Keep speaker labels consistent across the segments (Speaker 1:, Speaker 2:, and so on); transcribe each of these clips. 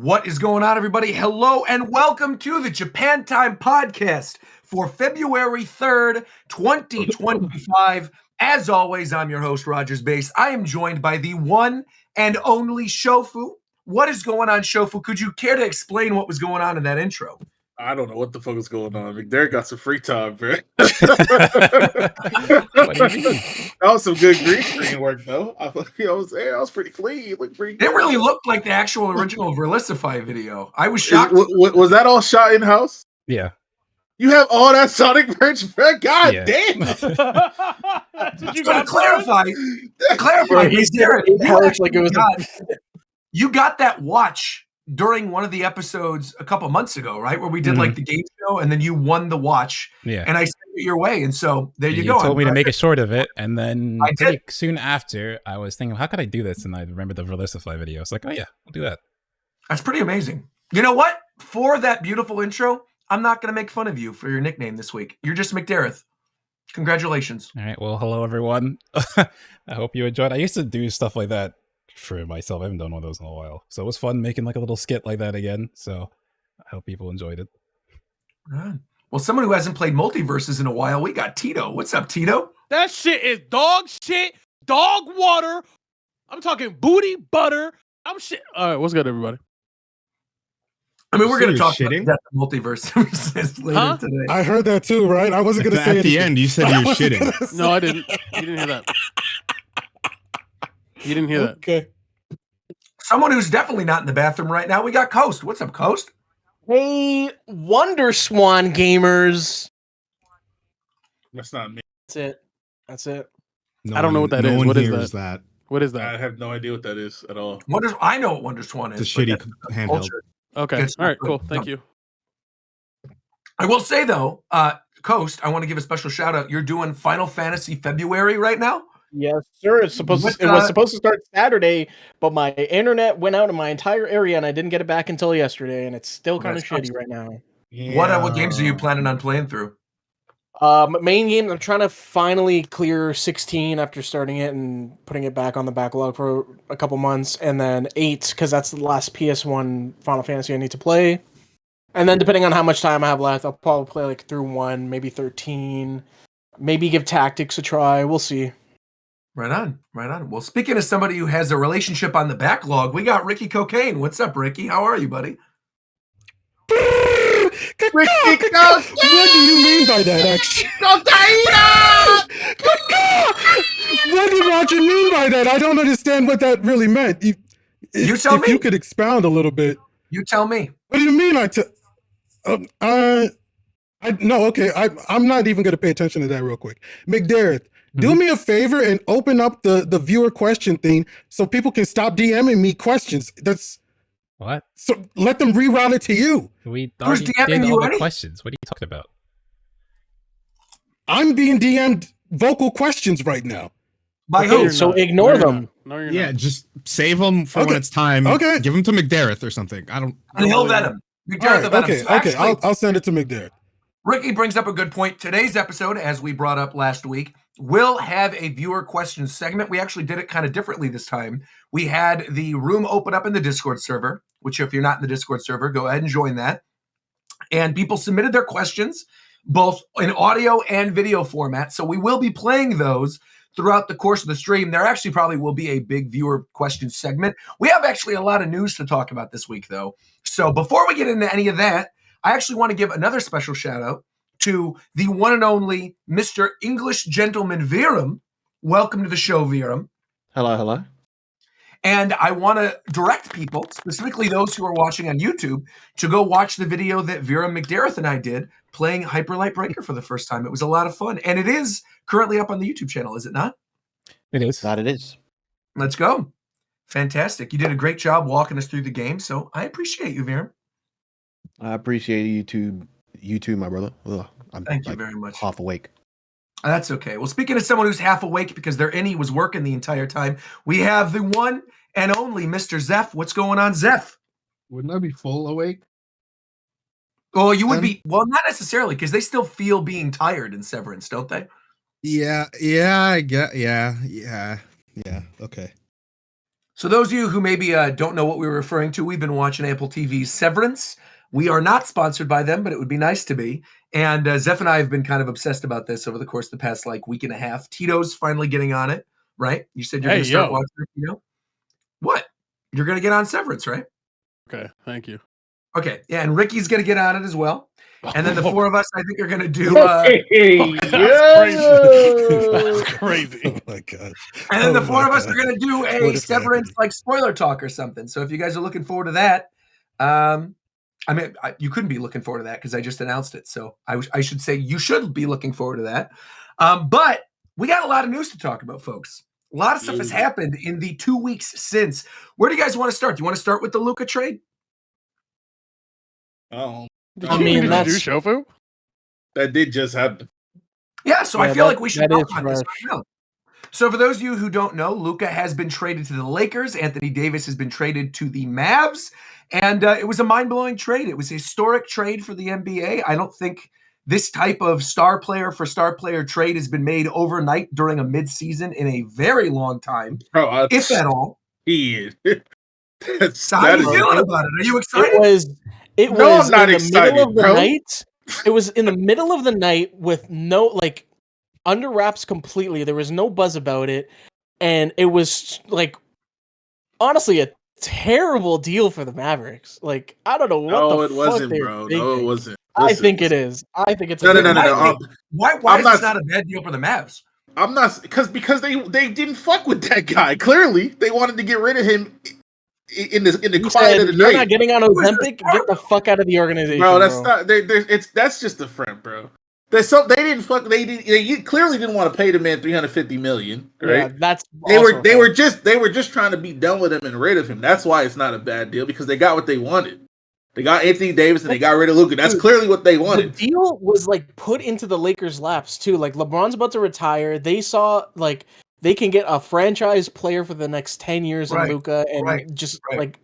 Speaker 1: What is going on, everybody? Hello and welcome to the Japan Time podcast for February 3rd, 2025. As always, I'm your host, Rogers Base. I am joined by the one and only Shofu. What is going on, Shofu? Could you care to explain what was going on in that intro?
Speaker 2: I don't know what the fuck is going on. McDerrick got some free time, bro.
Speaker 3: What do you mean?
Speaker 2: That was some good green screen work, though. I was pretty clean. Looked pretty good.
Speaker 1: It really looked like the actual original Verlisify video. I was shocked.
Speaker 2: Was that all shot in house?
Speaker 3: Yeah.
Speaker 2: You have all that Sonic merch, bro? God damn!
Speaker 1: Did you clarify? He's there. You got that watch during one of the episodes a couple months ago, right? Where we did like the game show, and then you won the watch.
Speaker 3: Yeah.
Speaker 1: And I sent it your way, and so there you go.
Speaker 3: You told me to make a short of it, and then pretty soon after, I was thinking, how could I do this? And I remembered the Verlisify video. It's like, oh yeah, I'll do that.
Speaker 1: That's pretty amazing. You know what? For that beautiful intro, I'm not going to make fun of you for your nickname this week. You're just McDerrick. Congratulations.
Speaker 3: All right. Well, hello everyone. I hope you enjoyed. I used to do stuff like that for myself. I haven't done one of those in a while, so it was fun making like a little skit like that again. So I hope people enjoyed it.
Speaker 1: Right. Well, someone who hasn't played MultiVersus in a while, we got Tito. What's up, Tito?
Speaker 4: That shit is dog shit, dog water. I'm talking booty butter. I'm shit. All right, what's good, everybody?
Speaker 1: I mean, we're going to talk about that MultiVersus later today.
Speaker 5: I heard that too, right? I wasn't going to say
Speaker 6: at the end. You said you were shitting.
Speaker 4: No, I didn't. You didn't hear that. You didn't hear that.
Speaker 5: Okay.
Speaker 1: Someone who's definitely not in the bathroom right now, we got Coast. What's up, Coast?
Speaker 7: Hey, Wonder Swan gamers.
Speaker 2: That's not me.
Speaker 7: That's it.
Speaker 6: No
Speaker 4: I don't know what that
Speaker 6: no
Speaker 4: is.
Speaker 6: one
Speaker 4: What is
Speaker 6: hears
Speaker 4: that? What is
Speaker 2: I
Speaker 4: that?
Speaker 2: have no idea what that is at all.
Speaker 1: I know what Wonder Swan is.
Speaker 6: It's a shitty handheld.
Speaker 1: Culture.
Speaker 4: Okay. All right, cool. Thank you.
Speaker 1: I will say, though, Coast, I want to give a special shout out. You're doing Final Fantasy February right now?
Speaker 7: Yes, sir. It was supposed to start Saturday, but my internet went out in my entire area, and I didn't get it back until yesterday, and it's still kind of shitty right now.
Speaker 2: Yeah.
Speaker 1: What games are you planning on playing through?
Speaker 7: Main game, I'm trying to finally clear 16 after starting it and putting it back on the backlog for a couple months, and then 8, because that's the last PS1 Final Fantasy I need to play. And then depending on how much time I have left, I'll probably play like through 1, maybe 13, maybe give Tactics a try. We'll see.
Speaker 1: Right on. Well, speaking of somebody who has a relationship on the backlog, we got Ricky Cocaine. What's up, Ricky? How are you, buddy?
Speaker 5: Ricky, what do you mean by that, actually? What did Roger mean by that? I don't understand what that really meant.
Speaker 1: You tell me.
Speaker 5: If you could expound a little bit.
Speaker 1: You tell me.
Speaker 5: What do you mean? No, okay. I'm not even going to pay attention to that real quick. McDerrick, do me a favor and open up the viewer question thing so people can stop DMing me questions. That's
Speaker 3: what?
Speaker 5: So let them reroute it to you.
Speaker 3: We
Speaker 1: Who's
Speaker 3: already
Speaker 1: DMing
Speaker 3: did
Speaker 1: you
Speaker 3: all the
Speaker 1: already?
Speaker 3: questions. What are you talking about?
Speaker 5: I'm being DM'd vocal questions right now.
Speaker 1: By
Speaker 7: Okay,
Speaker 1: who?
Speaker 7: so ignore them.
Speaker 4: No, you're
Speaker 6: Yeah,
Speaker 4: not.
Speaker 6: just save them for
Speaker 5: Okay.
Speaker 6: when it's time.
Speaker 5: Okay.
Speaker 6: Give them to McDerrick or something. I don't.
Speaker 1: And he'll vet him.
Speaker 5: All right, okay.
Speaker 1: Actually,
Speaker 5: I'll send it to McDerrick.
Speaker 1: Ricky brings up a good point. Today's episode, as we brought up last week, will have a viewer questions segment. We actually did it kind of differently this time. We had the room open up in the Discord server, which if you're not in the Discord server, go ahead and join that. And people submitted their questions, both in audio and video format. So we will be playing those throughout the course of the stream. There actually probably will be a big viewer question segment. We have actually a lot of news to talk about this week, though. So before we get into any of that, I actually want to give another special shout out to the one and only Mr. English Gentleman Viram. Welcome to the show, Viram.
Speaker 7: Hello.
Speaker 1: And I want to direct people, specifically those who are watching on YouTube, to go watch the video that Viram McDerrick and I did playing Hyper Light Breaker for the first time. It was a lot of fun. And it is currently up on the YouTube channel, is it not?
Speaker 3: It is.
Speaker 7: That it is.
Speaker 1: Let's go. Fantastic. You did a great job walking us through the game, so I appreciate you, Viram.
Speaker 8: I appreciate you too, my brother. Ugh, I'm
Speaker 1: Thank you very much.
Speaker 8: half awake.
Speaker 1: That's okay. Well, speaking of someone who's half awake because their innie was working the entire time, we have the one and only Mr. Zeph. What's going on, Zeph?
Speaker 6: Wouldn't I be full awake?
Speaker 1: Oh, you would be. Well, not necessarily, because they still feel being tired in Severance, don't they?
Speaker 6: Yeah, I get. Yeah. Okay.
Speaker 1: So those of you who maybe don't know what we were referring to, we've been watching Apple TV's Severance. We are not sponsored by them, but it would be nice to be. And Zeph and I have been kind of obsessed about this over the course of the past week and a half. Tito's finally getting on it, right? You said you're going to start watching it, Tito? What? You're going to get on Severance, right?
Speaker 4: Okay, thank you.
Speaker 1: Okay, yeah, and Ricky's going to get on it as well. And then the four of us, I think, are going to do...
Speaker 4: That's crazy.
Speaker 5: Oh my gosh.
Speaker 1: And then the four of us are going to do a Severance spoiler talk or something. So if you guys are looking forward to that, I mean, you couldn't be looking forward to that because I just announced it. So I should say you should be looking forward to that. But we got a lot of news to talk about, folks. A lot of stuff has happened in the 2 weeks since. Where do you guys want to start? Do you want to start with the Luka trade?
Speaker 2: Oh,
Speaker 4: I mean, did you do Shofu?
Speaker 2: That did just happen.
Speaker 1: Yeah, so I feel like we should
Speaker 7: that
Speaker 1: talk
Speaker 7: is
Speaker 1: about this right now. So for those of you who don't know, Luka has been traded to the Lakers. Anthony Davis has been traded to the Mavs. And it was a mind-blowing trade. It was a historic trade for the NBA. I don't think this type of star player for star player trade has been made overnight during a midseason in a very long time,
Speaker 2: Bro,
Speaker 1: if at all.
Speaker 2: He is.
Speaker 1: So how are you feeling about it? Are you excited?
Speaker 7: It
Speaker 2: No,
Speaker 7: was
Speaker 2: I'm not
Speaker 7: in the
Speaker 2: excited,
Speaker 7: middle of the
Speaker 2: bro.
Speaker 7: night. It was in the middle of the night with no under wraps completely. There was no buzz about it, and it was honestly a terrible deal for the Mavericks. I don't know what
Speaker 2: No,
Speaker 7: the
Speaker 2: it
Speaker 7: fuck
Speaker 2: wasn't,
Speaker 7: they're
Speaker 2: bro.
Speaker 7: thinking.
Speaker 2: No, it wasn't.
Speaker 7: I think it is. I think it's
Speaker 2: No.
Speaker 1: Why
Speaker 2: I'm
Speaker 1: is
Speaker 2: not-
Speaker 1: this not a bad deal for the Mavs?
Speaker 2: I'm not because they didn't fuck with that guy. Clearly, they wanted to get rid of him in the
Speaker 7: You
Speaker 2: quiet
Speaker 7: said,
Speaker 2: of the
Speaker 7: "You're
Speaker 2: night.
Speaker 7: not getting on Ozempic. Get the fuck out of the organization,
Speaker 2: Bro, that's not. That's just a front, bro. They didn't fuck. They clearly didn't want to pay the man $350 million. Right?
Speaker 7: Yeah, that's
Speaker 2: They
Speaker 7: also
Speaker 2: were just trying to be done with him and rid of him. That's why it's not a bad deal because they got what they wanted. They got Anthony Davis and they got rid of Luka. That's clearly what they wanted.
Speaker 7: The deal was put into the Lakers' laps too. LeBron's about to retire. They saw they can get a franchise player for the next 10 years in Luka, and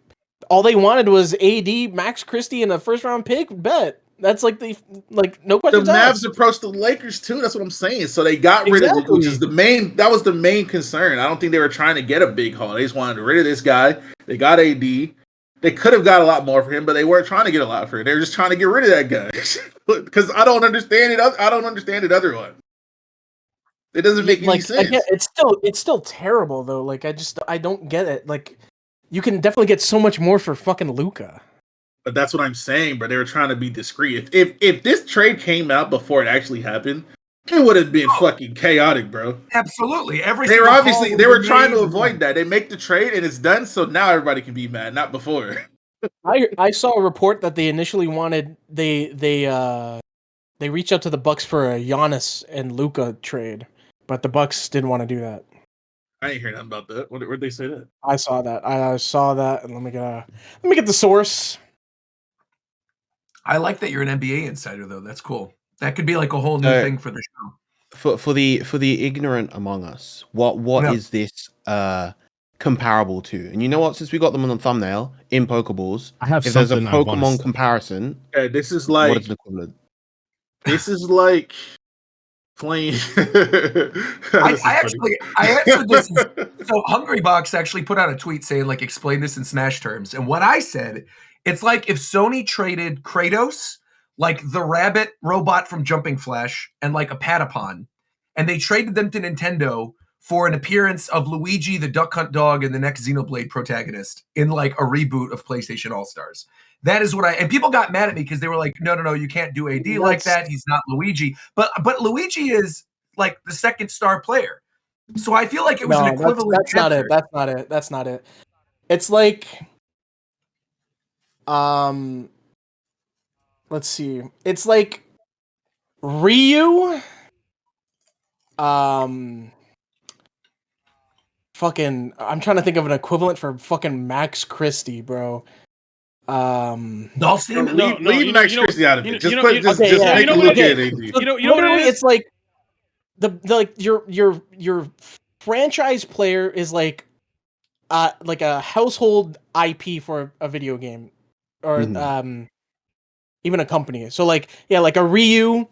Speaker 7: all they wanted was AD, Max Christie, and a first round pick. Bet that's no questions
Speaker 2: The
Speaker 7: asked.
Speaker 2: Mavs approached the Lakers too. That's what I'm saying. So they got rid of Luka, which is that was the main concern. I don't think they were trying to get a big haul. They just wanted to get rid of this guy. They got AD. They could have got a lot more for him, but they weren't trying to get a lot for him. They were just trying to get rid of that guy. Because I don't understand it. I don't understand it otherwise. It doesn't make any sense.
Speaker 7: Again, it's still terrible though. I don't get it. You can definitely get so much more for fucking Luka.
Speaker 2: But that's what I'm saying, bro. They were trying to be discreet. If this trade came out before it actually happened, it would have been fucking chaotic, bro.
Speaker 1: Absolutely.
Speaker 2: They were trying to avoid that. They make the trade and it's done, so now everybody can be mad, not before.
Speaker 7: I saw a report that they initially wanted they reached out to the Bucks for a Giannis and Luka trade, but the Bucks didn't want to do that.
Speaker 2: I ain't hear nothing about that. Where'd they say that?
Speaker 7: I saw that, and let me get the source.
Speaker 1: I like that you're an NBA insider, though. That's cool. That could be a whole new thing for the show.
Speaker 8: For the ignorant among us, what is this comparable to? And you know what? Since we got them on the thumbnail in Pokeballs,
Speaker 6: I have
Speaker 8: if there's a
Speaker 6: something I wanna
Speaker 8: Pokemon
Speaker 6: say.
Speaker 8: comparison,
Speaker 2: Okay, this is
Speaker 8: what is the equivalent?
Speaker 2: This is like playing.
Speaker 1: I answered this. So Hungrybox actually put out a tweet saying explain this in Smash terms. And what I said, it's like if Sony traded Kratos, the rabbit robot from Jumping Flash, and a Patapon, and they traded them to Nintendo for an appearance of Luigi the Duck Hunt dog and the next Xenoblade protagonist in a reboot of PlayStation All-Stars. That is what and people got mad at me because they were like, no, you can't do AD like that. He's not Luigi. But Luigi is the second star player. So I feel like it was an equivalent.
Speaker 7: That's not it. That's not it. It's let's see. It's like Ryu. Fucking, I'm trying to think of an equivalent for fucking Max Christie, bro.
Speaker 1: Dhalsim?
Speaker 2: Leave Max Christie out of it. Just make
Speaker 7: it
Speaker 2: look at it.
Speaker 7: It's your franchise player is like a household IP for a video game or even a company. So like a Ryu,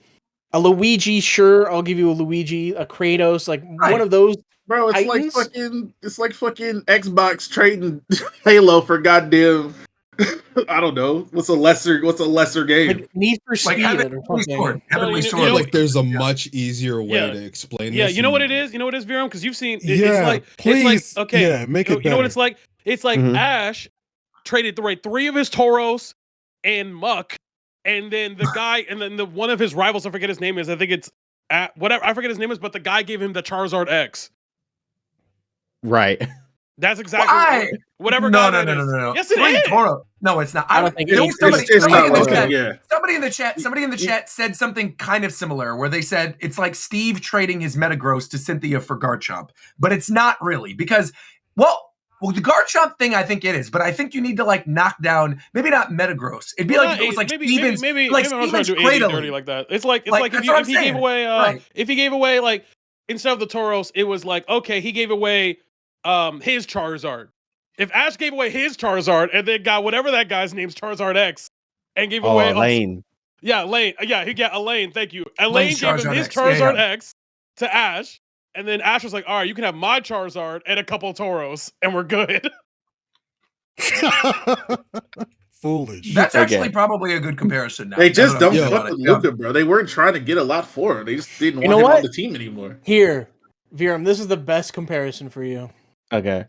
Speaker 7: a Luigi, sure, I'll give you a Luigi, a Kratos, one of those.
Speaker 2: Bro, it's
Speaker 7: Titans?
Speaker 2: like fucking Xbox trading Halo for goddamn I don't know. What's a lesser game?
Speaker 7: Like Need for
Speaker 1: Like
Speaker 7: Speed
Speaker 1: Heavenly
Speaker 7: or something.
Speaker 1: Sword.
Speaker 4: No,
Speaker 1: Heavenly
Speaker 4: you know-
Speaker 1: Sword.
Speaker 4: you know-
Speaker 6: like there's a
Speaker 1: Yeah.
Speaker 6: much easier way
Speaker 4: Yeah.
Speaker 6: to explain
Speaker 4: Yeah,
Speaker 6: this.
Speaker 4: you know what
Speaker 6: and-
Speaker 4: it is? You know what it is, Viram? Because you've seen
Speaker 5: Yeah,
Speaker 4: it's like
Speaker 5: please.
Speaker 4: okay.
Speaker 5: Yeah, make it
Speaker 4: You know what
Speaker 5: better.
Speaker 4: it's like? It's like
Speaker 8: Mhm.
Speaker 4: Ash traded the 3 of his Tauros and Muck, and then the guy, and then the one of his rivals, I forget his name is. I think it's whatever. I forget his name is, but the guy gave him the Charizard X.
Speaker 8: Right.
Speaker 4: That's exactly
Speaker 1: Why?
Speaker 4: whatever.
Speaker 1: No,
Speaker 4: guy
Speaker 1: no,
Speaker 4: that
Speaker 1: no, no,
Speaker 4: is.
Speaker 1: no, no.
Speaker 4: Yes, it
Speaker 1: 3
Speaker 4: is.
Speaker 1: Toro. No, it's not.
Speaker 7: I don't think
Speaker 1: there
Speaker 7: it
Speaker 1: was
Speaker 7: is.
Speaker 1: somebody,
Speaker 2: It's
Speaker 1: somebody
Speaker 2: not
Speaker 1: in the
Speaker 2: like
Speaker 1: chat.
Speaker 2: yeah.
Speaker 1: Somebody in the chat said something kind of similar, where they said it's like Steve trading his Metagross to Cynthia for Garchomp, but it's not really because, well, the Garchomp thing, I think it is, but I think you need to like knock down, maybe not Metagross. It'd be
Speaker 4: Well,
Speaker 1: like if it was like
Speaker 4: maybe
Speaker 1: Stevens,
Speaker 4: maybe
Speaker 1: like
Speaker 4: I'm not trying
Speaker 1: Stevens
Speaker 4: to do Andy
Speaker 1: cradling.
Speaker 4: dirty like that. It's like
Speaker 1: Like,
Speaker 4: if
Speaker 1: that's what I'm
Speaker 4: he gave
Speaker 1: saying.
Speaker 4: away
Speaker 1: Right.
Speaker 4: if he gave away like instead of the Tauros, it was like okay, he gave away his Charizard. If Ash gave away his Charizard and then got whatever that guy's name's Charizard X and gave
Speaker 8: Oh,
Speaker 4: away
Speaker 8: Lane.
Speaker 4: yeah, Lane. Yeah, he got Elaine. Thank you. Elaine
Speaker 1: Lane's
Speaker 4: gave him
Speaker 1: Charizard
Speaker 4: his
Speaker 1: X. Yeah,
Speaker 4: Charizard
Speaker 1: yeah.
Speaker 4: X to Ash, and then Ash was like, "All right, you can have my Charizard and a couple of Tauros, and we're good."
Speaker 5: Foolish.
Speaker 1: That's
Speaker 8: Okay.
Speaker 1: actually probably a good comparison. Now
Speaker 2: They
Speaker 1: now
Speaker 2: just
Speaker 1: that I'm
Speaker 2: don't
Speaker 1: thinking
Speaker 2: fuck
Speaker 1: about
Speaker 2: with
Speaker 1: it. Yeah.
Speaker 2: Luka, bro. They weren't trying to get a lot for him. They just didn't
Speaker 7: You
Speaker 2: want
Speaker 7: know
Speaker 2: him on
Speaker 7: what?
Speaker 2: the team anymore.
Speaker 7: Here, Viram, this is the best comparison for you.
Speaker 8: Okay.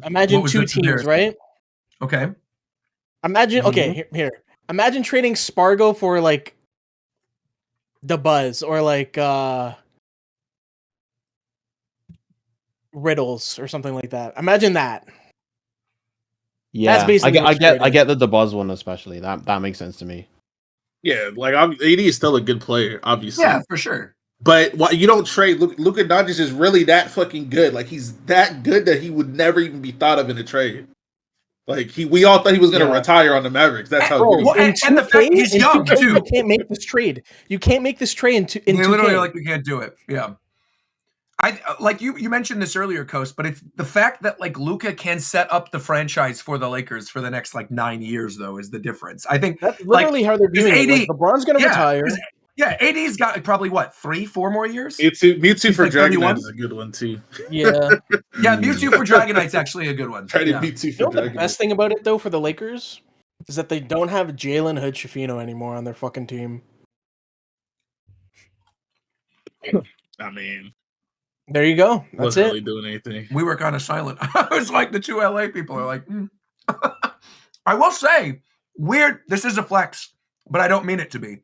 Speaker 7: Imagine
Speaker 1: What was
Speaker 7: 2
Speaker 1: the
Speaker 7: teams,
Speaker 1: comparison?
Speaker 7: right?
Speaker 1: Okay.
Speaker 7: Imagine here. Imagine trading Spargo for like the Buzz or like Riddles or something like that. Imagine that.
Speaker 8: Yeah.
Speaker 7: basically what's
Speaker 8: I
Speaker 7: traded.
Speaker 8: get the Buzz one especially. That makes sense to me.
Speaker 2: Yeah, like AD is still a good player, obviously.
Speaker 1: Yeah, for sure.
Speaker 2: But what you don't trade Luka Dončić is really that fucking good. Like he's that good that he would never even be thought of in a trade. Like we all thought he was gonna retire on the Mavericks. That's how good he
Speaker 1: Well,
Speaker 2: was.
Speaker 1: and the fact he's
Speaker 7: in
Speaker 1: young
Speaker 7: 2K,
Speaker 1: too.
Speaker 7: You can't make this trade. You can't make this trade in
Speaker 1: They
Speaker 7: 2K.
Speaker 1: literally like we can't do it. Yeah. I like you mentioned this earlier, Coast, but it's the fact that like Luka can set up the franchise for the Lakers for the next like 9 years, though, is the difference. I think
Speaker 7: That's literally how they're doing it. Like,
Speaker 1: AD
Speaker 7: LeBron's gonna retire.
Speaker 1: Yeah, AD's got probably what 3-4 more years.
Speaker 2: Mewtwo
Speaker 1: He's
Speaker 2: for
Speaker 1: like
Speaker 2: Dragonite
Speaker 1: 31?
Speaker 2: is a good one too.
Speaker 7: Yeah.
Speaker 1: Yeah, Mewtwo for Dragonite's actually a good one.
Speaker 2: Try to
Speaker 1: Yeah.
Speaker 2: Mewtwo
Speaker 7: You
Speaker 2: for
Speaker 7: know what the
Speaker 2: Dragonite.
Speaker 7: best thing about it though for the Lakers is that they don't have Jalen Hood-Schifino anymore on their fucking team.
Speaker 2: I mean,
Speaker 7: There you go. That's
Speaker 2: wasn't
Speaker 7: it.
Speaker 2: really doing anything.
Speaker 1: We were kind of silent. I was like the 2 LA people are like, I will say, weird. This is a flex, but I don't mean it to be.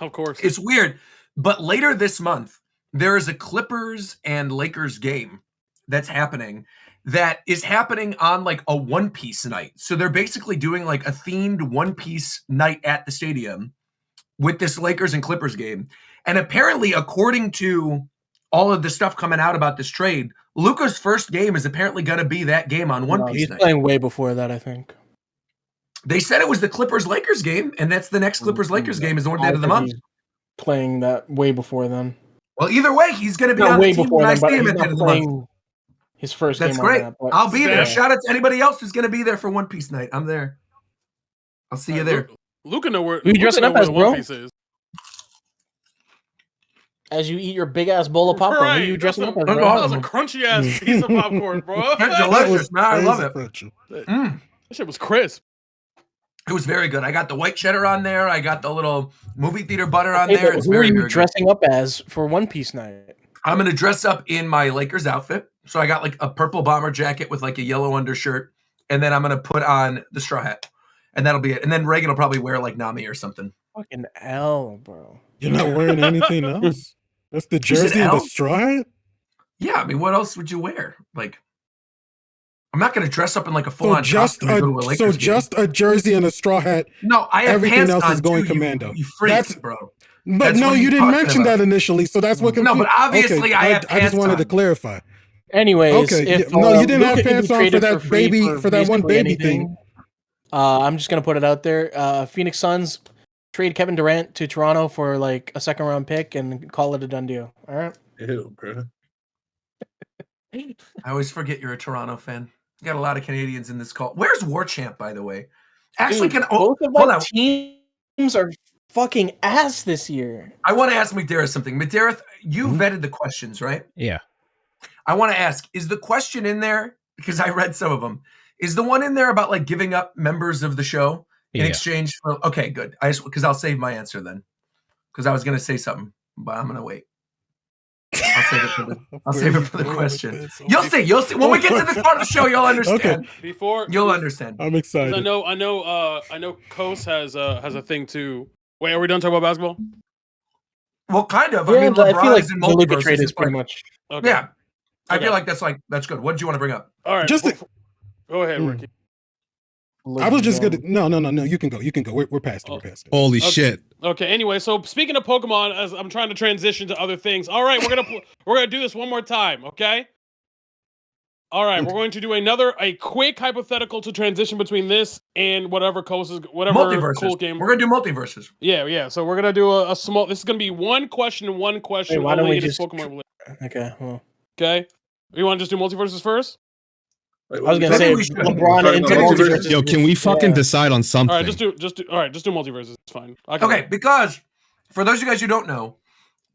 Speaker 4: Of course,
Speaker 1: It's weird, but later this month, there is a Clippers and Lakers game that's happening that is happening on like a One Piece night. So they're basically doing like a themed One Piece night at the stadium with this Lakers and Clippers game. And apparently, according to all of the stuff coming out about this trade, Luka's first game is apparently going to be that game on One Piece
Speaker 7: He's
Speaker 1: night.
Speaker 7: playing way before that, I think.
Speaker 1: They said it was the Clippers-Lakers game, and that's the next Clippers-Lakers game is the end of the month.
Speaker 7: He's playing that way before then.
Speaker 1: Well, either way, he's going to be
Speaker 7: Not
Speaker 1: on the
Speaker 7: way
Speaker 1: team
Speaker 7: before
Speaker 1: when I
Speaker 7: then, but
Speaker 1: see him
Speaker 7: he's
Speaker 1: at the
Speaker 7: not
Speaker 1: end of the month.
Speaker 7: playing his first
Speaker 1: That's
Speaker 7: game
Speaker 1: great.
Speaker 7: on that. But
Speaker 1: I'll be there.
Speaker 4: Yeah.
Speaker 1: Shout out to anybody else who's going to be there for One Piece night. I'm there. I'll see you there.
Speaker 4: Luka know where.
Speaker 7: Who you
Speaker 4: Luka
Speaker 7: dressing
Speaker 4: know
Speaker 7: up
Speaker 4: where
Speaker 7: as,
Speaker 4: the One
Speaker 7: bro?
Speaker 4: Piece is.
Speaker 7: as you eat your big ass bowl of popcorn, who are you dressing up as,
Speaker 4: That
Speaker 7: bro?
Speaker 4: was a crunchy ass piece of popcorn, bro.
Speaker 1: It's
Speaker 4: that
Speaker 1: delicious, man. I love it.
Speaker 5: Crunchy.
Speaker 4: shit was crisp.
Speaker 1: It was very good. I got the white cheddar on there. I got the little movie theater butter on
Speaker 7: Hey,
Speaker 1: there.
Speaker 7: but
Speaker 1: It's
Speaker 7: who are
Speaker 1: very,
Speaker 7: you
Speaker 1: very good.
Speaker 7: dressing up as for One Piece night?
Speaker 1: I'm going to dress up in my Lakers outfit. So I got like a purple bomber jacket with like a yellow undershirt. And then I'm going to put on the straw hat. And that'll be it. And then Reagan will probably wear like Nami or something.
Speaker 7: Fucking L, bro.
Speaker 5: You're not wearing anything else? That's the
Speaker 1: You said
Speaker 5: jersey and the
Speaker 1: L?
Speaker 5: straw hat?
Speaker 1: Yeah, I mean, what else would you wear? Like, I'm not going to dress up in like a
Speaker 5: So
Speaker 1: full-on
Speaker 5: just
Speaker 1: costume to go to a Lakers game.
Speaker 5: just a jersey and a straw hat.
Speaker 1: No, I have
Speaker 5: everything
Speaker 1: pants
Speaker 5: else
Speaker 1: on
Speaker 5: is going
Speaker 1: too,
Speaker 5: commando.
Speaker 1: You freak,
Speaker 5: That's-
Speaker 1: bro.
Speaker 5: But
Speaker 1: That's
Speaker 5: no,
Speaker 1: what
Speaker 5: you
Speaker 1: you're
Speaker 5: didn't
Speaker 1: talking
Speaker 5: mention
Speaker 1: about.
Speaker 5: that initially, so that's what
Speaker 1: No,
Speaker 5: confused.
Speaker 1: but obviously I have
Speaker 5: I just
Speaker 1: pants
Speaker 5: wanted to
Speaker 1: on.
Speaker 5: clarify.
Speaker 7: Anyways,
Speaker 5: Okay,
Speaker 7: if,
Speaker 5: no, you didn't
Speaker 7: Luka
Speaker 5: have
Speaker 7: can be
Speaker 5: pants on for
Speaker 7: traded
Speaker 5: that
Speaker 7: free
Speaker 5: baby for that one
Speaker 7: basically
Speaker 5: baby
Speaker 7: anything,
Speaker 5: thing.
Speaker 7: I'm just gonna put it out there. Phoenix Suns trade Kevin Durant to Toronto for like a second round pick and call it a done deal. All right.
Speaker 2: Ew, bro.
Speaker 1: I always forget you're a Toronto fan. You got a lot of Canadians in this call. Where's War Champ, by the way? Actually,
Speaker 7: Dude,
Speaker 1: can
Speaker 7: both of
Speaker 1: hold
Speaker 7: my
Speaker 1: on.
Speaker 7: teams are fucking ass this year.
Speaker 1: I want to ask McDareth something. McDareth, you vetted the questions, right?
Speaker 3: Yeah.
Speaker 1: I want to ask, is the question in there, because I read some of them, is the one in there about like giving up members of the show in exchange for, okay, good. Because I'll save my answer then. Because I was going to say something, but I'm going to wait. I'll save it for the question. You'll see. When we get to this part of the show, you'll understand.
Speaker 4: Okay.
Speaker 1: You'll understand.
Speaker 5: I'm excited.
Speaker 4: I know Kos has a thing too. Wait, are we done talking about basketball?
Speaker 1: Well, kind of.
Speaker 7: Yeah,
Speaker 1: I mean,
Speaker 7: I feel like
Speaker 1: LeBron
Speaker 7: the Luka
Speaker 1: MultiVersus
Speaker 7: trade is
Speaker 1: is
Speaker 7: pretty
Speaker 1: like,
Speaker 7: much.
Speaker 4: Okay.
Speaker 1: Yeah. I
Speaker 4: Okay.
Speaker 1: feel like that's good. What did you want to bring up?
Speaker 4: All right.
Speaker 5: Just
Speaker 4: go ahead, Ricky.
Speaker 5: I was just gonna. No. You can go. We're past it. We're past it.
Speaker 6: Holy shit.
Speaker 4: Okay. Anyway, so speaking of Pokemon, as I'm trying to transition to other things. All right, we're gonna do this one more time. Okay. All right, we're going to do a quick hypothetical to transition between this and whatever
Speaker 1: MultiVersus.
Speaker 4: cool game.
Speaker 1: We're gonna do MultiVersus.
Speaker 4: Yeah. So we're gonna do a small. This is gonna be one question and one question.
Speaker 7: Wait, why don't
Speaker 4: only.
Speaker 7: we
Speaker 4: It is
Speaker 7: just?
Speaker 4: Pokemon related.
Speaker 7: Okay. Well,
Speaker 4: Okay. You want to just do MultiVersus first?
Speaker 7: I was gonna
Speaker 1: Maybe
Speaker 7: say
Speaker 1: we should.
Speaker 7: LeBron into
Speaker 2: Talking about
Speaker 7: MultiVersus.
Speaker 6: Yo, can we fucking decide on something?
Speaker 4: All right, just do MultiVersus. It's fine.
Speaker 1: Okay, because for those of you guys who don't know,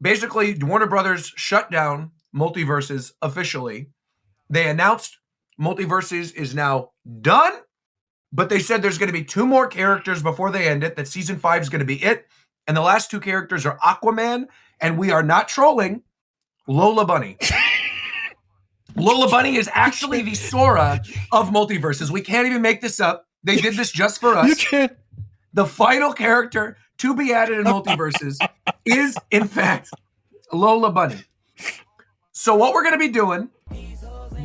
Speaker 1: basically Warner Brothers shut down MultiVersus officially. They announced MultiVersus is now done, but they said there's going to be 2 more characters before they end it, that season 5 is going to be it. And the last 2 characters are Aquaman, and we are not trolling, Lola Bunny. Lola Bunny is actually the Sora of MultiVersus. We can't even make this up. They did this just for us.
Speaker 5: You can't.
Speaker 1: The final character to be added in MultiVersus is, in fact, Lola Bunny. So what we're going to be doing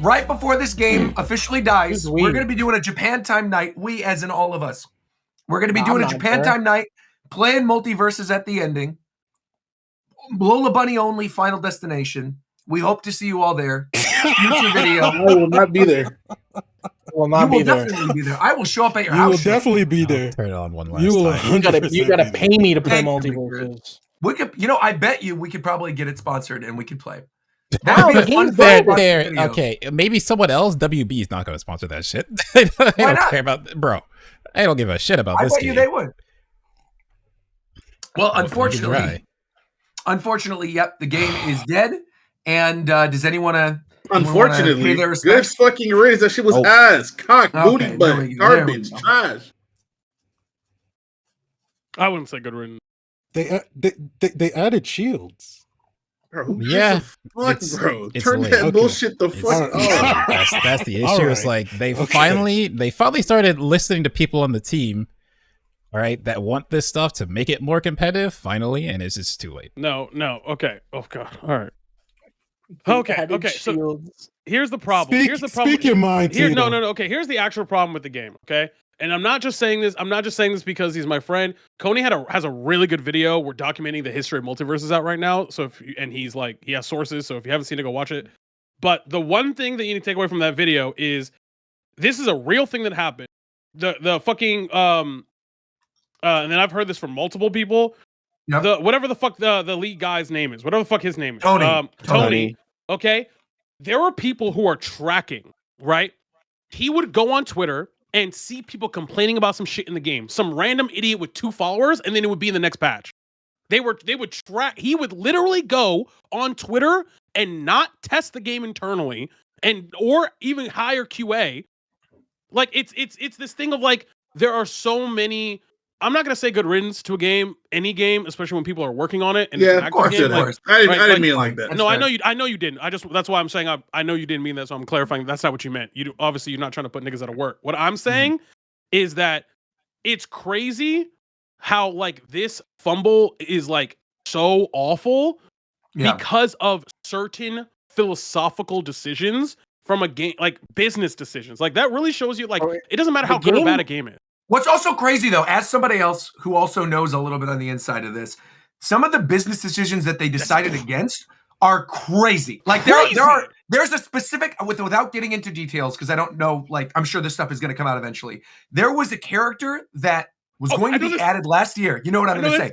Speaker 1: right before this game officially dies, we're going to be doing a Japan time night. We, as in all of us. We're going to be doing a Japan time night, playing MultiVersus at the ending. Lola Bunny only, Final Destination. We hope to see you all there. Future video.
Speaker 2: I will not be there.
Speaker 7: Will not
Speaker 1: You
Speaker 7: be
Speaker 1: will
Speaker 7: there.
Speaker 1: definitely be there. I will show up at your
Speaker 5: You will
Speaker 1: house. show.
Speaker 5: definitely be there.
Speaker 3: Turn it on one last
Speaker 5: You will.
Speaker 3: time.
Speaker 7: You gotta pay me to play
Speaker 1: Thank you,
Speaker 7: MultiVersus.
Speaker 1: We could, I bet you we could probably get it sponsored and we could play.
Speaker 7: Wow,
Speaker 1: That would
Speaker 7: the
Speaker 1: be a fun
Speaker 7: game's
Speaker 3: There,
Speaker 1: video.
Speaker 3: there. Okay, maybe someone else. WB is not going to sponsor that shit. I don't
Speaker 1: not?
Speaker 3: care about, bro. I don't give a shit about
Speaker 1: I
Speaker 3: this
Speaker 1: bet
Speaker 3: game.
Speaker 1: you they would. Well,
Speaker 3: You can
Speaker 1: unfortunately, yep, the game is dead. And does anyone pay
Speaker 2: Unfortunately,
Speaker 1: their
Speaker 2: good
Speaker 1: respects?
Speaker 2: fucking riddance. That shit was ass, cock,
Speaker 1: Okay,
Speaker 2: booty
Speaker 1: there
Speaker 2: butt,
Speaker 1: we go, there we
Speaker 2: garbage,
Speaker 1: go.
Speaker 2: trash.
Speaker 4: I wouldn't say good riddance.
Speaker 5: They added shields.
Speaker 2: Bro, who
Speaker 3: Yeah,
Speaker 2: gives a fuck,
Speaker 3: it's-
Speaker 2: bro.
Speaker 3: it's
Speaker 2: Turn
Speaker 3: late.
Speaker 2: that
Speaker 5: Okay.
Speaker 2: bullshit the
Speaker 3: It's-
Speaker 2: fuck off.
Speaker 3: that's the issue.
Speaker 5: All
Speaker 3: It's
Speaker 5: right.
Speaker 3: like they
Speaker 5: Okay.
Speaker 3: finally started listening to people on the team, all right, that want this stuff to make it more competitive. Finally, and it's just too late.
Speaker 4: No. Okay. Oh god. All right. Okay. So here's the problem.
Speaker 5: Speak your mind,
Speaker 4: Here,
Speaker 5: Tito.
Speaker 4: no. Okay, here's the actual problem with the game. Okay, and I'm not just saying this because he's my friend. Coney has a really good video. We're documenting the history of MultiVersus out right now. So he has sources. So if you haven't seen it, go watch it. But the one thing that you need to take away from that video is this is a real thing that happened. The fucking and then I've heard this from multiple people.
Speaker 1: Yep.
Speaker 4: Whatever the fuck the lead guy's name is, whatever the fuck his name is,
Speaker 1: Tony.
Speaker 4: Tony. Okay, there are people who are tracking, right? He would go on Twitter and see people complaining about some shit in the game. Some random idiot with 2 followers, and then it would be in the next patch. They would track. He would literally go on Twitter and not test the game internally, or even hire QA. Like it's this thing of like there are so many. I'm not gonna say good riddance to a game, any game, especially when people are working on it. And it's
Speaker 2: Yeah,
Speaker 4: an
Speaker 2: of
Speaker 4: active
Speaker 2: course
Speaker 4: game.
Speaker 2: it
Speaker 4: Like,
Speaker 2: is. I didn't
Speaker 4: like-
Speaker 2: mean it like that.
Speaker 4: no, I know you didn't. That's why I'm saying I know you didn't mean that, so I'm clarifying that's not what you meant. Obviously you're not trying to put niggas out of work. What I'm saying is that it's crazy how like this fumble is like so awful because of certain philosophical decisions from a game, like business decisions. Like that really shows you like it doesn't matter how good or bad a game is.
Speaker 1: What's also crazy though, as somebody else who also knows a little bit on the inside of this, some of the business decisions that they decided against are crazy. Like there's a specific, without getting into details, because I don't know, like I'm sure this stuff is going to come out eventually. There was a character that was going to be added last year. You know what I'm going to say?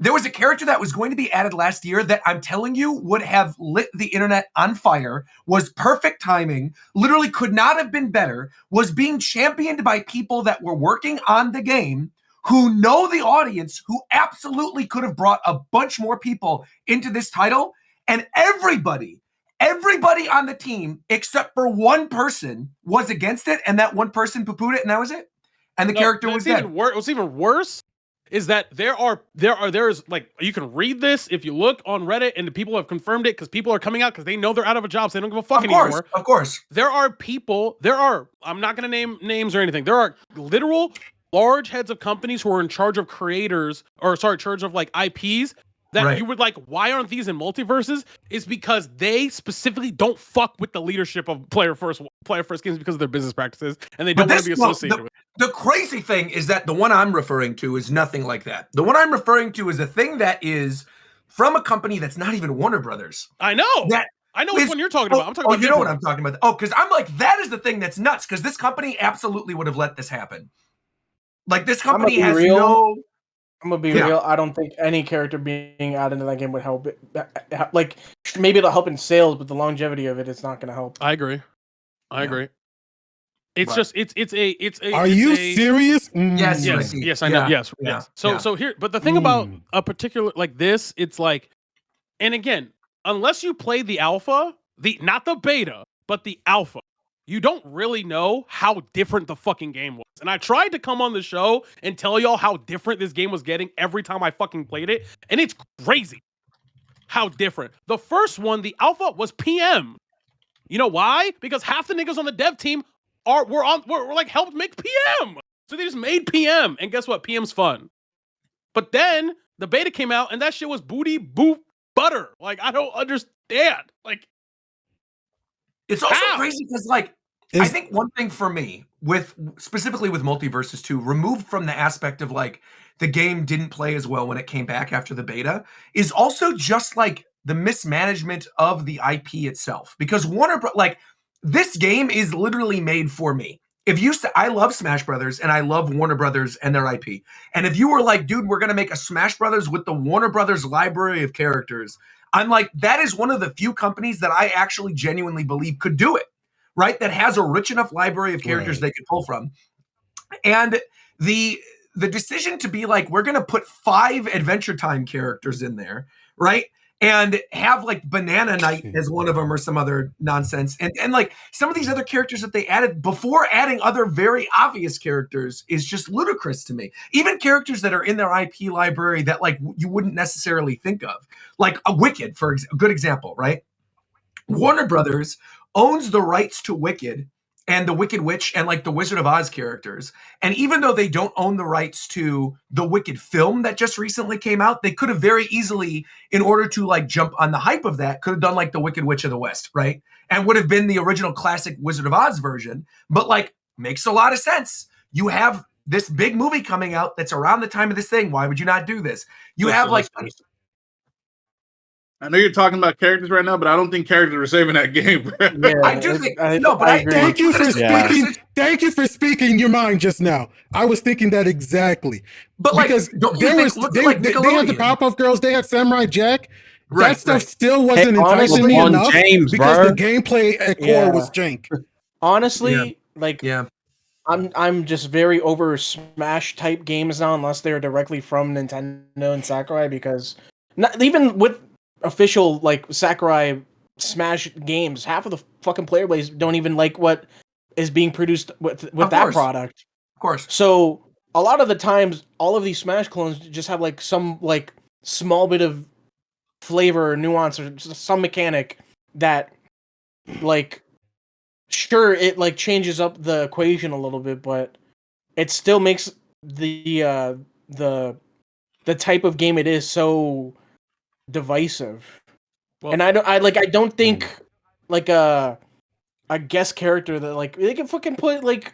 Speaker 1: There was a character that was going to be added last year that I'm telling you would have lit the internet on fire, was perfect timing, literally could not have been better, was being championed by people that were working on the game, who know the audience, who absolutely could have brought a bunch more people into this title, and everybody on the team except for one person was against it, and that one person poo-pooed it, and that was it. And the character was dead.
Speaker 4: What's even worse is that there's like, you can read this if you look on Reddit, and the people have confirmed it because people are coming out because they know they're out of a job, so they don't give a fuck anymore.
Speaker 1: Of course.
Speaker 4: I'm not gonna name names or anything. There are literal large heads of companies who are in charge of charge of like IPs that you would like, why aren't these in multiverses? Is because they specifically don't fuck with the leadership of player first games because of their business practices, and they don't want to be associated with it.
Speaker 1: The crazy thing is that the one I'm referring to is nothing like that. The one I'm referring to is a thing that is from a company that's not even Warner Brothers.
Speaker 4: I know. I know which one you're talking about. I'm talking about.
Speaker 1: You know what I'm talking about? Oh, because I'm like, that is the thing that's nuts. Because this company absolutely would have let this happen. Like, this company has no.
Speaker 7: I'm gonna be real. I don't think any character being added into that game would help it. Like, maybe it'll help in sales, but the longevity of it's not gonna help.
Speaker 4: I agree. It's just it's a.
Speaker 5: Are you serious?
Speaker 4: Yes, I know. Yes. So here, but the thing about a particular like this, it's like, and again, unless you play the alpha, not the beta, but the alpha, you don't really know how different the fucking game was. And I tried to come on the show and tell y'all how different this game was getting every time I fucking played it, and it's crazy how different. The first one, the alpha, was PM. You know why? Because half the niggas on the dev team were like helped make PM. So they just made PM, and guess what? PM's fun. But then the beta came out, and that shit was booty boot butter. Like, I don't understand. Like,
Speaker 1: it's also crazy because, like, I think one thing for me, specifically with MultiVersus 2, removed from the aspect of like the game didn't play as well when it came back after the beta, is also just like the mismanagement of the IP itself. Because this game is literally made for me. I love Smash Brothers and I love Warner Brothers and their IP. And if you were like, dude, we're going to make a Smash Brothers with the Warner Brothers library of characters, I'm like, that is one of the few companies that I actually genuinely believe could do it, right? That has a rich enough library of characters they could pull from. And the decision to be like, we're going to put 5 Adventure Time characters in there, right? And have like Banana Knight as one of them or some other nonsense. And like some of these other characters that they added before adding other very obvious characters is just ludicrous to me. Even characters that are in their IP library that like you wouldn't necessarily think of. Like a Wicked, for a good example, right? Warner Brothers owns the rights to Wicked and the Wicked Witch and like the Wizard of Oz characters. And even though they don't own the rights to the Wicked film that just recently came out, they could have very easily, in order to like jump on the hype of that, could have done like the Wicked Witch of the West, right? And would have been the original classic Wizard of Oz version. But like, makes a lot of sense. You have this big movie coming out that's around the time of this thing. Why would you not do this? You have like...
Speaker 2: I know you're talking about characters right now, but I don't think characters are saving that game, bro.
Speaker 1: Yeah, I do think I agree.
Speaker 5: Thank you for speaking. Thank you for speaking your mind just now. I was thinking that exactly.
Speaker 1: But like,
Speaker 5: because they had the Pop-Up Girls, they had Samurai Jack.
Speaker 1: Right,
Speaker 5: that stuff still wasn't enticing me enough because the gameplay at core was jank.
Speaker 7: Honestly, I'm just very over Smash type games now, unless they're directly from Nintendo and Sakurai, because not even with official like Sakurai Smash games, half of the fucking player base don't even like what is being produced with that product.
Speaker 1: Of course.
Speaker 7: So a lot of the times, all of these Smash clones just have like some like small bit of flavor or nuance or some mechanic that like, sure, it like changes up the equation a little bit, but it still makes the type of game it is so divisive. Well, and I don't think like a guest character that like they can fucking put like,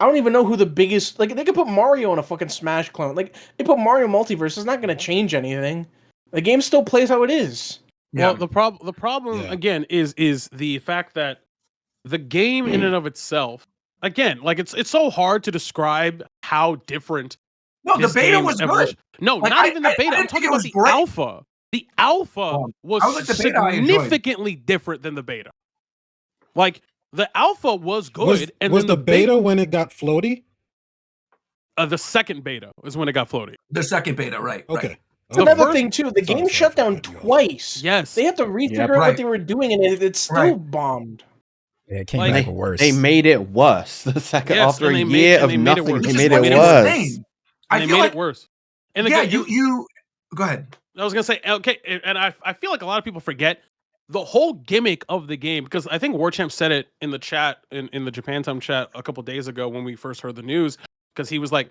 Speaker 7: I don't even know who the biggest, like they could put Mario in a fucking Smash clone. Like they put Mario Multiverse, it's not going to change anything. The game still plays how it is.
Speaker 4: Yeah. Well, the problem again is the fact that the game in and of itself, again, like it's so hard to describe how different.
Speaker 1: No, the beta was good.
Speaker 4: No, like, not even the beta. I'm talking about the alpha. The alpha was significantly different than the beta. Like the alpha was good,
Speaker 5: Was the beta when it got floaty?
Speaker 4: The second beta is when it got floated.
Speaker 1: The second beta, right?
Speaker 5: Okay.
Speaker 1: Right.
Speaker 7: It's another thing too. The game shut down twice.
Speaker 4: Yes.
Speaker 7: They had to refigure out what they were doing, and it still bombed.
Speaker 3: Yeah, it came
Speaker 4: Like,
Speaker 3: back worse.
Speaker 8: They made it worse. The second
Speaker 4: Yes,
Speaker 8: after
Speaker 4: and
Speaker 8: a
Speaker 4: they made-
Speaker 8: year
Speaker 4: and
Speaker 8: of
Speaker 4: they made it
Speaker 8: nothing,
Speaker 4: worse.
Speaker 8: they
Speaker 1: Which
Speaker 8: made
Speaker 1: is
Speaker 8: it
Speaker 1: what
Speaker 8: worse.
Speaker 1: insane.
Speaker 4: And
Speaker 1: I
Speaker 4: they
Speaker 1: feel
Speaker 4: made
Speaker 1: like
Speaker 4: it worse. And
Speaker 1: yeah,
Speaker 4: again,
Speaker 1: you go ahead.
Speaker 4: I was gonna say, okay, and I feel like a lot of people forget the whole gimmick of the game, because I think Warchamp said it in the chat, in the Japan Time chat a couple days ago when we first heard the news, because he was like,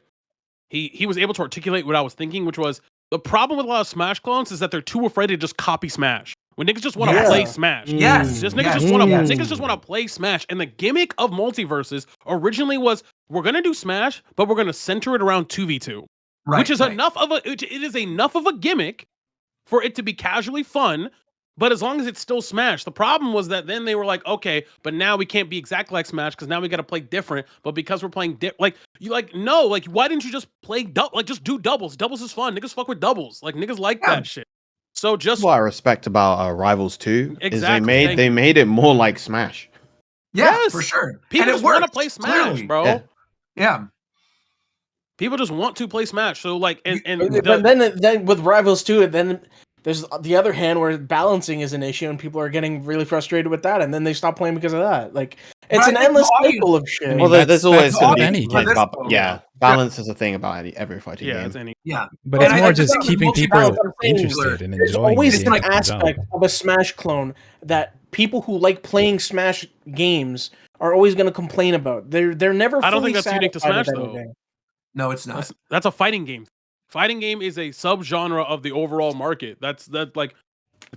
Speaker 4: he was able to articulate what I was thinking, which was the problem with a lot of Smash clones is that they're too afraid to just copy Smash. When niggas just want to
Speaker 1: Yes.
Speaker 4: play Smash.
Speaker 1: Yes.
Speaker 4: Just niggas
Speaker 1: yes,
Speaker 4: just want to
Speaker 1: yes.
Speaker 4: niggas just want to play Smash. And the gimmick of MultiVersus originally was, we're gonna do Smash, but we're gonna center it around 2v2.
Speaker 1: Right,
Speaker 4: Which is
Speaker 1: right.
Speaker 4: it is enough of a gimmick for it to be casually fun, but as long as it's still Smash. The problem was that then they were like, okay, but now we can't be exactly like Smash because now we got to play different. But because we're playing why didn't you just play just do doubles? Doubles is fun. Niggas fuck with doubles. Like niggas like that shit. So just
Speaker 8: What I respect about Rivals 2 is
Speaker 4: Exactly,
Speaker 8: they made it more like Smash.
Speaker 1: Yeah,
Speaker 4: Yes.
Speaker 1: for sure.
Speaker 4: people
Speaker 1: and it
Speaker 4: just want to
Speaker 1: worked,
Speaker 4: play Smash,
Speaker 1: clearly.
Speaker 4: bro.
Speaker 8: Yeah.
Speaker 1: Yeah.
Speaker 4: People just want to play Smash. So like, and
Speaker 7: But then with Rivals 2, then there's the other hand where balancing is an issue, and people are getting really frustrated with that, and then they stop playing because of that. Like it's an endless cycle of shit.
Speaker 3: mean,
Speaker 8: Well, there's always
Speaker 3: that's
Speaker 8: going
Speaker 3: with
Speaker 8: to
Speaker 3: any
Speaker 8: be
Speaker 3: game.
Speaker 8: balance is a thing about every fighting
Speaker 4: yeah,
Speaker 8: game.
Speaker 4: it's any.
Speaker 1: Yeah.
Speaker 3: But
Speaker 1: And
Speaker 3: it's
Speaker 1: I
Speaker 3: more
Speaker 1: just
Speaker 3: just
Speaker 1: found
Speaker 3: keeping
Speaker 1: the
Speaker 3: people
Speaker 7: multi-balance, I'm saying,
Speaker 3: interested and
Speaker 7: There's
Speaker 3: enjoying
Speaker 7: always
Speaker 3: the game
Speaker 7: an
Speaker 3: that comes out.
Speaker 7: aspect of a Smash clone that people who like playing Smash games are always going to complain about. They're never.
Speaker 4: I don't
Speaker 7: fully
Speaker 4: think that's unique to
Speaker 7: satisfied
Speaker 4: Smash
Speaker 7: with
Speaker 4: though.
Speaker 7: anything.
Speaker 1: No, it's not.
Speaker 4: That's a fighting game. Fighting game is a subgenre of the overall market. That's like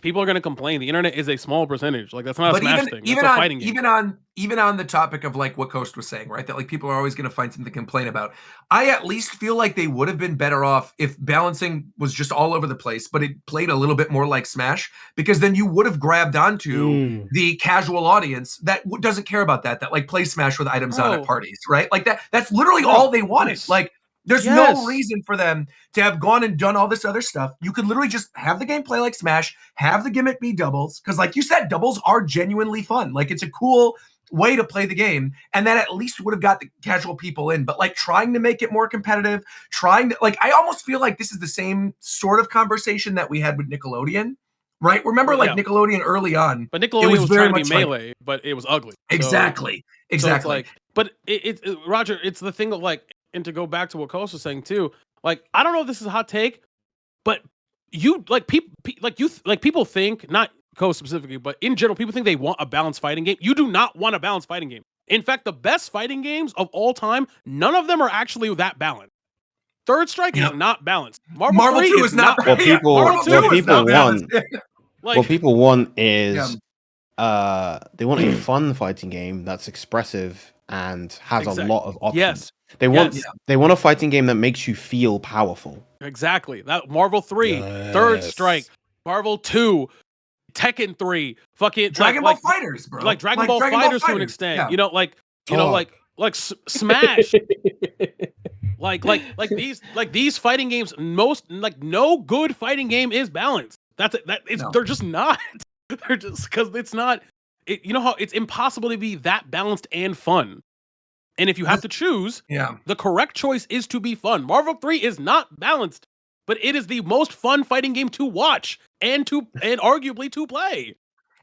Speaker 4: people are going to complain. The internet is a small percentage. Like that's not a Smash thing. That's a fighting game.
Speaker 1: Even on the topic of like what Coast was saying, right? That like people are always going to find something to complain about. I at least feel like they would have been better off if balancing was just all over the place, but it played a little bit more like Smash, because then you would have grabbed onto the casual audience that doesn't care about that like plays Smash with items on at parties, right? Like that's literally all they wanted.
Speaker 4: Yes.
Speaker 1: Like there's no reason for them to have gone and done all this other stuff. You could literally just have the game play like Smash, have the gimmick be doubles, because like you said, doubles are genuinely fun. Like it's a cool way to play the game, and that at least would have got the casual people in. But like trying to make it more competitive, trying to I almost feel like this is the same sort of conversation that we had with Nickelodeon, right? Remember Nickelodeon early on,
Speaker 4: but Nickelodeon was trying to be melee, but it was ugly.
Speaker 1: Exactly.
Speaker 4: So it's like, but it Roger, it's the thing of like. And to go back to what Coast was saying too, like I don't know if this is a hot take, but you people think, not Coast specifically, but in general, people think they want a balanced fighting game. You do not want a balanced fighting game. In fact, the best fighting games of all time, none of them are actually that balanced. Third Strike is not balanced. Marvel 3 is not
Speaker 8: what
Speaker 4: balanced.
Speaker 8: What people want is they want a fun fighting game that's expressive and has a lot of options.
Speaker 4: Yes.
Speaker 8: They want a fighting game that makes you feel powerful.
Speaker 4: Exactly. That Marvel 3, Third Strike, Marvel 2, Tekken 3, fucking
Speaker 1: Dragon Ball Fighters, bro.
Speaker 4: Like Dragon Ball Fighters to an extent.
Speaker 1: Yeah.
Speaker 4: You know, like Smash. like these fighting games, no good fighting game is balanced. They're just not. They're just because it's not. You know how it's impossible to be that balanced and fun. And if you have to choose, the correct choice is to be fun. Marvel 3 is not balanced, but it is the most fun fighting game to watch and arguably to play.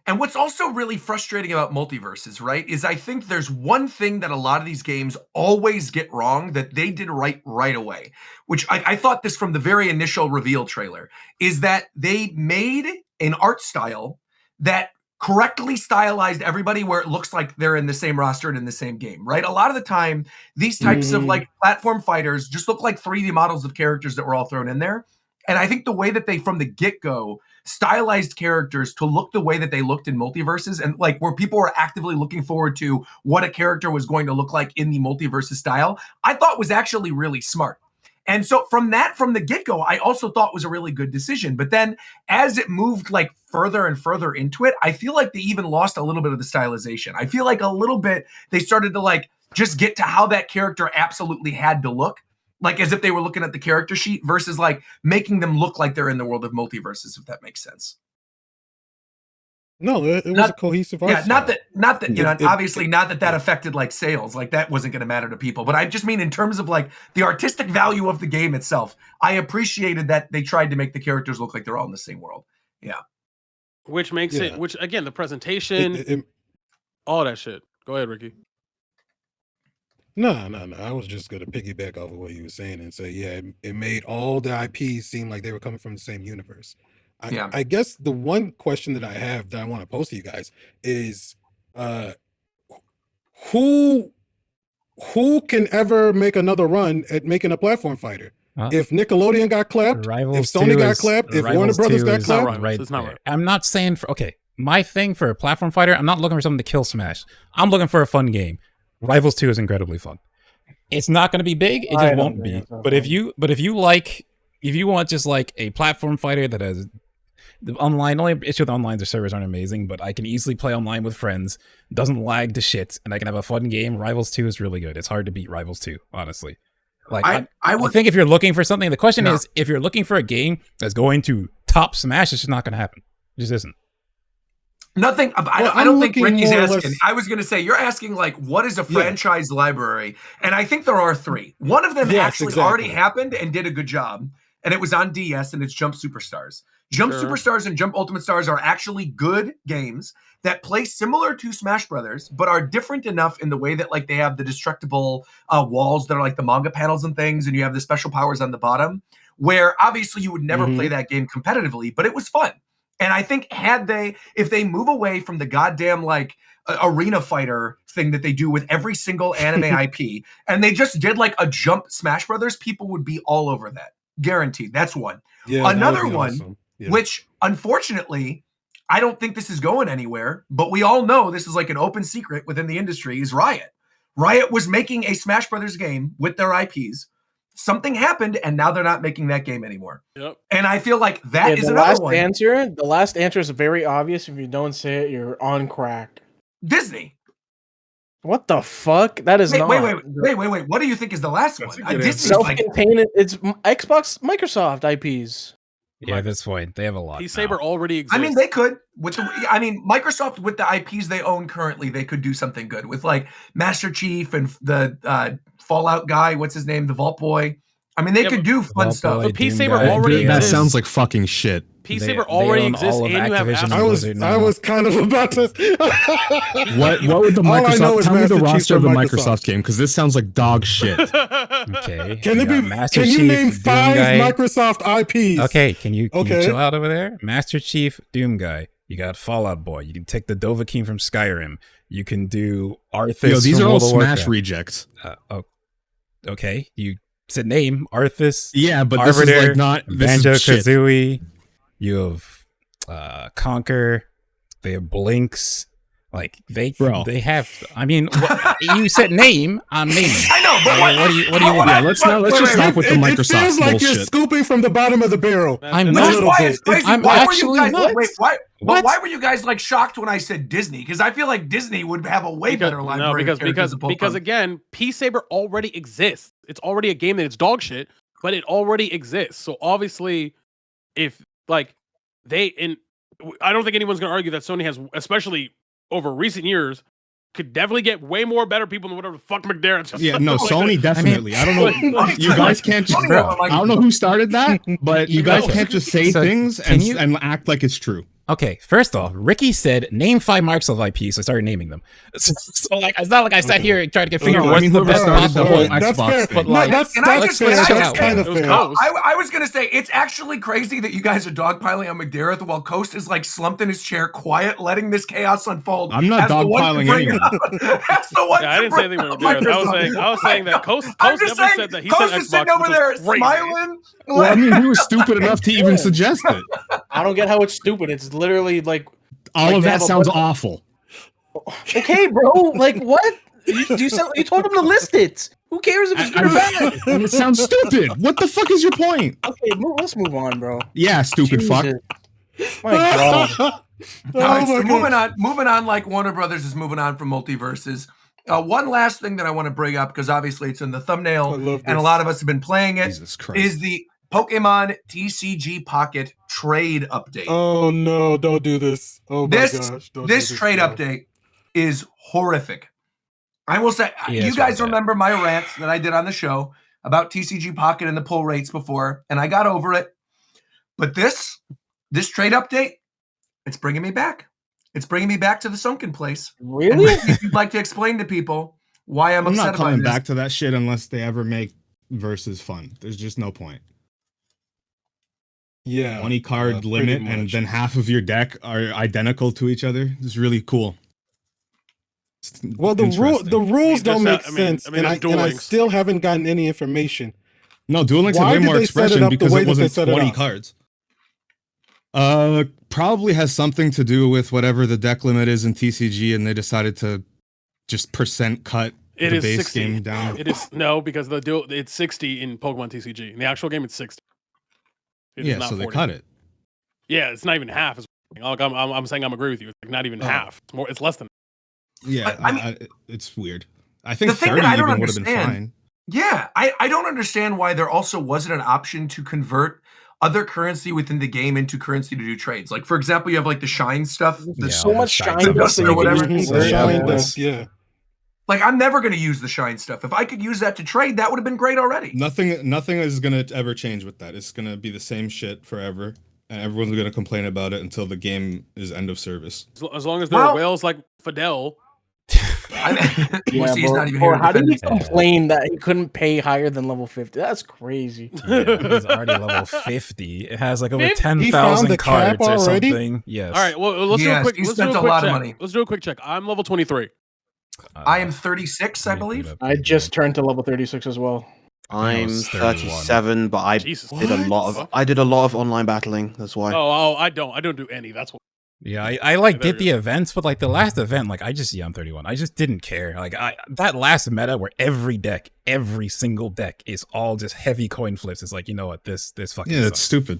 Speaker 1: And what's also really frustrating about MultiVersus, right, is I think there's one thing that a lot of these games always get wrong that they did right away, which I thought this from the very initial reveal trailer, is that they made an art style that correctly stylized everybody where it looks like they're in the same roster and in the same game, right? A lot of the time, these types of like platform fighters just look like 3D models of characters that were all thrown in there. And I think the way that they, from the get-go, stylized characters to look the way that they looked in MultiVersus, and like where people were actively looking forward to what a character was going to look like in the MultiVersus style, I thought was actually really smart. And so from the get-go, I also thought was a really good decision. But then as it moved like further and further into it, I feel like they even lost a little bit of the stylization. I feel like a little bit they started to like just get to how that character absolutely had to look, like as if they were looking at the character sheet versus like making them look like they're in the world of MultiVersus, if that makes sense.
Speaker 5: No, it was a cohesive art style.
Speaker 1: not that, you know, obviously not that affected like sales, like that wasn't going to matter to people, but I just mean in terms of like the artistic value of the game itself, I appreciated that they tried to make the characters look like they're all in the same world. Yeah.
Speaker 4: Which makes it, which again, the presentation, all that shit. Go ahead, Ricky.
Speaker 5: No. I was just going to piggyback off of what you were saying and say, yeah, it made all the IPs seem like they were coming from the same universe. I guess the one question that I have that I want to pose to you guys is, who can ever make another run at making a platform fighter? If Nickelodeon got clapped, if Sony got clapped, if Warner Brothers got clapped,
Speaker 3: it's not right. I'm not saying my thing for a platform fighter, I'm not looking for something to kill Smash. I'm looking for a fun game. Rivals 2 is incredibly fun. It's not going to be big. It just won't be. But if you want just like a platform fighter that has the online, only issue with online, the servers aren't amazing, but I can easily play online with friends, doesn't lag to shit, and I can have a fun game. Rivals 2 is really good. It's hard to beat Rivals 2, honestly. Like I think if you're looking for something, the question is, if you're looking for a game that's going to top Smash, it's just not going to happen. It just isn't.
Speaker 1: Nothing. I don't think Ricky's asking. I was going to say, you're asking like, what is a franchise library? And I think there are 3. One of them already happened and did a good job, and it was on DS, and it's Jump Superstars. Jump Superstars and Jump Ultimate Stars are actually good games that play similar to Smash Brothers, but are different enough in the way that like they have the destructible walls that are like the manga panels and things, and you have the special powers on the bottom, where obviously you would never play that game competitively, but it was fun. And I think if they move away from the goddamn like arena fighter thing that they do with every single anime IP, and they just did like a Jump Smash Brothers, people would be all over that. Guaranteed. That's one. Yeah, another one, awesome. Which unfortunately, I don't think this is going anywhere, but we all know this is like an open secret within the industry, is Riot. Riot was making a Smash Brothers game with their IPs. Something happened, and now they're not making that game anymore. Yep. And I feel like that is another one.
Speaker 7: The last answer is very obvious. If you don't say it, you're on crack.
Speaker 1: Disney.
Speaker 7: What the fuck? That is not.
Speaker 1: Wait. What do you think is the last one? Disney's
Speaker 7: self-contained. It's Xbox, Microsoft IPs.
Speaker 3: Yeah, that's fine. They have a lot.
Speaker 4: P-Saber already exists.
Speaker 1: I mean, they could Microsoft with the IPs they own currently, they could do something good with like Master Chief and the Fallout guy. What's his name? The Vault Boy. I mean, they could do fun stuff.
Speaker 4: But P-Saber already exists.
Speaker 6: That sounds like fucking shit.
Speaker 4: P-Saber already exists, and you have
Speaker 5: I was kind of about to.
Speaker 6: What would the Microsoft? Tell me the roster of the Microsoft game, because this sounds like dog shit.
Speaker 3: Okay.
Speaker 5: Can you name 5 Microsoft IPs?
Speaker 3: Okay. Can you chill out over there? Master Chief, Doom Guy. You got Fallout Boy. You can take the Dovahkiin from Skyrim. You can do Arthas.
Speaker 6: Yo, these are all Smash
Speaker 3: Warcraft.
Speaker 6: Rejects.
Speaker 3: Okay. You said name Arthas.
Speaker 6: Yeah, but
Speaker 3: Arbiter,
Speaker 6: this is like not
Speaker 3: Banjo-Kazooie. You have Conquer. They have Blinks. Like they have. I mean, you said name. I'm naming.
Speaker 1: I know, but
Speaker 6: what do you want? Yeah, let's just stop with the Microsoft bullshit.
Speaker 5: It feels like you're scooping from the bottom of the barrel.
Speaker 3: I'm not.
Speaker 1: Why were you guys like shocked when I said Disney? Because I feel like Disney would have a way better library.
Speaker 4: Because again, P-Saber already exists. It's already a game that it's dog shit, but it already exists. So obviously, if like I don't think anyone's gonna argue that Sony has, especially over recent years, could definitely get way more better people than whatever the fuck McDermott just
Speaker 6: Yeah, no, Sony definitely. I don't know. You guys can't just. I don't know who started that, but you guys can't just say things and act like it's true.
Speaker 3: Okay, first off, Ricky said name 5 Microsoft IPs, so I started naming them. So like, it's not like I sat here and tried to get figured out what's the best possible
Speaker 6: Xbox.
Speaker 3: But like,
Speaker 5: that's kind of fair.
Speaker 1: I was gonna say it's actually crazy that you guys are dogpiling on McDermott while Coast is like slumped in his chair, quiet, letting this chaos unfold.
Speaker 6: I'm not dogpiling anyone.
Speaker 1: That's the one.
Speaker 4: Yeah, I didn't say anything about McDermott. I was saying that Coast definitely said that he said Xbox,
Speaker 1: sitting over there smiling.
Speaker 6: Well, I mean, he was stupid enough to even suggest it.
Speaker 7: I don't get how it's stupid. It's literally like
Speaker 6: all of that sounds awful.
Speaker 7: Okay, bro. Like what? You told him to list it. Who cares if it's good or bad?
Speaker 6: And it sounds stupid. What the fuck is your point?
Speaker 7: Okay, let's move on, bro.
Speaker 6: Yeah, stupid fuck.
Speaker 7: My God.
Speaker 1: Moving on. Like Warner Brothers is moving on from MultiVersus. One last thing that I want to bring up, because obviously it's in the thumbnail, and a lot of us have been playing it, is the Pokemon TCG Pocket trade update.
Speaker 5: Oh no, don't do this. Oh my gosh.
Speaker 1: This trade update is horrific. I will say, you guys remember my rants that I did on the show about TCG Pocket and the pull rates before, and I got over it. But this trade update, it's bringing me back. It's bringing me back to the sunken place.
Speaker 7: Really?
Speaker 1: If you'd like to explain to people why I'm upset
Speaker 6: not coming
Speaker 1: about this.
Speaker 6: back to that shit unless they ever make versus fun. There's just no point.
Speaker 5: Yeah.
Speaker 6: 20 card limit, and then half of your deck are identical to each other. It's really cool.
Speaker 5: Well, the rules don't make sense, and I still haven't gotten any information.
Speaker 6: No, Duel Links had way more expression because it wasn't 20 cards. Probably has something to do with whatever the deck limit is in TCG, and they decided to just percent cut the base
Speaker 4: 60.
Speaker 6: game down.
Speaker 4: It is because it's 60 in Pokemon TCG. In the actual game, it's 60.
Speaker 6: Yeah, so 40. They cut it.
Speaker 4: Yeah, it's not even half. I'm saying I'm agree with you. It's like not even half. It's more. It's less than.
Speaker 6: Yeah, it's weird. I think 30 even would have been fine.
Speaker 1: Yeah, I don't understand why there also wasn't an option to convert other currency within the game into currency to do trades. Like, for example, you have like the shine stuff. There's
Speaker 7: so much shine
Speaker 1: dust or whatever.
Speaker 5: Yeah.
Speaker 1: Like, I'm never going to use the shine stuff. If I could use that to trade, that would have been great already.
Speaker 6: Nothing is going to ever change with that. It's going to be the same shit forever. And everyone's going to complain about it until the game is end of service.
Speaker 4: As long as there are whales like Fidel.
Speaker 7: How do you complain that he couldn't pay higher than level 50? That's crazy.
Speaker 3: Yeah, he's already level 50. It has like over 10,000 cards or something. Yes.
Speaker 4: All right. Well, let's do a quick.
Speaker 1: Let's do a quick check.
Speaker 4: Let's do a quick check. I'm level 23.
Speaker 1: I am 36, I believe.
Speaker 7: I just turned to level 36 as well.
Speaker 8: I'm 37, but I did a lot of online battling. That's why.
Speaker 4: Oh, I don't do any. That's what.
Speaker 3: Yeah, I did the events, but like the last event, like I'm 31. I just didn't care. Like that last meta where every single deck is all just heavy coin flips. It's like, you know what, this fucking
Speaker 6: it's stupid.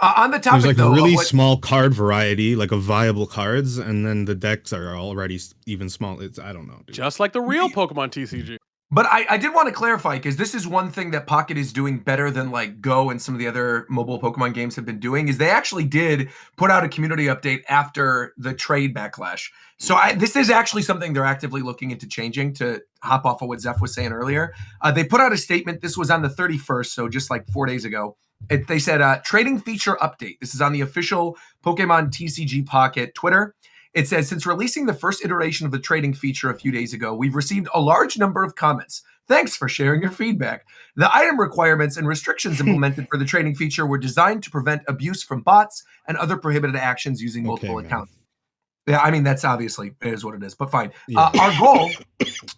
Speaker 1: On the topic,
Speaker 6: there's like a really small card variety, like of viable cards, and then the decks are already even small. I don't know, dude.
Speaker 4: Just like the real Pokemon TCG.
Speaker 1: But I did want to clarify, because this is one thing that Pocket is doing better than like Go and some of the other mobile Pokemon games have been doing, is they actually did put out a community update after the trade backlash. So this is actually something they're actively looking into changing, to hop off of what Zeph was saying earlier. They put out a statement. This was on the 31st, so just like 4 days ago. They said, trading feature update. This is on the official Pokemon TCG Pocket Twitter. It says, since releasing the first iteration of the trading feature a few days ago, we've received a large number of comments. Thanks for sharing your feedback. The item requirements and restrictions implemented for the trading feature were designed to prevent abuse from bots and other prohibited actions using multiple accounts. Yeah, I mean, that's obviously, it is what it is, but fine. Yeah.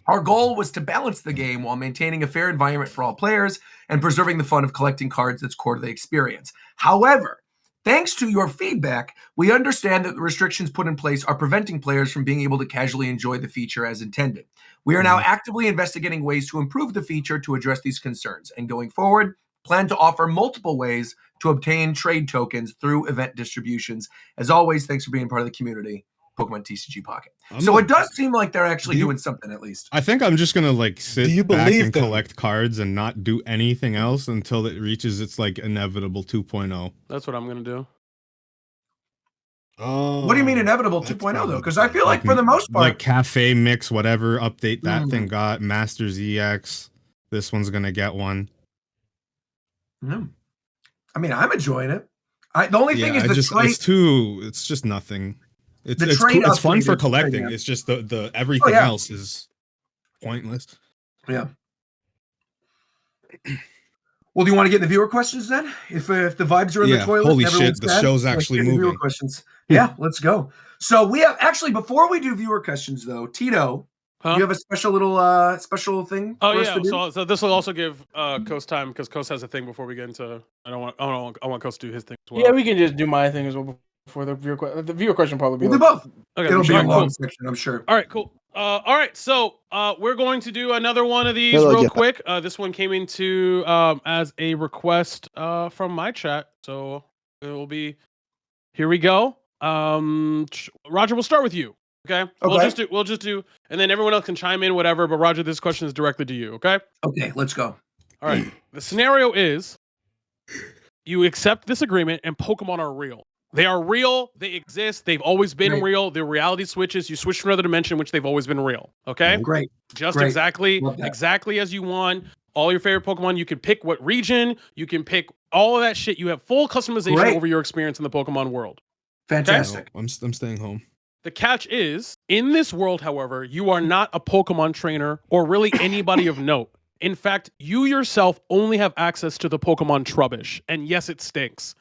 Speaker 1: Our goal was to balance the game while maintaining a fair environment for all players and preserving the fun of collecting cards that's core to the experience. However, thanks to your feedback, we understand that the restrictions put in place are preventing players from being able to casually enjoy the feature as intended. We are now actively investigating ways to improve the feature to address these concerns, and going forward, plan to offer multiple ways to obtain trade tokens through event distributions. As always, thanks for being part of the community, Pokemon TCG Pocket. So it does seem like they're actually doing something, at least.
Speaker 6: I think I'm just gonna like sit back and collect cards and not do anything else until it reaches its like inevitable 2.0.
Speaker 4: That's what I'm gonna do.
Speaker 1: What do you mean inevitable 2.0 though? Because I feel like for the most part,
Speaker 6: like Cafe Mix, whatever update that thing got, Masters EX, this one's gonna get one.
Speaker 1: I mean, I'm enjoying it. The only thing is
Speaker 6: it's just nothing. It's fun for collecting. It's just the everything else is pointless.
Speaker 1: Yeah. Well, do you want to get in the viewer questions then? If the vibes are in the toilet,
Speaker 6: holy shit, the show's actually moving.
Speaker 1: Viewer questions. Yeah, let's go. So we have before we do viewer questions though, Tito, you have a special little special thing.
Speaker 4: Oh yeah, so this will also give Coast time, because Coast has a thing before we get into. I want Coast to do his thing as well.
Speaker 7: Yeah, we can just do my thing as well before the viewer question. Probably
Speaker 1: we'll do both. Okay, it'll be a long section, I'm sure.
Speaker 4: All right, cool. All right, so we're going to do another one of these real quick. This one came into as a request from my chat, so it will be. Here we go. Roger, we'll start with you. Okay. We'll just do, and then everyone else can chime in, whatever. But Roger, this question is directly to you. Okay.
Speaker 1: Okay, let's go.
Speaker 4: All right. The scenario is you accept this agreement and Pokemon are real. They are real. They exist. They've always been real. Their reality switches. You switch to another dimension, which they've always been real. Okay?
Speaker 1: Great.
Speaker 4: Just
Speaker 1: Great.
Speaker 4: exactly as you want. All your favorite Pokemon. You can pick what region. You can pick all of that shit. You have full customization over your experience in the Pokemon world.
Speaker 1: Fantastic.
Speaker 5: Okay? I'm staying home.
Speaker 4: The catch is, in this world, however, you are not a Pokemon trainer or really anybody of note. In fact, you yourself only have access to the Pokemon Trubbish. And yes, it stinks.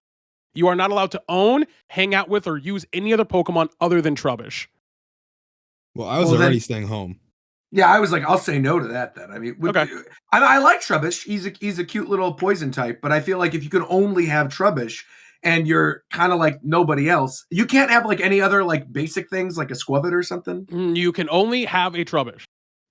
Speaker 4: You are not allowed to own, hang out with, or use any other Pokemon other than Trubbish.
Speaker 5: Well, I was already staying home.
Speaker 1: Yeah, I was like, I'll say no to that then. I mean,
Speaker 4: okay.
Speaker 1: I like Trubbish. He's a cute little poison type, but I feel like if you can only have Trubbish and you're kind of like nobody else, you can't have like any other like basic things like a Squavit or something.
Speaker 4: You can only have a Trubbish.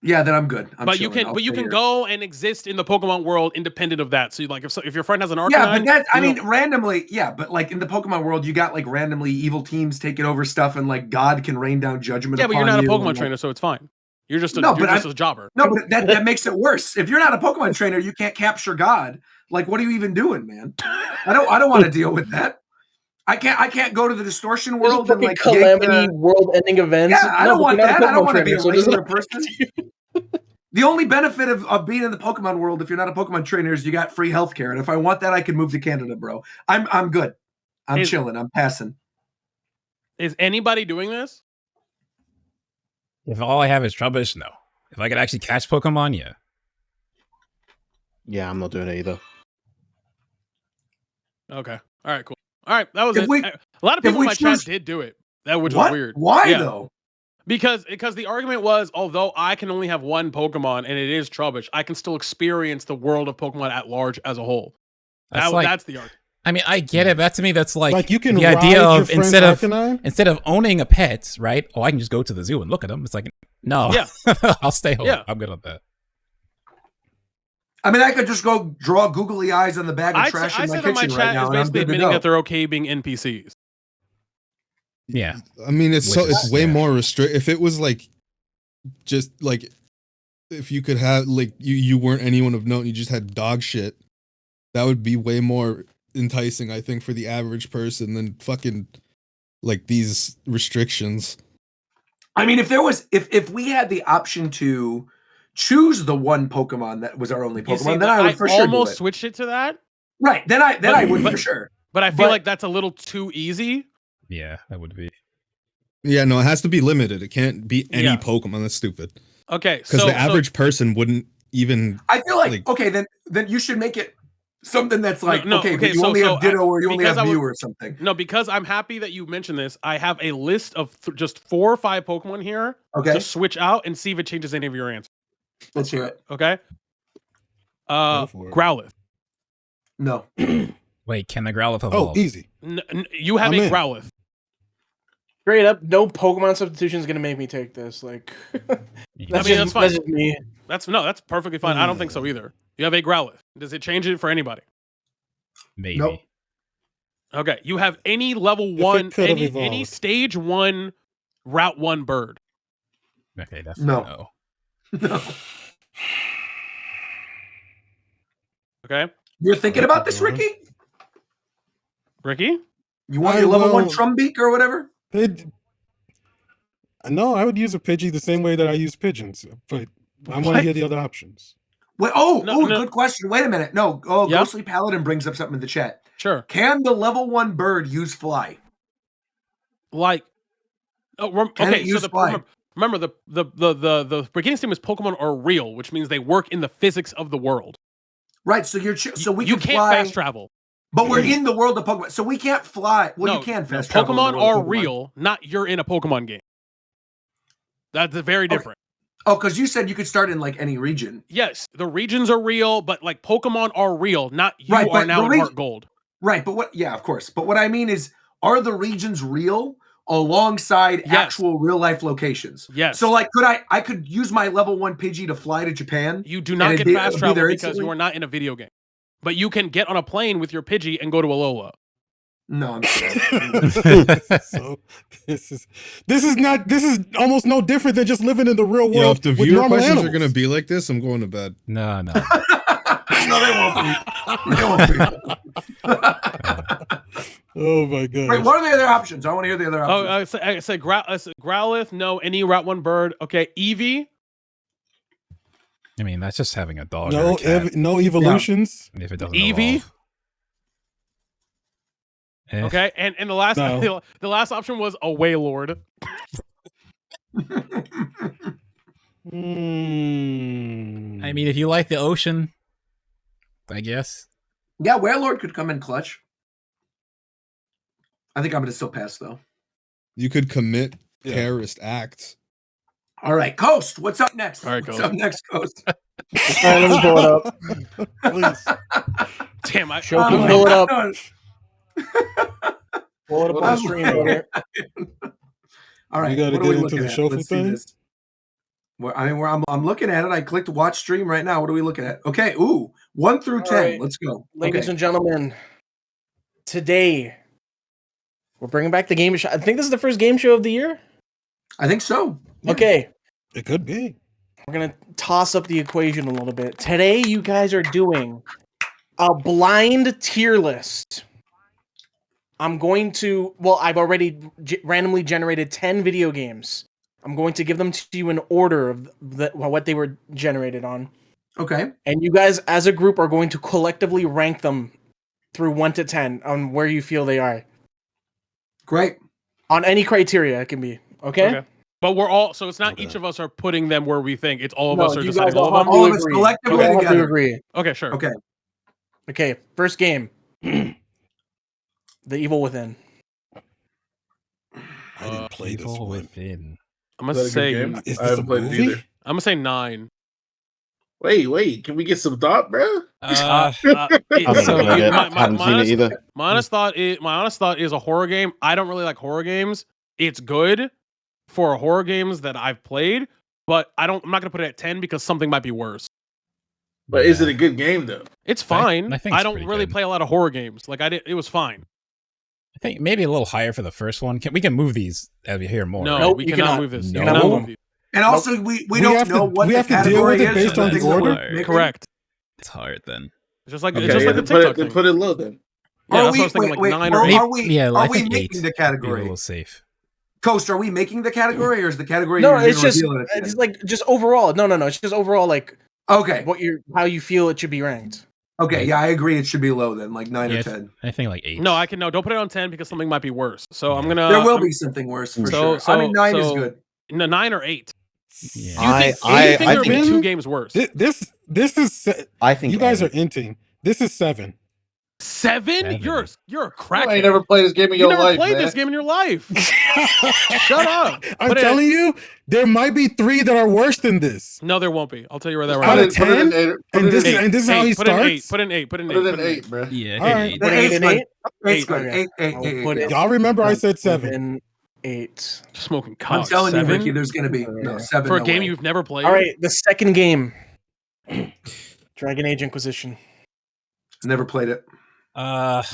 Speaker 1: Yeah, then I'm good.
Speaker 4: But you can go and exist in the Pokemon world independent of that. So like if your friend has an Arcanine,
Speaker 1: yeah, but that's randomly, yeah, but like in the Pokemon world, you got like randomly evil teams taking over stuff, and like God can rain down judgment.
Speaker 4: Yeah, but you're not a Pokemon trainer, so it's fine. You're just a jobber.
Speaker 1: No, but that makes it worse. If you're not a Pokemon trainer, you can't capture God. Like, what are you even doing, man? I don't want to deal with that. I can't go to the distortion world and like
Speaker 7: calamity world-ending events.
Speaker 1: Yeah, I don't want that. I don't want to be a regular person. The only benefit of being in the Pokemon world, if you're not a Pokemon trainer, is you got free healthcare. And if I want that, I can move to Canada, bro. I'm good. I'm chilling. I'm passing.
Speaker 4: Is anybody doing this?
Speaker 3: If all I have is Trubbish, no. If I could actually catch Pokemon, yeah.
Speaker 8: Yeah, I'm not doing it either.
Speaker 4: Okay. All right, cool. All right, that was it. A lot of people in my chat did do it. Which was weird.
Speaker 1: Why though?
Speaker 4: Because the argument was, although I can only have one Pokemon and it is Trubbish, I can still experience the world of Pokemon at large as a whole. That's the argument.
Speaker 3: I mean, I get it. That to me, that's like
Speaker 5: you can
Speaker 3: the idea of instead
Speaker 5: Arcanine?
Speaker 3: of owning a pet, right? Oh, I can just go to the zoo and look at them. It's like, no, I'll stay home. Yeah. I'm good on that.
Speaker 1: I mean, I could just go draw googly eyes on the bag of trash in my kitchen right now.
Speaker 4: Is basically admitting that they're okay being NPCs.
Speaker 3: Yeah,
Speaker 5: I mean, it's way more restrict. If it was like, just like, if you could have like you weren't anyone of note, and you just had dog shit, that would be way more enticing, I think, for the average person than fucking like these restrictions.
Speaker 1: I mean, if we had the option to choose the one Pokemon that was our only Pokemon, then I would for sure
Speaker 4: almost switch it to that.
Speaker 1: Right, then I would for sure.
Speaker 4: But I feel like that's a little too easy.
Speaker 3: Yeah, that would be.
Speaker 5: Yeah, no, it has to be limited. It can't be any Pokemon. That's stupid.
Speaker 4: Okay,
Speaker 5: because the average person wouldn't even.
Speaker 1: I feel like okay, then you should make it something that's like but you only have Ditto or you only have Mew or something.
Speaker 4: No, because I'm happy that you mentioned this. I have a list of just 4 or 5 Pokemon here to switch out and see if it changes any of your answers.
Speaker 1: Let's hear it.
Speaker 4: Okay. Growlithe.
Speaker 1: No.
Speaker 3: Wait, can the Growlithe evolve?
Speaker 5: Oh, easy.
Speaker 4: You have a Growlithe.
Speaker 7: Straight up, no Pokemon substitution is gonna make me take this. Like,
Speaker 4: that's fine. That's me. That's perfectly fine. I don't think so either. You have a Growlithe. Does it change it for anybody?
Speaker 3: Maybe.
Speaker 1: Nope.
Speaker 4: Okay. You have any level 1, any stage 1, route 1 bird.
Speaker 3: Okay, definitely
Speaker 1: no.
Speaker 4: Okay.
Speaker 1: You're thinking about this, Ricky?
Speaker 4: Ricky?
Speaker 1: You want your level 1 Trumbeak or whatever?
Speaker 5: No, I would use a Pidgey the same way that I use pigeons, but I want to hear the other options.
Speaker 1: Wait, good question. Wait a minute. No, Ghostly Paladin brings up something in the chat.
Speaker 4: Sure.
Speaker 1: Can the level 1 bird use fly?
Speaker 4: Like, okay, so remember the beginning statement is Pokemon are real, which means they work in the physics of the world.
Speaker 1: Right. So you
Speaker 4: can't
Speaker 1: fly,
Speaker 4: fast travel.
Speaker 1: But we're in the world of Pokemon, so we can't fly. Well, you can fast travel.
Speaker 4: Pokemon are real, not you're in a Pokemon game. That's very different.
Speaker 1: Oh, because you said you could start in like any region.
Speaker 4: Yes, the regions are real, but like Pokemon are real, not you are now in Heart Gold.
Speaker 1: Right, but of course. But what I mean is, are the regions real alongside actual real life locations?
Speaker 4: Yes.
Speaker 1: So like, I could use my level 1 Pidgey to fly to Japan?
Speaker 4: You do not get fast travel because you are not in a video game. But you can get on a plane with your Pidgey and go to Alola.
Speaker 1: No, I'm
Speaker 5: so this is almost no different than just living in the real world. If the viewer questions are gonna be like this, I'm going to bed.
Speaker 3: No.
Speaker 1: They won't be.
Speaker 5: Oh my god!
Speaker 1: Wait, what are the other options? I want to hear the other options.
Speaker 4: I said Growlithe, no. Any Route 1 bird. Okay, Eevee.
Speaker 3: I mean, that's just having a dog.
Speaker 5: No,
Speaker 3: or a cat.
Speaker 5: no evolutions.
Speaker 3: If it doesn't
Speaker 4: Eevee.
Speaker 3: evolve.
Speaker 4: Okay, and the last
Speaker 5: No.
Speaker 4: the last option was a Wailord.
Speaker 3: I mean, if you like the ocean, I guess.
Speaker 1: Yeah, Wailord could come in clutch. I think I'm going to still pass, though.
Speaker 6: You could commit terrorist acts.
Speaker 1: All right, Coast, what's up next?
Speaker 4: All right,
Speaker 1: what's
Speaker 4: Coast.
Speaker 1: up next, Coast?
Speaker 7: All right, let me pull it up.
Speaker 5: Please.
Speaker 4: Damn, I
Speaker 7: Shoki, pull it up. Pull it up on the stream, brother.
Speaker 1: All right,
Speaker 5: You gotta
Speaker 1: what are we
Speaker 5: get into
Speaker 1: looking
Speaker 5: the
Speaker 1: at?
Speaker 5: shuffle
Speaker 1: Let's see
Speaker 5: thing?
Speaker 1: this. Well, I mean, I'm looking at it. I clicked watch stream right now. What are we looking at? Okay, 1 through
Speaker 7: All
Speaker 1: 10.
Speaker 7: right.
Speaker 1: Let's go.
Speaker 7: Ladies
Speaker 1: Okay.
Speaker 7: and gentlemen, today we're bringing back the game show. I think this is the first game show of the year.
Speaker 1: I think so. Yeah.
Speaker 7: Okay,
Speaker 5: It could be.
Speaker 7: we're gonna toss up the equation a little bit. Today, you guys are doing a blind tier list. I'm going to. Well, I've already randomly generated 10 video games. I'm going to give them to you in order of what they were generated on.
Speaker 1: Okay.
Speaker 7: And you guys, as a group, are going to collectively rank them through 1 to 10 on where you feel they are.
Speaker 1: Great.
Speaker 7: On any criteria, it can be. Okay?
Speaker 4: But we're all so it's not
Speaker 5: Okay.
Speaker 4: each of us are putting them where we think. It's all of
Speaker 7: No,
Speaker 4: us are
Speaker 7: you
Speaker 4: deciding
Speaker 7: guys
Speaker 4: all
Speaker 7: all
Speaker 4: of them.
Speaker 1: All of us
Speaker 7: agree.
Speaker 1: collectively
Speaker 7: You all have to
Speaker 1: together.
Speaker 7: agree.
Speaker 4: Okay, sure.
Speaker 1: Okay.
Speaker 7: Okay, first game. The Evil Within.
Speaker 5: I didn't play this
Speaker 3: Evil
Speaker 5: one.
Speaker 3: Within.
Speaker 4: I'm
Speaker 2: Is
Speaker 4: gonna
Speaker 2: that a good
Speaker 4: say
Speaker 2: game?
Speaker 5: Is
Speaker 2: I
Speaker 5: this
Speaker 2: haven't
Speaker 5: a
Speaker 2: played it
Speaker 5: movie?
Speaker 2: either.
Speaker 4: I'm gonna say 9.
Speaker 2: Wait, can we get some thought, bro?
Speaker 8: I haven't played it. Haven't seen it either.
Speaker 4: My honest thought is a horror game. I don't really like horror games. It's good for horror games that I've played, but I'm not gonna put it at 10 because something might be worse.
Speaker 2: But is it a good game though?
Speaker 4: It's fine.
Speaker 3: I think
Speaker 4: I
Speaker 3: it's
Speaker 4: don't
Speaker 3: pretty
Speaker 4: really
Speaker 3: good.
Speaker 4: play a lot of horror games. Like it was fine.
Speaker 3: I think maybe a little higher for the first one. We can move these as we hear more.
Speaker 4: No,
Speaker 3: right?
Speaker 7: Nope,
Speaker 4: we
Speaker 7: you
Speaker 4: cannot
Speaker 7: cannot.
Speaker 4: move this.
Speaker 3: No.
Speaker 4: You cannot
Speaker 3: Nope.
Speaker 4: move these.
Speaker 1: And also, we
Speaker 5: We
Speaker 1: don't
Speaker 5: have
Speaker 1: know
Speaker 5: to-
Speaker 1: what
Speaker 5: we
Speaker 1: the
Speaker 5: have to deal
Speaker 1: category
Speaker 5: with it
Speaker 1: is.
Speaker 5: based
Speaker 1: so
Speaker 5: on the
Speaker 1: things that we're
Speaker 5: order?
Speaker 1: making.
Speaker 4: Correct.
Speaker 3: It's hard then.
Speaker 4: It's just like
Speaker 2: Okay,
Speaker 4: it's just like the
Speaker 2: then put
Speaker 4: TikTok
Speaker 2: it
Speaker 4: thing.
Speaker 2: put it low then.
Speaker 4: Yeah,
Speaker 1: Are
Speaker 4: that's
Speaker 1: we,
Speaker 4: what I was thinking, like
Speaker 1: wait,
Speaker 4: 9
Speaker 1: or
Speaker 4: or 8.
Speaker 1: are we,
Speaker 3: Yeah,
Speaker 1: are
Speaker 3: I
Speaker 1: we
Speaker 3: think
Speaker 1: making
Speaker 3: 8.
Speaker 1: the
Speaker 3: Be a
Speaker 1: category?
Speaker 3: little safe.
Speaker 1: Coast, are we making the category or is the category
Speaker 7: No,
Speaker 1: you're
Speaker 7: it's
Speaker 1: gonna
Speaker 7: just
Speaker 1: reveal it at the
Speaker 7: it's
Speaker 1: end?
Speaker 7: like just overall. No. It's just overall like
Speaker 1: Okay.
Speaker 7: how you feel it should be ranked.
Speaker 1: Okay, yeah, I agree. It should be low then, like 9
Speaker 3: Yeah,
Speaker 1: or 10.
Speaker 3: I think like 8.
Speaker 4: No, don't put it on 10 because something might be worse. So I'm gonna.
Speaker 1: There will
Speaker 4: I'm-
Speaker 1: be something worse for
Speaker 4: So-
Speaker 1: sure. I mean, 9 is
Speaker 4: so-
Speaker 1: good.
Speaker 4: No, 9 or 8.
Speaker 3: Yeah.
Speaker 4: Do you think there would be
Speaker 5: think-
Speaker 4: 2 games worse?
Speaker 5: This is.
Speaker 8: I think
Speaker 5: You guys are
Speaker 8: 8.
Speaker 5: inting. This is 7.
Speaker 4: 7?
Speaker 3: 7.
Speaker 4: You're a
Speaker 2: You
Speaker 4: crack.
Speaker 2: ain't never played this game in
Speaker 4: You
Speaker 2: your
Speaker 4: never
Speaker 2: life,
Speaker 4: played
Speaker 2: man.
Speaker 4: this game in your life. Shut up.
Speaker 5: I'm
Speaker 4: Put it-
Speaker 5: telling you, there might be 3 that are worse than this.
Speaker 4: No, there won't be. I'll tell you where that
Speaker 5: Out
Speaker 4: right
Speaker 5: of
Speaker 4: now.
Speaker 2: Put it in
Speaker 5: 10?
Speaker 2: eight. Put
Speaker 5: And
Speaker 2: it
Speaker 5: this
Speaker 2: in
Speaker 5: is
Speaker 2: eight.
Speaker 5: and this is how he
Speaker 4: Put in 8.
Speaker 5: starts.
Speaker 4: Put in 8. Put in 8.
Speaker 2: Put it
Speaker 4: Put
Speaker 2: in
Speaker 4: in
Speaker 2: 8, bro.
Speaker 3: Yeah,
Speaker 5: All
Speaker 3: hit
Speaker 5: right.
Speaker 3: 8.
Speaker 7: Put 8 in 8.
Speaker 1: 8's good.
Speaker 7: Okay.
Speaker 1: 8.
Speaker 7: I'll put it.
Speaker 5: Y'all remember I said 7.
Speaker 7: Within 8.
Speaker 4: Smoking
Speaker 1: I'm
Speaker 4: cock.
Speaker 1: telling you,
Speaker 4: 7?
Speaker 1: Ricky, there's going to be no 7.
Speaker 4: For a
Speaker 1: no
Speaker 4: game
Speaker 1: way.
Speaker 4: you've never played.
Speaker 7: All right, the second game. Dragon Age Inquisition.
Speaker 1: Never played it.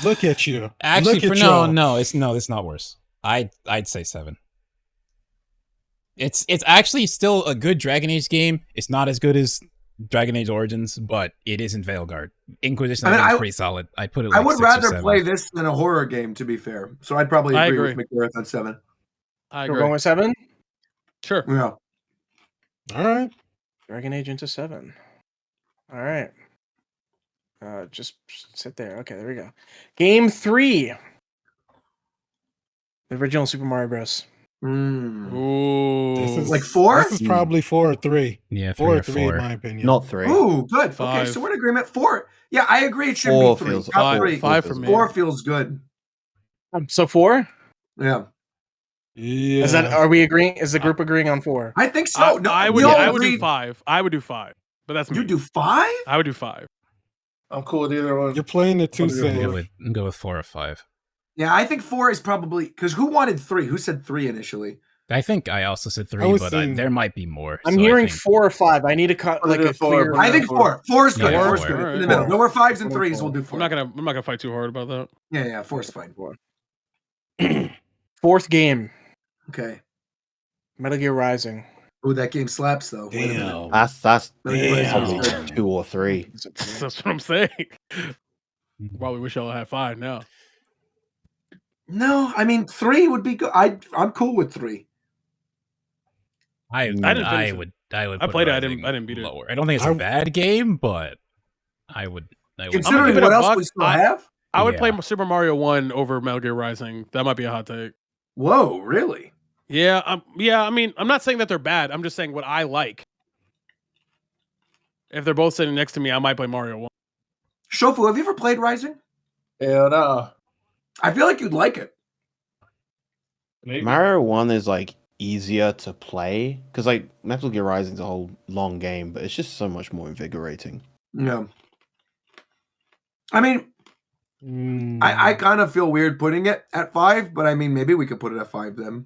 Speaker 5: Look at you.
Speaker 3: Actually,
Speaker 5: Look at
Speaker 3: for
Speaker 5: y'all.
Speaker 3: it's not worse. I'd say 7. It's actually still a good Dragon Age game. It's not as good as Dragon Age Origins, but it isn't Veilguard. Inquisition
Speaker 1: I mean,
Speaker 3: is pretty solid. I'd put it.
Speaker 1: I
Speaker 3: Like
Speaker 1: would
Speaker 3: 6 or
Speaker 1: rather
Speaker 3: 7.
Speaker 1: play this than a horror game, to be fair. So I'd probably
Speaker 4: I
Speaker 1: agree,
Speaker 4: agree.
Speaker 1: with McGareth on 7.
Speaker 4: I
Speaker 7: We're
Speaker 4: agree.
Speaker 7: going with 7.
Speaker 4: Sure.
Speaker 1: Yeah.
Speaker 5: All right.
Speaker 7: Dragon Age into 7. All right. Just sit there. Okay, there we go. Game 3. The original Super Mario Bros.
Speaker 1: Mm.
Speaker 4: Ooh.
Speaker 5: This is
Speaker 1: Like 4?
Speaker 5: This is probably 4 or 3.
Speaker 3: Yeah,
Speaker 5: 4
Speaker 3: 3
Speaker 5: or
Speaker 3: or
Speaker 5: 3 in
Speaker 3: 4.
Speaker 5: my opinion.
Speaker 8: Not 3.
Speaker 1: Ooh, good. Okay,
Speaker 4: 5.
Speaker 1: so we're in agreement. 4. Yeah, I agree. It should
Speaker 8: 4
Speaker 1: be 3.
Speaker 8: feels
Speaker 1: Top
Speaker 4: 5.
Speaker 1: 3.
Speaker 4: 5 for me.
Speaker 1: 4 feels good.
Speaker 7: So 4?
Speaker 1: Yeah.
Speaker 5: Yeah.
Speaker 7: Is that? Are we agreeing? Is the group agreeing on 4?
Speaker 1: I think so. No,
Speaker 4: I
Speaker 1: we
Speaker 4: would.
Speaker 1: all
Speaker 4: I would do
Speaker 1: agreed.
Speaker 4: 5. I would do 5. But that's me.
Speaker 1: You do 5?
Speaker 4: I would do 5.
Speaker 2: I'm cool with either one.
Speaker 5: You're playing it too
Speaker 2: What are you
Speaker 5: safe.
Speaker 3: Go with 4 or 5.
Speaker 1: Yeah, I think 4 is probably because who wanted 3? Who said 3 initially?
Speaker 3: I think I also said 3,
Speaker 5: was
Speaker 3: but
Speaker 5: saying-
Speaker 3: there might be more.
Speaker 7: I'm
Speaker 3: so I
Speaker 7: hearing
Speaker 3: think-
Speaker 7: 4 or 5. I need to cut
Speaker 2: Put it
Speaker 7: like
Speaker 2: in
Speaker 7: a
Speaker 2: 4,
Speaker 7: clear.
Speaker 2: put it
Speaker 1: I think 4. 4 is good.
Speaker 3: Yeah,
Speaker 1: 4 is
Speaker 3: 4.
Speaker 1: good. In
Speaker 4: Alright.
Speaker 1: the middle. No more 5s and
Speaker 7: Four.
Speaker 1: 3s. We'll do 4.
Speaker 4: I'm not gonna fight too hard about that.
Speaker 1: Yeah, 4 is fine.
Speaker 7: 4th game.
Speaker 1: Okay.
Speaker 7: Metal Gear Rising.
Speaker 1: Oh, that game slaps though.
Speaker 5: Damn.
Speaker 8: That's
Speaker 1: Damn.
Speaker 8: probably 2 or 3.
Speaker 4: That's what I'm saying. Probably wish y'all had 5 now.
Speaker 1: No, I mean 3 would be good. I'm cool with 3.
Speaker 3: I
Speaker 4: didn't finish it.
Speaker 3: would.
Speaker 4: I played it. I didn't beat it.
Speaker 3: Lower. I don't think it's a bad game, but I would.
Speaker 1: Considering what else we still have,
Speaker 4: I would play Super Mario 1 over Metal Gear Rising. That might be a hot take.
Speaker 1: Whoa, really?
Speaker 4: Yeah, I mean, I'm not saying that they're bad. I'm just saying what I like. If they're both sitting next to me, I might play Mario 1.
Speaker 1: Shofu, have you ever played Rising?
Speaker 2: Hell no.
Speaker 1: I feel like you'd like it.
Speaker 2: Maybe.
Speaker 8: Mario 1 is like easier to play because like Metal Gear Rising is a whole long game, but it's just so much more invigorating.
Speaker 1: Yeah. I mean, I kind of feel weird putting it at 5, but I mean, maybe we could put it at 5 then.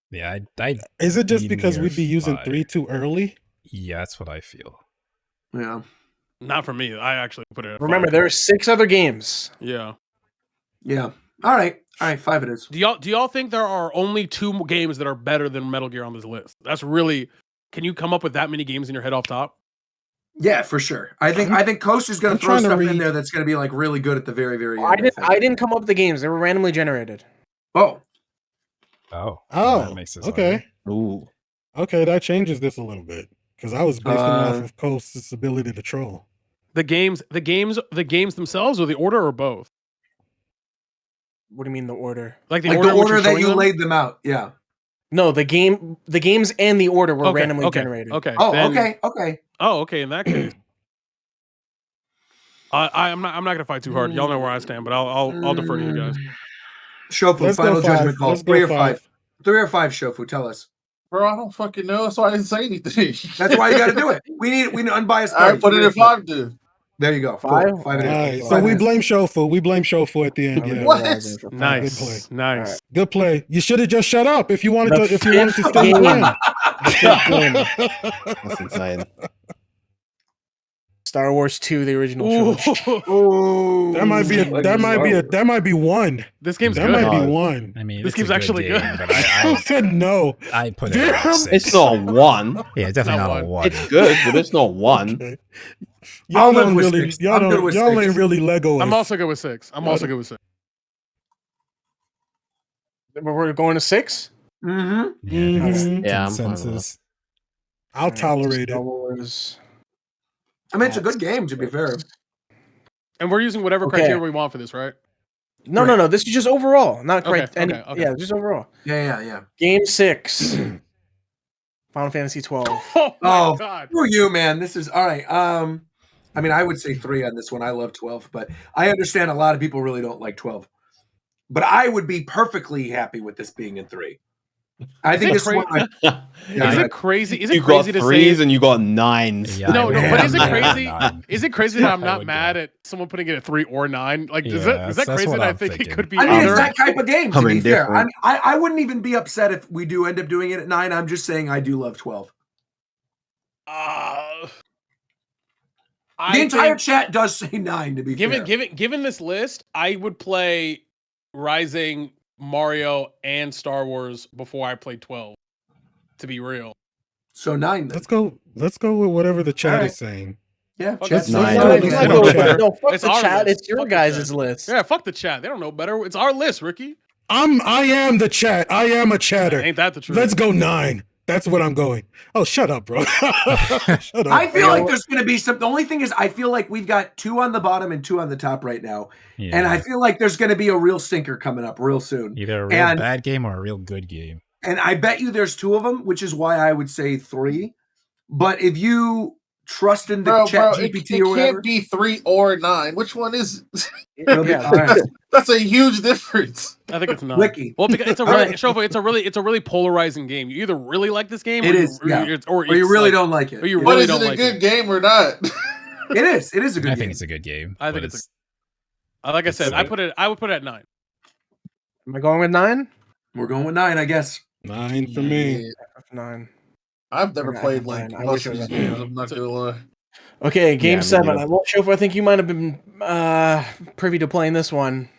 Speaker 3: Yeah,
Speaker 5: Is it just because we'd be using 3 too early?
Speaker 3: Yeah, that's what I feel.
Speaker 1: Yeah.
Speaker 4: Not for me. I actually put it at 5.
Speaker 7: Remember, there are 6 other games.
Speaker 4: Yeah.
Speaker 1: Yeah. All right, 5 it is.
Speaker 4: Do y'all think there are only 2 games that are better than Metal Gear on this list? That's really. Can you come up with that many games in your head off top?
Speaker 1: Yeah, for sure. I think Coast is going to throw stuff in there that's going to be like really good at the very, very end.
Speaker 7: I didn't come up with the games; they were randomly generated.
Speaker 1: Oh.
Speaker 3: That makes this
Speaker 5: okay.
Speaker 8: Ooh.
Speaker 5: Okay, that changes this a little bit because I was basing it off of Coast's ability to troll.
Speaker 4: The games themselves, or the order, or both?
Speaker 7: What do you mean the order?
Speaker 4: Like
Speaker 1: the order that you laid them out. Yeah.
Speaker 7: No, the games and the order were randomly generated.
Speaker 4: Okay.
Speaker 1: Oh,
Speaker 4: then,
Speaker 1: okay.
Speaker 4: Oh, okay. In that case, I'm not gonna fight too hard. Y'all know where I stand, but I'll defer to you guys.
Speaker 1: Shofu, final judgment call. 3 or 5. 3 or 5, Shofu. Tell us.
Speaker 2: Bro, I don't fucking know. That's why I didn't say anything.
Speaker 1: That's why you got to do it. We need unbiased.
Speaker 2: I put it at 5, dude.
Speaker 1: There you go.
Speaker 7: 5.
Speaker 1: 5
Speaker 5: Right. So we blame Shofu. We blame Shofu at the end. Yeah.
Speaker 2: What?
Speaker 4: Nice.
Speaker 5: Good play.
Speaker 4: Nice.
Speaker 5: Good play. You should have just shut up if you wanted to. If you wanted to stay in.
Speaker 8: That's insane.
Speaker 7: Star Wars 2, the original trilogy.
Speaker 1: Ooh.
Speaker 5: That might be 1.
Speaker 4: This game's
Speaker 5: that
Speaker 4: good.
Speaker 5: might be 1.
Speaker 3: I mean,
Speaker 4: This game's actually good.
Speaker 3: But I
Speaker 5: said no.
Speaker 3: I put it at 6.
Speaker 8: It's not 1.
Speaker 3: Yeah, it's definitely not a 1.
Speaker 8: It's good, but it's not 1.
Speaker 5: Okay. Y'all ain't really.
Speaker 1: 6.
Speaker 5: Y'all ain't really Lego.
Speaker 4: I'm also good with 6. I'm also good with 6.
Speaker 7: But we're going to 6.
Speaker 1: Mm-hmm.
Speaker 8: Yeah, I'm
Speaker 3: consensus.
Speaker 5: I'll tolerate it.
Speaker 1: I mean, it's a good game, to be fair.
Speaker 4: And we're using whatever criteria we want for this, right?
Speaker 7: No. This is just overall, not
Speaker 4: Okay,
Speaker 7: criteria.
Speaker 4: okay.
Speaker 7: Yeah, just overall.
Speaker 1: Yeah.
Speaker 7: Game 6. Final Fantasy 12.
Speaker 4: Oh my God.
Speaker 1: Who are you, man? This is all right. I mean, I would say 3 on this one. I love 12, but I understand a lot of people really don't like 12. But I would be perfectly happy with this being in 3. I think this one.
Speaker 4: Is it crazy? Is it
Speaker 8: you
Speaker 4: crazy
Speaker 8: got
Speaker 4: to
Speaker 8: 3s
Speaker 4: say?
Speaker 8: and you got 9s.
Speaker 3: Yeah,
Speaker 4: No, but is it crazy?
Speaker 3: 9.
Speaker 4: Is it crazy that I'm not mad at someone putting it at 3 or 9? Like, is that
Speaker 3: that's
Speaker 4: crazy
Speaker 3: what
Speaker 4: that I
Speaker 3: I'm
Speaker 4: think
Speaker 3: thinking.
Speaker 4: it could be
Speaker 1: I mean,
Speaker 4: either?
Speaker 1: it's that type of game, to be fair.
Speaker 8: Different.
Speaker 1: I wouldn't even be upset if we do end up doing it at 9. I'm just saying I do love 12. The entire chat does say 9, to be fair.
Speaker 4: Given this list, I would play Rising, Mario, and Star Wars before I played 12. To be real.
Speaker 1: So 9 then.
Speaker 5: Let's go with whatever the chat
Speaker 1: All right.
Speaker 5: is saying.
Speaker 1: Yeah,
Speaker 4: Fuck
Speaker 1: chat's
Speaker 8: it. 9.
Speaker 7: No,
Speaker 5: It's
Speaker 7: fuck
Speaker 4: It's
Speaker 7: the
Speaker 4: our
Speaker 7: chat.
Speaker 4: list.
Speaker 7: It's your
Speaker 4: Fuck the
Speaker 7: guys'
Speaker 4: chat.
Speaker 7: list.
Speaker 4: Yeah, fuck the chat. They don't know better. It's our list, Ricky.
Speaker 5: I am the chat. I am a chatter.
Speaker 4: Ain't that the truth?
Speaker 5: Let's go 9. That's what I'm going. Oh, shut up, bro. Shut up.
Speaker 1: I feel like there's going to be some. The only thing is, I feel like we've got 2 on the bottom and 2 on the top right now.
Speaker 3: Yeah.
Speaker 1: And I feel like there's going to be a real stinker coming up real soon.
Speaker 3: Either a real bad game or a real good game.
Speaker 1: And I bet you there's 2 of them, which is why I would say 3. But if you trust in the chat GPT
Speaker 2: it
Speaker 1: or whatever,
Speaker 2: can't be 3 or 9. Which one is it?
Speaker 1: all right.
Speaker 2: That's a huge difference.
Speaker 4: I think it's 9.
Speaker 1: Wiki.
Speaker 4: Well, because it's a really Shofu, it's a really polarizing game. You either really like this game,
Speaker 1: It
Speaker 4: or
Speaker 1: is,
Speaker 4: or
Speaker 1: you really don't like it.
Speaker 4: Or you
Speaker 2: But
Speaker 4: really
Speaker 2: is
Speaker 4: don't
Speaker 2: it a
Speaker 4: like
Speaker 2: good
Speaker 4: it.
Speaker 2: game or not?
Speaker 1: It is. It is a good
Speaker 3: I
Speaker 1: game.
Speaker 3: think it's a good game.
Speaker 4: I think it's like I said, I would put it at 9.
Speaker 7: Am I going with 9?
Speaker 1: We're going with 9, I guess.
Speaker 5: 9 for me.
Speaker 7: 9.
Speaker 2: I've never
Speaker 7: Yeah,
Speaker 2: played
Speaker 7: I
Speaker 2: like
Speaker 7: wish
Speaker 2: most
Speaker 7: it
Speaker 2: of
Speaker 7: was
Speaker 2: these games. I'm not gonna lie.
Speaker 7: Okay, game
Speaker 8: me
Speaker 7: 7.
Speaker 8: neither.
Speaker 7: Shofu, I think you might have been privy to playing this one.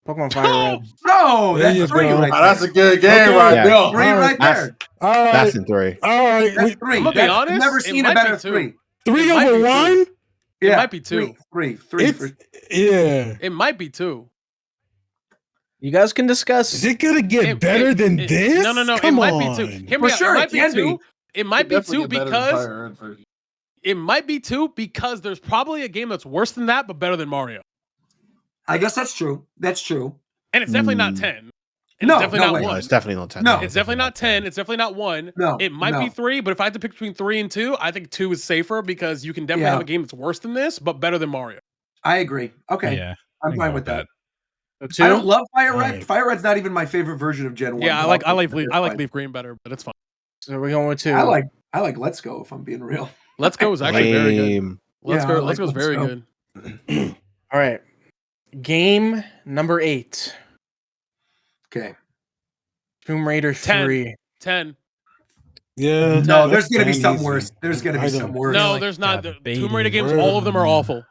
Speaker 7: Pokemon Fire Red.
Speaker 1: No, that's 3 right there.
Speaker 2: That's a good game right there.
Speaker 1: 3 right there.
Speaker 8: That's in 3.
Speaker 6: All right.
Speaker 1: That's 3.
Speaker 4: I'm gonna be honest.
Speaker 1: I've never seen a better 3.
Speaker 6: 3 over 1?
Speaker 1: It
Speaker 4: might be 2.
Speaker 1: 3.
Speaker 6: Yeah.
Speaker 4: It might be 2.
Speaker 7: You guys can discuss.
Speaker 6: Is it gonna get better than this?
Speaker 4: No.
Speaker 6: Come
Speaker 4: it might
Speaker 6: on.
Speaker 4: be 2. Hear me out.
Speaker 1: Sure,
Speaker 4: it might
Speaker 1: it can
Speaker 4: be 2.
Speaker 1: be.
Speaker 4: It might be 2 because
Speaker 2: version.
Speaker 4: it might be 2 because there's probably a game that's worse than that but better than Mario.
Speaker 1: I guess that's true. That's true.
Speaker 4: And it's definitely not 10. And
Speaker 1: No,
Speaker 4: it's definitely
Speaker 1: no
Speaker 4: not
Speaker 1: way.
Speaker 4: 1.
Speaker 8: No, it's definitely not 10.
Speaker 1: No.
Speaker 4: It's definitely not 10. It's definitely not 1.
Speaker 1: No,
Speaker 4: It might be 3, but if I had to pick between 3 and 2, I think 2 is safer because you can definitely have a game that's worse than this, but better than Mario.
Speaker 1: I agree. Okay.
Speaker 3: Yeah,
Speaker 1: I'm fine with that.
Speaker 7: 2?
Speaker 1: I don't love Fire Red.
Speaker 6: Right.
Speaker 1: Fire Red's not even my favorite version of Gen 1.
Speaker 4: Yeah, I like Leaf Green better, but it's fine.
Speaker 7: So we're going with 2.
Speaker 1: I like Let's Go, if I'm being real.
Speaker 4: Let's Go is actually very good.
Speaker 8: Lame.
Speaker 4: Let's
Speaker 1: Yeah, I
Speaker 4: Go.
Speaker 1: like
Speaker 4: Let's Go is
Speaker 1: Let's
Speaker 4: very
Speaker 1: Go.
Speaker 4: good.
Speaker 7: All right. Game number 8.
Speaker 1: Okay.
Speaker 7: Tomb Raider
Speaker 4: 10.
Speaker 7: 3.
Speaker 4: 10.
Speaker 6: Yeah.
Speaker 1: No, there's going to be
Speaker 6: that's
Speaker 1: something
Speaker 6: easy.
Speaker 1: worse. There's going to be
Speaker 6: I
Speaker 1: something
Speaker 6: don't-
Speaker 1: worse.
Speaker 4: No,
Speaker 3: like
Speaker 4: there's not.
Speaker 3: that
Speaker 4: The Tomb
Speaker 3: baby
Speaker 4: Raider games,
Speaker 6: word.
Speaker 4: all of them are awful.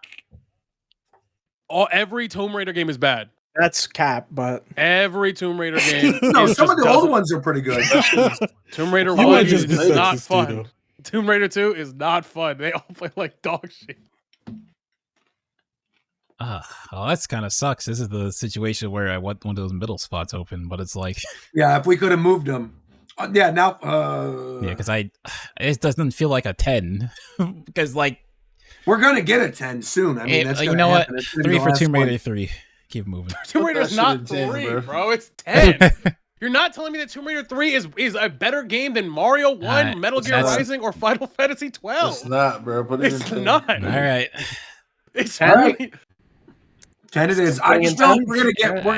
Speaker 4: Every Tomb Raider game is bad.
Speaker 7: That's cap, but
Speaker 4: Every Tomb Raider game.
Speaker 1: No,
Speaker 4: is
Speaker 1: some of
Speaker 4: just
Speaker 1: the old
Speaker 4: doesn't-
Speaker 1: ones are pretty good.
Speaker 4: Tomb Raider
Speaker 6: You
Speaker 4: 1
Speaker 6: might just be
Speaker 4: is not
Speaker 6: sexist,
Speaker 4: fun.
Speaker 6: Tito.
Speaker 4: Tomb Raider 2 is not fun. They all play like dog shit.
Speaker 3: Oh, that's kind of sucks. This is the situation where I want one of those middle spots open, but it's like,
Speaker 1: Yeah, if we could have moved them. Yeah, now.
Speaker 3: yeah, because it doesn't feel like a 10 because like
Speaker 1: We're going to get a 10 soon. I mean, that's
Speaker 3: you
Speaker 1: gonna
Speaker 3: know what?
Speaker 1: happen. It's gonna be
Speaker 3: 3
Speaker 1: the
Speaker 3: for
Speaker 1: last
Speaker 3: Tomb Raider
Speaker 1: one.
Speaker 3: 3. Keep moving.
Speaker 4: Tomb
Speaker 2: Put
Speaker 4: Raider's
Speaker 2: that
Speaker 4: not
Speaker 2: shit in 10,
Speaker 4: 3,
Speaker 2: bro.
Speaker 4: bro. It's 10. You're not telling me that Tomb Raider 3 is a better game than Mario 1, Metal Gear
Speaker 3: that's-
Speaker 4: Rising, or Final Fantasy 12.
Speaker 2: It's not, bro. Put it
Speaker 4: It's
Speaker 2: in 10.
Speaker 4: not.
Speaker 3: All right.
Speaker 4: It's
Speaker 1: All right.
Speaker 4: really-
Speaker 1: 10 it is. I just feel like we're gonna get
Speaker 3: We're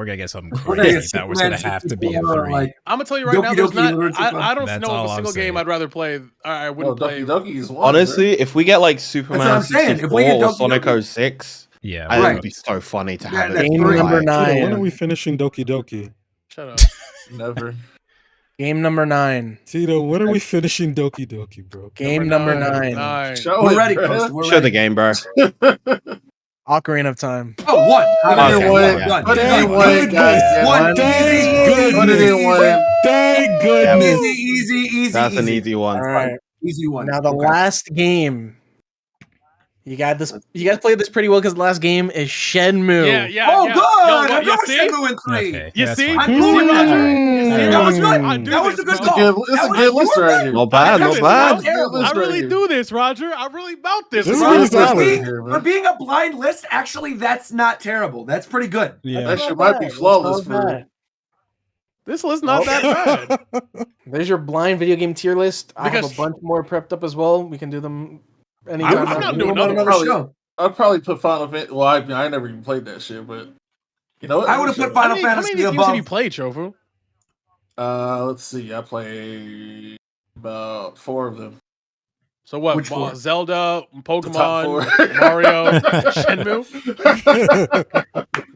Speaker 3: gonna get something
Speaker 1: we're gonna
Speaker 3: crazy
Speaker 1: get
Speaker 3: that was gonna
Speaker 1: Superman
Speaker 3: have to be a
Speaker 1: 64,
Speaker 3: 3.
Speaker 1: like,
Speaker 4: I'm gonna tell you right now,
Speaker 1: Doki
Speaker 4: there's
Speaker 1: Doki
Speaker 4: not.
Speaker 1: Literature
Speaker 4: I don't
Speaker 3: That's
Speaker 4: know
Speaker 3: all
Speaker 4: of a
Speaker 3: I'm
Speaker 4: single game
Speaker 3: saying.
Speaker 4: I'd rather play. I
Speaker 2: No,
Speaker 4: wouldn't play.
Speaker 2: Doki Doki is one.
Speaker 8: Honestly, if we get like Superman
Speaker 1: what I'm saying. If
Speaker 8: 64
Speaker 1: we get
Speaker 8: or
Speaker 1: Doki
Speaker 8: Sonic
Speaker 1: Doki-
Speaker 8: 06,
Speaker 3: Yeah,
Speaker 8: I think
Speaker 1: Right.
Speaker 8: it'd be so funny to
Speaker 1: Yeah,
Speaker 8: have it.
Speaker 1: that's
Speaker 7: game
Speaker 1: three.
Speaker 7: number
Speaker 8: Like,
Speaker 6: Tito, when
Speaker 7: 9.
Speaker 6: are we finishing Doki Doki?
Speaker 4: Shut up.
Speaker 2: Never.
Speaker 7: Game number 9.
Speaker 6: Tito, when are we finishing Doki Doki, bro?
Speaker 7: Game number 9.
Speaker 4: 9.
Speaker 2: Show
Speaker 1: We're
Speaker 2: it,
Speaker 1: ready,
Speaker 2: bro.
Speaker 1: Coach. We're
Speaker 8: show the
Speaker 1: ready.
Speaker 8: game, bro.
Speaker 7: Ocarina of Time.
Speaker 1: Oh, 1.
Speaker 2: Put it in
Speaker 8: Okay,
Speaker 2: one.
Speaker 8: yeah.
Speaker 1: Done.
Speaker 2: Put it
Speaker 1: Done.
Speaker 2: in one, guys.
Speaker 1: One.
Speaker 6: Thank
Speaker 1: Easy.
Speaker 2: Put it in one.
Speaker 6: Thank goodness.
Speaker 1: Easy.
Speaker 8: That's an easy one.
Speaker 7: All right.
Speaker 1: Easy one.
Speaker 7: Now the
Speaker 1: Okay.
Speaker 7: last game. You got this. You guys played this pretty well because the last game is Shenmue.
Speaker 4: Yeah.
Speaker 1: Oh,
Speaker 4: yeah.
Speaker 1: good.
Speaker 4: Yo,
Speaker 1: I'm
Speaker 4: you
Speaker 1: going
Speaker 4: see?
Speaker 1: Shenmue in 3.
Speaker 3: Okay,
Speaker 4: You
Speaker 3: that's
Speaker 4: see?
Speaker 3: fine.
Speaker 1: I'm cool with that. That was good.
Speaker 4: I do
Speaker 1: That was
Speaker 4: this,
Speaker 1: a good
Speaker 4: bro.
Speaker 1: call.
Speaker 2: It's a good list right here.
Speaker 8: Not bad,
Speaker 4: I do
Speaker 8: not
Speaker 4: this,
Speaker 8: bad.
Speaker 4: bro.
Speaker 2: List
Speaker 4: I
Speaker 2: right
Speaker 4: really
Speaker 2: here.
Speaker 4: do this, Roger. I really about this.
Speaker 6: This is
Speaker 4: bro.
Speaker 6: really
Speaker 2: List right
Speaker 6: solid.
Speaker 2: here,
Speaker 1: For
Speaker 2: bro.
Speaker 1: being a blind list, actually, that's not terrible. That's pretty good.
Speaker 6: Yeah.
Speaker 2: That shit might be flawless for.
Speaker 4: This list's not that bad.
Speaker 7: There's your blind video game tier list. I have
Speaker 4: Because-
Speaker 7: a bunch more prepped up as well. We can do them anytime.
Speaker 4: I'm
Speaker 7: after.
Speaker 4: not doing
Speaker 1: We'll do
Speaker 4: another
Speaker 2: probably-
Speaker 1: show.
Speaker 2: I'd probably put Final Fantasy. Well, I never even played that shit, but you know what?
Speaker 1: I would've put
Speaker 4: How
Speaker 1: Final
Speaker 4: many
Speaker 1: Fantasy
Speaker 4: of these games
Speaker 1: above.
Speaker 4: have you played, Chofu?
Speaker 2: Let's see. I played about 4 of them.
Speaker 4: So what?
Speaker 1: Which four?
Speaker 4: Zelda,
Speaker 2: The top
Speaker 4: Pokemon,
Speaker 2: 4.
Speaker 4: Mario, Shenmue.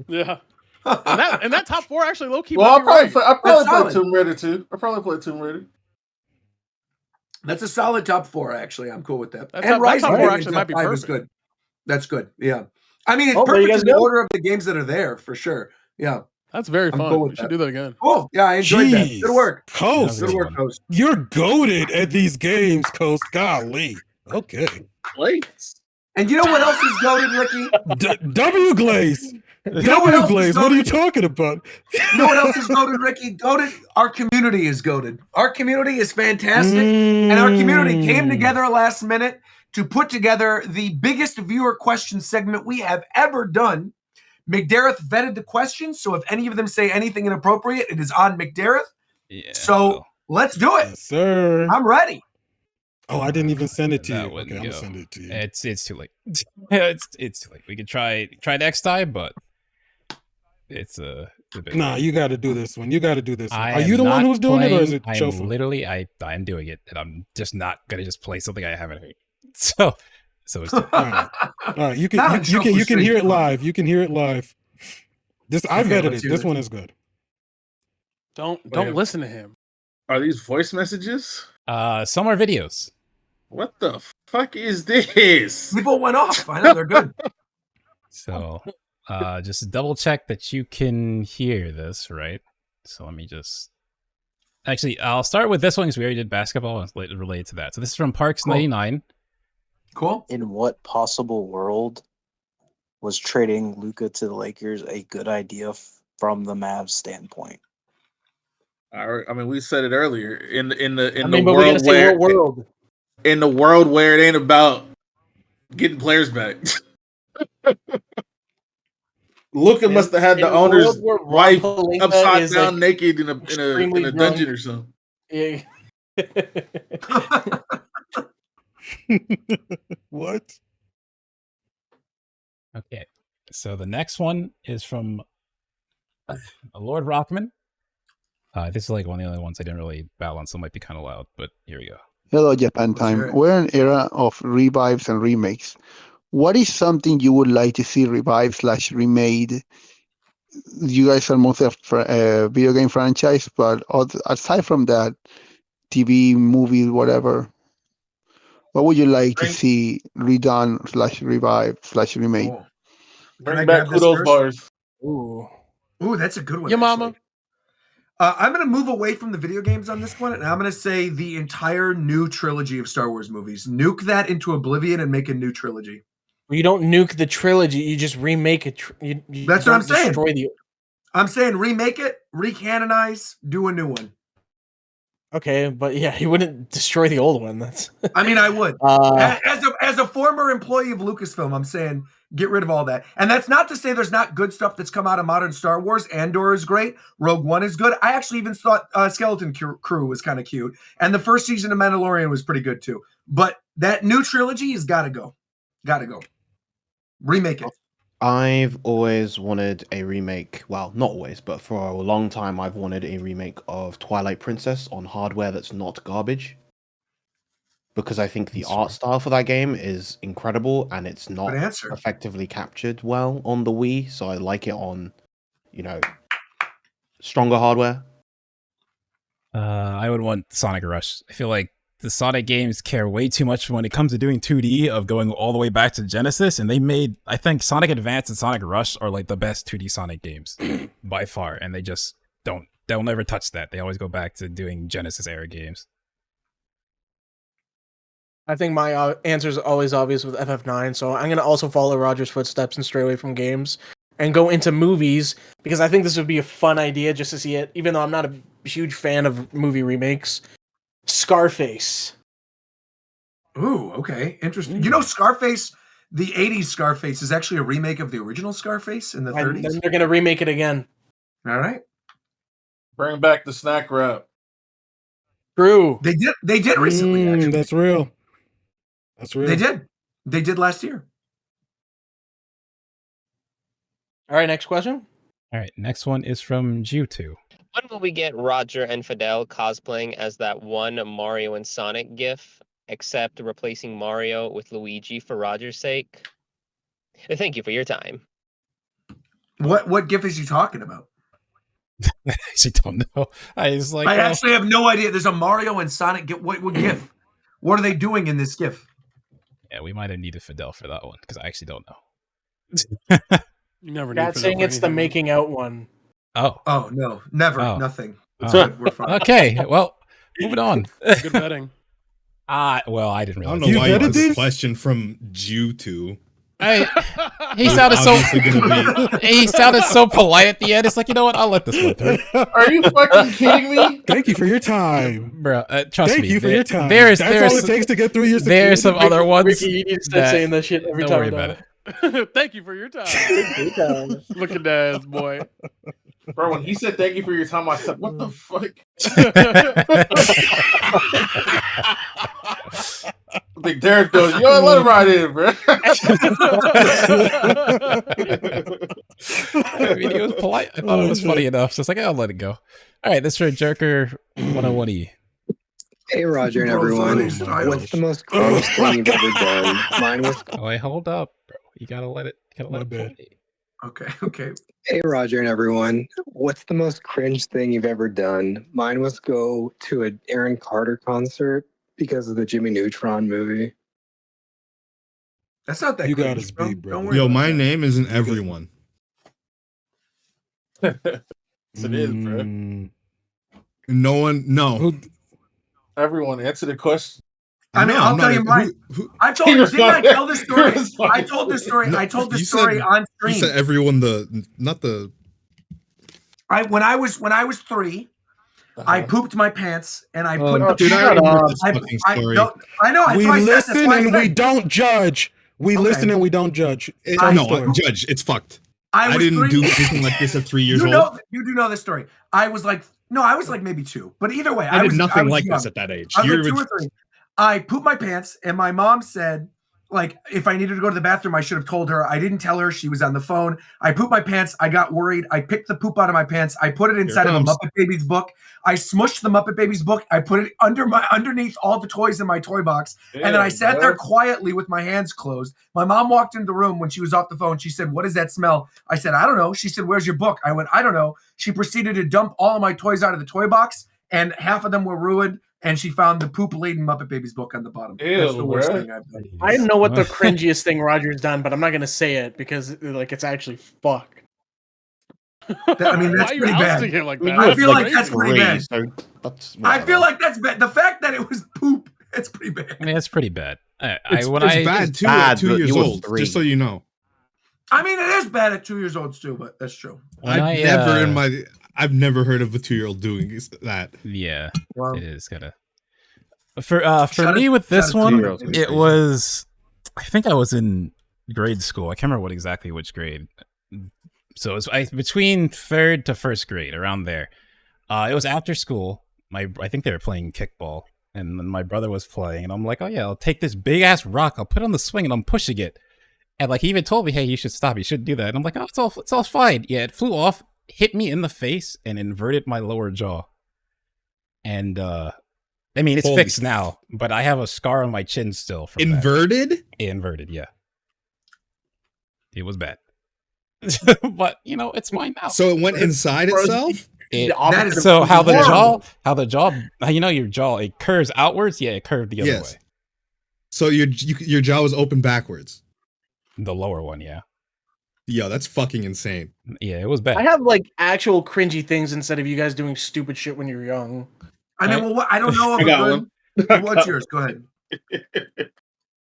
Speaker 4: Yeah. And that top 4 actually low key.
Speaker 2: Well, I probably
Speaker 1: That's
Speaker 2: played
Speaker 1: solid.
Speaker 2: Tomb Raider too. I probably played Tomb Raider.
Speaker 1: That's a solid top 4, actually. I'm cool with that.
Speaker 4: That
Speaker 1: And
Speaker 4: top- that
Speaker 1: Rising
Speaker 4: top four
Speaker 1: King in
Speaker 4: actually
Speaker 1: top
Speaker 4: might be
Speaker 1: 5 is
Speaker 4: perfect.
Speaker 1: good. That's good. Yeah. I mean, it's
Speaker 7: Oh, there you
Speaker 1: perfect
Speaker 7: guys
Speaker 1: in the
Speaker 7: go.
Speaker 1: order of the games that are there, for sure. Yeah.
Speaker 4: That's very
Speaker 1: I'm
Speaker 4: fun.
Speaker 1: cool with
Speaker 4: We should
Speaker 1: that.
Speaker 4: do that again.
Speaker 1: Cool. Yeah, I enjoyed that. Good work.
Speaker 6: Coast.
Speaker 1: Good work, Coast.
Speaker 6: You're goaded at these games, Coast. Golly. Okay.
Speaker 1: And you know what else is goaded, Ricky?
Speaker 6: W Glaze.
Speaker 1: know what
Speaker 6: W
Speaker 1: else is
Speaker 6: Glaze. What are you
Speaker 1: goated?
Speaker 6: talking about?
Speaker 1: You know what else is goaded, Ricky? Goaded. Our community is goaded. Our community is fantastic. And our community came together last minute to put together the biggest viewer question segment we have ever done. McDareth vetted the questions, so if any of them say anything inappropriate, it is on McDareth.
Speaker 3: Yeah.
Speaker 1: So let's do it.
Speaker 6: Yes, sir.
Speaker 1: I'm ready.
Speaker 6: Oh, I didn't even send it to
Speaker 3: That
Speaker 6: you.
Speaker 3: wouldn't
Speaker 6: Okay, I'm
Speaker 3: go.
Speaker 6: gonna send it to you.
Speaker 3: It's too late. it's too late. We could try next time, but it's a bit
Speaker 6: Nah,
Speaker 3: late.
Speaker 6: you got to do this one. You got to do this one.
Speaker 3: I
Speaker 6: Are
Speaker 3: am
Speaker 6: you the one
Speaker 3: not
Speaker 6: who's doing it, or is
Speaker 3: playing-
Speaker 6: it
Speaker 3: I'm
Speaker 6: Chofu?
Speaker 3: literally I'm doing it, and I'm just not gonna just play something I haven't heard. So it's
Speaker 6: All right. All right, you
Speaker 1: Not
Speaker 6: can
Speaker 1: a
Speaker 6: you can
Speaker 1: Chofu
Speaker 6: you can hear it
Speaker 1: stream.
Speaker 6: live. You can hear it live. This I
Speaker 1: Okay,
Speaker 6: vetted
Speaker 1: let's
Speaker 6: it.
Speaker 1: hear
Speaker 6: This
Speaker 1: it.
Speaker 6: one is good.
Speaker 4: Don't
Speaker 2: Wait.
Speaker 4: listen to him.
Speaker 2: Are these voice messages?
Speaker 3: some are videos.
Speaker 2: What the fuck is this?
Speaker 1: People went off. I know they're good.
Speaker 3: So Just double check that you can hear this, right? So let me just... Actually, I'll start with this one because we already did basketball and it's related to that. So this is from Parks99.
Speaker 1: Cool.
Speaker 9: In what possible world was trading Luka to the Lakers a good idea from the Mavs standpoint?
Speaker 2: I mean, we said it earlier in the world where it ain't about getting players back. Luka must have had the owner's wife upside down naked in a dungeon or something.
Speaker 7: Yeah.
Speaker 5: What?
Speaker 3: Okay, so the next one is from Lord Rockman. This is like one of the only ones I didn't really balance, so it might be kind of loud, but here we go.
Speaker 10: Hello, Japan time. We're in an era of revives and remakes. What is something you would like to see revived/remade? You guys are mostly a video game franchise, but aside from that, TV, movie, whatever, what would you like to see redone/revived/remade?
Speaker 1: Cool.
Speaker 2: Bring back Kudos bars.
Speaker 1: Ooh, that's a good one.
Speaker 4: Your mama.
Speaker 1: I'm going to move away from the video games on this one, and I'm going to say the entire new trilogy of Star Wars movies. Nuke that into oblivion and make a new trilogy.
Speaker 7: You don't nuke the trilogy; you just remake it.
Speaker 1: That's what I'm saying.
Speaker 7: Destroy
Speaker 1: I'm saying remake it, recanonize, do a new one.
Speaker 7: Okay, but yeah, he wouldn't destroy the old one. That's.
Speaker 1: I mean, I would. As a former employee of Lucasfilm, I'm saying get rid of all that. And that's not to say there's not good stuff that's come out of modern Star Wars. Andor is great. Rogue One is good. I actually even thought Skeleton Crew was kind of cute. And the first season of Mandalorian was pretty good too. But that new trilogy has got to go. Got to go. Remake it.
Speaker 8: I've always wanted a remake. Well, not always, but for a long time, I've wanted a remake of Twilight Princess on hardware that's not garbage. Because I think the art style for that game is incredible and it's not effectively captured well on the Wii. So I like it on, stronger hardware.
Speaker 3: I would want Sonic Rush. I feel like the Sonic games care way too much when it comes to doing 2D of going all the way back to Genesis. And I think Sonic Advance and Sonic Rush are like the best 2D Sonic games by far. And they just they'll never touch that. They always go back to doing Genesis era games.
Speaker 7: I think my answer is always obvious with FF9, so I'm going to also follow Roger's footsteps and stray away from games and go into movies, because I think this would be a fun idea just to see it, even though I'm not a huge fan of movie remakes. Scarface.
Speaker 1: Ooh, okay. Interesting. Scarface, the 80s Scarface, is actually a remake of the original Scarface in the 30s.
Speaker 7: And then they're going to remake it again.
Speaker 1: All right.
Speaker 2: Bring back the snack wrap.
Speaker 7: True.
Speaker 1: They did recently, actually.
Speaker 5: That's real. That's real.
Speaker 1: They did last year.
Speaker 7: All right, next question.
Speaker 3: All right, next one is from Ju2.
Speaker 11: When will we get Roger and Fidel cosplaying as that one Mario and Sonic gif, except replacing Mario with Luigi for Roger's sake? Thank you for your time.
Speaker 1: What gif is he talking about?
Speaker 3: I actually don't know. I
Speaker 1: actually have no idea. There's a Mario and Sonic gif. What gif? What are they doing in this gif?
Speaker 3: Yeah, we might have needed Fidel for that one because I actually don't know.
Speaker 4: You never.
Speaker 7: That's saying it's the making out one.
Speaker 1: Oh no, never, nothing.
Speaker 3: We're fine. Okay, well, moving on.
Speaker 4: Good betting.
Speaker 3: Well, I didn't realize.
Speaker 5: I don't know why you got this question from Ju2.
Speaker 3: He sounded he sounded so polite at the end. It's like, you know what? I'll let this one through.
Speaker 2: Are you fucking kidding me?
Speaker 5: Thank you for your time,
Speaker 3: bro. Trust me.
Speaker 5: Thank you for your time.
Speaker 3: That's
Speaker 5: all it takes to get through your.
Speaker 3: There's some other ones.
Speaker 7: Ricky, you need to start saying that shit every time.
Speaker 3: Don't worry about it.
Speaker 4: Thank you for your time. Look at that ass, boy.
Speaker 2: Bro, when he said thank you for your time, I said, what the fuck? Big Derek goes, yo, let him right in, bro.
Speaker 3: I mean, he was polite. I thought it was funny enough. So it's like, I'll let it go. All right, this is for Jerker 101E.
Speaker 12: Hey, Roger and everyone. What's the most cringe thing you've ever done? Mine was...
Speaker 3: Wait, hold up, bro. You gotta let it play.
Speaker 1: Okay.
Speaker 12: Hey, Roger and everyone. What's the most cringe thing you've ever done? Mine was go to an Aaron Carter concert because of the Jimmy Neutron movie.
Speaker 1: That's not that
Speaker 5: you
Speaker 1: cringe,
Speaker 5: got us beat, bro.
Speaker 1: Don't worry
Speaker 5: Yo,
Speaker 1: about
Speaker 5: my
Speaker 1: that.
Speaker 5: name isn't everyone.
Speaker 2: Yes, it is, bro.
Speaker 6: No one, no.
Speaker 2: Everyone, answer the question.
Speaker 1: I mean, I'll tell you mine. I told you, didn't I tell this story? I told this story. I told this story on stream.
Speaker 6: You said everyone
Speaker 1: When I was 3, I pooped my pants and I put the
Speaker 6: dude, I remember this fucking story.
Speaker 1: I know.
Speaker 6: We listen and we don't judge. We listen and we don't judge. Judge. It's fucked. I didn't do anything like this at 3 years old.
Speaker 1: You do know this story. I was like maybe 2, but either way,
Speaker 6: I did nothing like this at that age.
Speaker 1: I was like 2 or 3. I pooped my pants, and my mom said, like, if I needed to go to the bathroom, I should have told her. I didn't tell her. She was on the phone. I pooped my pants. I got worried. I picked the poop out of my pants. I put it inside of a Muppet Babies book. I smushed the Muppet Babies book. I put it underneath all the toys in my toy box. And then I sat there quietly with my hands closed. My mom walked into the room when she was off the phone. She said, "What does that smell?" I said, "I don't know." She said, "Where's your book?" I went, "I don't know." She proceeded to dump all of my toys out of the toy box, and half of them were ruined. And she found the poop-laden Muppet Babies book on the bottom. That's the worst thing I've done.
Speaker 7: I didn't know what the cringiest thing Roger's done, but I'm not gonna say it because it's actually fuck.
Speaker 1: I mean, that's pretty bad.
Speaker 4: Like that?
Speaker 1: I feel like that's pretty bad. I feel like that's bad. The fact that it was poop, it's pretty bad.
Speaker 3: I mean, it's pretty bad.
Speaker 6: It's bad too at 2 years old. Just so you know.
Speaker 1: I mean, it is bad at 2 years old too, but that's true.
Speaker 6: I've never heard of a 2-year-old doing that.
Speaker 3: Yeah, it is kind of. For me with this one, it was. I think I was in grade school. I can't remember which grade. So it was between 3rd to 1st grade, around there. It was after school. I think they were playing kickball, and my brother was playing, and I'm like, "Oh yeah, I'll take this big ass rock, I'll put it on the swing, and I'm pushing it." And like he even told me, "Hey, you should stop. You shouldn't do that." And I'm like, "Oh, it's all fine." Yeah, it flew off, hit me in the face, and inverted my lower jaw. And I mean, it's fixed now, but I have a scar on my chin still. From
Speaker 6: inverted?
Speaker 3: That. Inverted, yeah. It was bad. But you know, it's fine now.
Speaker 6: So it went inside itself?
Speaker 3: How the jaw, you know, your jaw, it curves outwards. Yeah, it curved the other way.
Speaker 6: So your jaw was open backwards.
Speaker 3: The lower one, yeah.
Speaker 6: Yo, that's fucking insane.
Speaker 3: Yeah, it was bad.
Speaker 7: I have like actual cringy things instead of you guys doing stupid shit when you're young.
Speaker 1: I mean, well, I don't know.
Speaker 2: I got one.
Speaker 1: What's yours? Go ahead.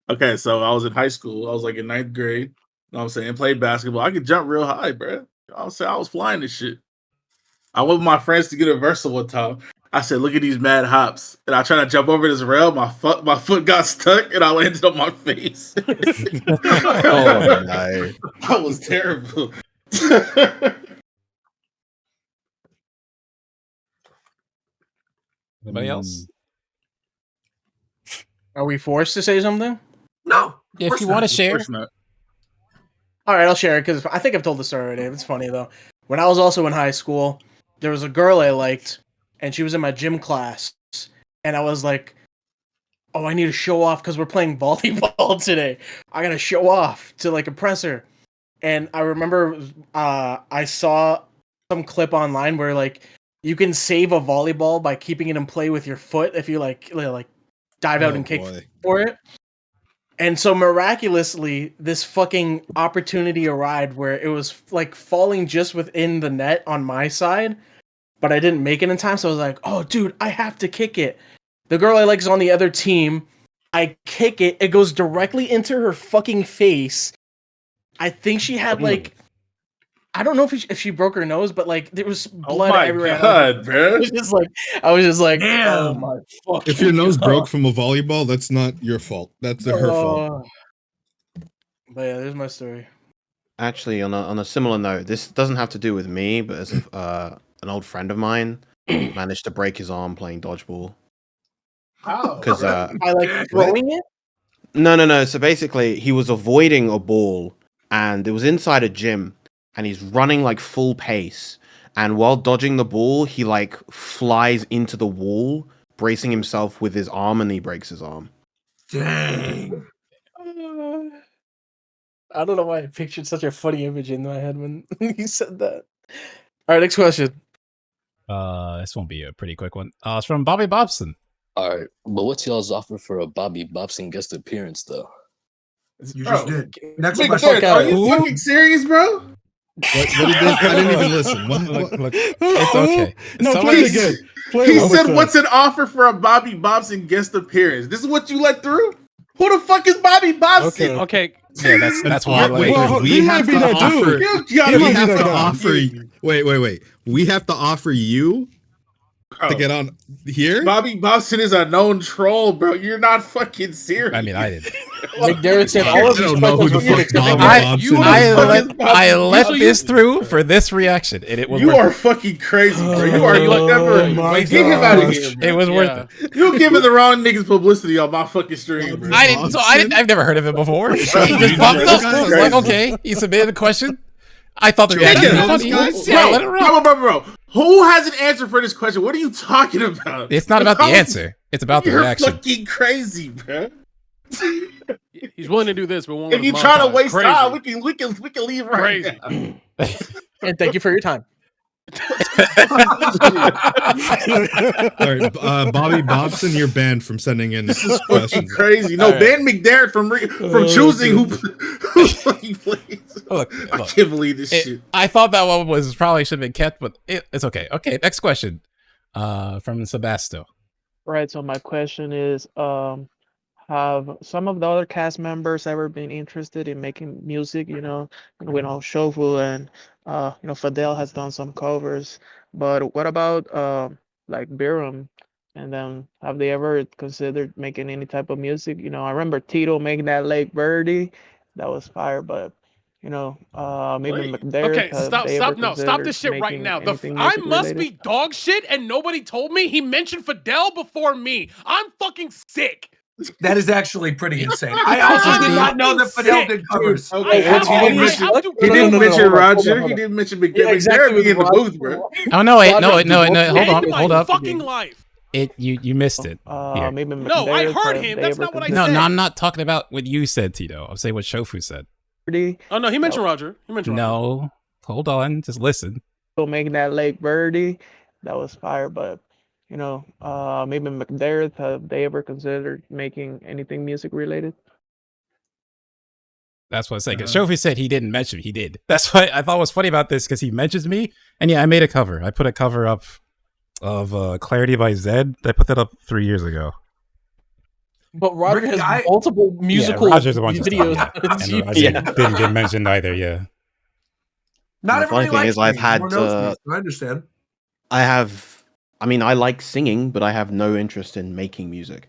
Speaker 2: Okay, so I was in high school. I was like in 9th grade. You know what I'm saying? Played basketball. I could jump real high, bro. You know what I'm saying? I was flying this shit. I went with my friends to get a Versa one time. I said, "Look at these mad hops." And I tried to jump over this rail. My foot got stuck and I landed on my face.
Speaker 8: Oh, no.
Speaker 2: That was terrible.
Speaker 3: Anybody else?
Speaker 7: Are we forced to say something?
Speaker 1: No.
Speaker 3: If you want to share.
Speaker 7: All right, I'll share it because I think I've told the story already. It's funny though. When I was also in high school, there was a girl I liked, and she was in my gym class, and I was like, "Oh, I need to show off because we're playing volleyball today. I gotta show off to like impress her." And I remember I saw some clip online where like you can save a volleyball by keeping it in play with your foot if you like dive out and kick for it. And so miraculously, this fucking opportunity arrived where it was like falling just within the net on my side, but I didn't make it in time. So I was like, "Oh, dude, I have to kick it." The girl I like is on the other team. I kick it. It goes directly into her fucking face. I think she had like, I don't know if she broke her nose, but like there was blood everywhere.
Speaker 2: God, bro.
Speaker 7: I was just like,
Speaker 1: damn.
Speaker 7: Oh my fuck.
Speaker 6: If your nose broke from a volleyball, that's not your fault. That's her fault.
Speaker 7: But yeah, there's my story.
Speaker 8: Actually, on a similar note, this doesn't have to do with me, but as an old friend of mine managed to break his arm playing dodgeball. Because
Speaker 7: I like throwing it.
Speaker 8: No. So basically, he was avoiding a ball, and it was inside a gym, and he's running like full pace. And while dodging the ball, he like flies into the wall, bracing himself with his arm, and he breaks his arm.
Speaker 1: Dang.
Speaker 7: I don't know why I pictured such a funny image in my head when you said that. All right, next question.
Speaker 3: This won't be a pretty quick one. It's from Bobby Bobson.
Speaker 13: All right, but what's y'all's offer for a Bobby Bobson guest appearance, though?
Speaker 1: You just did. Next
Speaker 2: one.
Speaker 1: one.
Speaker 2: Are you fucking serious, bro?
Speaker 6: I didn't even listen.
Speaker 3: Look, it's okay.
Speaker 5: No, play it again.
Speaker 2: He said, "What's an offer for a Bobby Bobson guest appearance?" This is what you let through? Who the fuck is Bobby Bobson?
Speaker 4: Okay.
Speaker 3: Yeah, that's why.
Speaker 6: We have to offer. Wait. We have to offer you to get on here.
Speaker 2: Bobby Bobson is a known troll, bro. You're not fucking serious.
Speaker 3: I mean, I did.
Speaker 7: Like Derek said, all of these questions.
Speaker 3: I let this through for this reaction, and it was.
Speaker 2: You are fucking crazy, bro. You are never. Get him out of here.
Speaker 3: It was worth it.
Speaker 2: You're giving the wrong niggas publicity on my fucking stream, bro.
Speaker 3: I've never heard of him before. He just popped up. I was like, okay, he submitted a question. I thought the reaction was funny. Yeah, let it roll.
Speaker 2: Bro. Who has an answer for this question? What are you talking about?
Speaker 3: It's not about the answer. It's about the reaction.
Speaker 2: You're fucking crazy, bro.
Speaker 4: He's willing to do this, but won't.
Speaker 2: If you try to waste time, we can leave right now.
Speaker 7: And thank you for your time.
Speaker 6: All right, Bobby Bobson, you're banned from sending in
Speaker 2: this is
Speaker 6: questions.
Speaker 2: Fucking crazy. No, ban McDermott from choosing who fucking plays.
Speaker 3: Look,
Speaker 2: I can't believe this shit.
Speaker 3: I thought that one was probably should have been kept, but it's okay. Okay, next question from Sebastian.
Speaker 14: Right. So my question is, have some of the other cast members ever been interested in making music? You know, Shofu and Fidel has done some covers, but what about like Biram? And then have they ever considered making any type of music? You know, I remember Tito making that Lake Birdie, that was fire, but maybe McDermott.
Speaker 4: Okay, stop this shit right now. I must be dog shit, and nobody told me. He mentioned Fidel before me. I'm fucking sick.
Speaker 1: That is actually pretty insane. I also did not know that Fidel did covers.
Speaker 2: Okay, he didn't mention Roger. He didn't mention McDermott. Exactly in the booth, bro.
Speaker 3: Oh no! Wait, no! Hold up.
Speaker 4: Fucking life.
Speaker 3: You missed it.
Speaker 14: Maybe
Speaker 4: no, I heard him. That's not what I said.
Speaker 3: No, I'm not talking about what you said, Tito. I'm saying what Shofu said.
Speaker 4: Oh no, he mentioned Roger.
Speaker 3: No, hold on, just listen.
Speaker 14: Making that Lake Birdie, that was fire, but maybe McDermott, have they ever considered making anything music related?
Speaker 3: That's what I'm saying. Because Shofi said he didn't mention me. He did. That's what I thought was funny about this, because he mentions me. And yeah, I made a cover. I put a cover up of Clarity by Zed. I put that up 3 years ago.
Speaker 7: But Roger has multiple musical videos.
Speaker 3: Didn't get mentioned either, yeah.
Speaker 1: Not everybody likes
Speaker 8: I've had
Speaker 1: I understand.
Speaker 8: I like singing, but I have no interest in making music.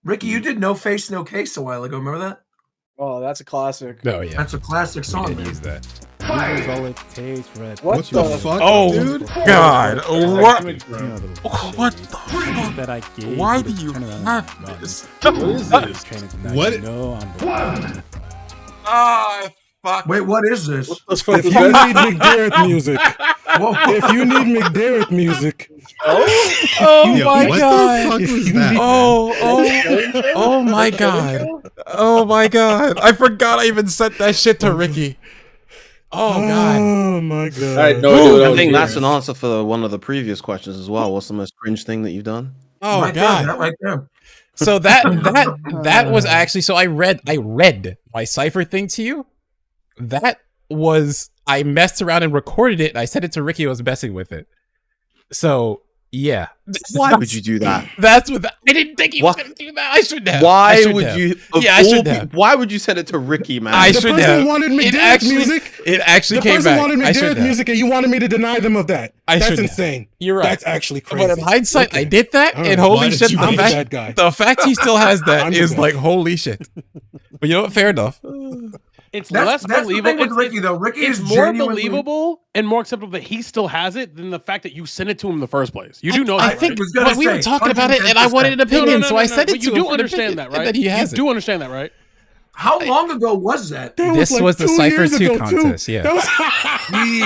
Speaker 1: Ricky, you did No Face, No Case a while ago. Remember that?
Speaker 7: Oh, that's a classic.
Speaker 3: Oh, yeah.
Speaker 1: That's a classic song.
Speaker 3: We did use that.
Speaker 6: What the fuck?
Speaker 3: Oh,
Speaker 6: dude?
Speaker 3: God. What?
Speaker 6: What the fuck? Why do you have this?
Speaker 2: What is this?
Speaker 6: What?
Speaker 3: Fuck.
Speaker 1: Wait, what is this?
Speaker 5: If you need McDermott music. If you need McDermott music.
Speaker 3: Oh my God.
Speaker 6: What the fuck was that?
Speaker 3: Oh my God. Oh my God. I forgot I even sent that shit to Ricky. Oh God.
Speaker 5: Oh my God.
Speaker 8: I think that's an answer for one of the previous questions as well. What's the most cringe thing that you've done?
Speaker 3: Oh
Speaker 1: right
Speaker 3: God.
Speaker 1: There, right there.
Speaker 3: So that was actually, so I read my cipher thing to you. That was, I messed around and recorded it, and I sent it to Ricky who was messing with it. So, yeah.
Speaker 8: Why would you do that?
Speaker 3: That's what I didn't think he was going to do that. I shouldn't have.
Speaker 8: Why would you?
Speaker 3: Yeah, I should have.
Speaker 8: Why would you send it to Ricky, man?
Speaker 3: I should have.
Speaker 5: Wanted McDermott music.
Speaker 3: It actually came back.
Speaker 5: The person wanted McDermott music, and you wanted me to deny them of that. That's insane.
Speaker 3: You're right.
Speaker 5: That's actually crazy.
Speaker 3: But in hindsight, I did that, and holy shit, the fact he still has that is like, holy shit. But you know what? Fair enough.
Speaker 4: It's less believable
Speaker 1: with Ricky, though. Ricky
Speaker 4: it's
Speaker 1: is
Speaker 4: more believable and more acceptable that he still has it than the fact that you sent it to him in the first place. You do know that,
Speaker 3: I think,
Speaker 4: right?
Speaker 3: but we were talking about it, and I wanted an opinion, so I sent it to him.
Speaker 4: You do understand that, right?
Speaker 3: You
Speaker 4: do understand that, right?
Speaker 1: How long ago was that?
Speaker 3: This was the Cypher 2 contest, yeah.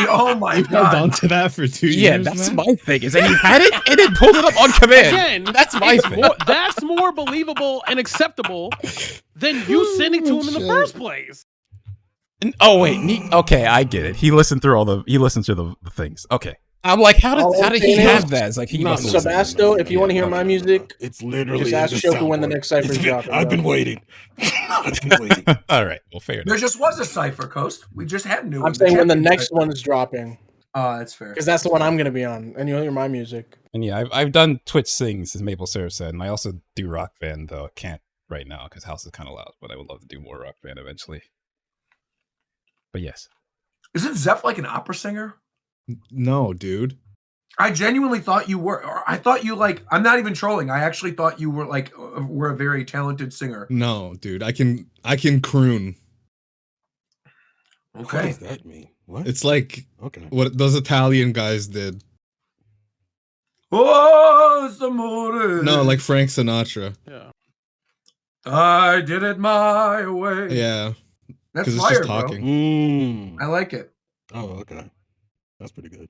Speaker 1: Oh my God.
Speaker 6: Held on to that for 2 years.
Speaker 3: Yeah, that's my thing, is that you had it and it pulled it up on command.
Speaker 4: Again,
Speaker 3: that's my thing.
Speaker 4: That's more believable and acceptable than you sending to him in the first place.
Speaker 3: Oh wait, okay, I get it. He listened through the things. Okay, I'm like, how did he have that? It's like he
Speaker 7: no, Sebasto, if you want to hear my music,
Speaker 5: it's literally
Speaker 7: just ask Shoku when the next cipher's dropping.
Speaker 5: I've been waiting. I've been waiting.
Speaker 3: All right, well, fair enough.
Speaker 1: There just was a cipher, Coast. We just had a new one.
Speaker 7: I'm saying when the next one's dropping.
Speaker 1: Oh, that's fair.
Speaker 7: Because that's the one I'm going to be on, and you'll hear my music.
Speaker 3: And yeah, I've done Twitch Sings, as Maple Syrup said, and I also do Rock Band, though I can't right now because House is kind of loud, but I would love to do more Rock Band eventually. But yes.
Speaker 1: Isn't Zeph like an opera singer?
Speaker 6: No, dude.
Speaker 1: I genuinely thought you were. Or I thought you like. I'm not even trolling. I actually thought you were like were a very talented singer.
Speaker 6: No, dude. I can croon.
Speaker 1: Okay.
Speaker 5: What does that mean? What?
Speaker 6: It's like what those Italian guys did.
Speaker 1: Oh, amore.
Speaker 6: No, like Frank Sinatra.
Speaker 4: Yeah.
Speaker 1: I did it my way.
Speaker 6: Yeah.
Speaker 1: That's
Speaker 6: it's
Speaker 1: fire,
Speaker 6: just talking.
Speaker 1: Bro. I like it.
Speaker 5: Oh, okay. That's pretty good.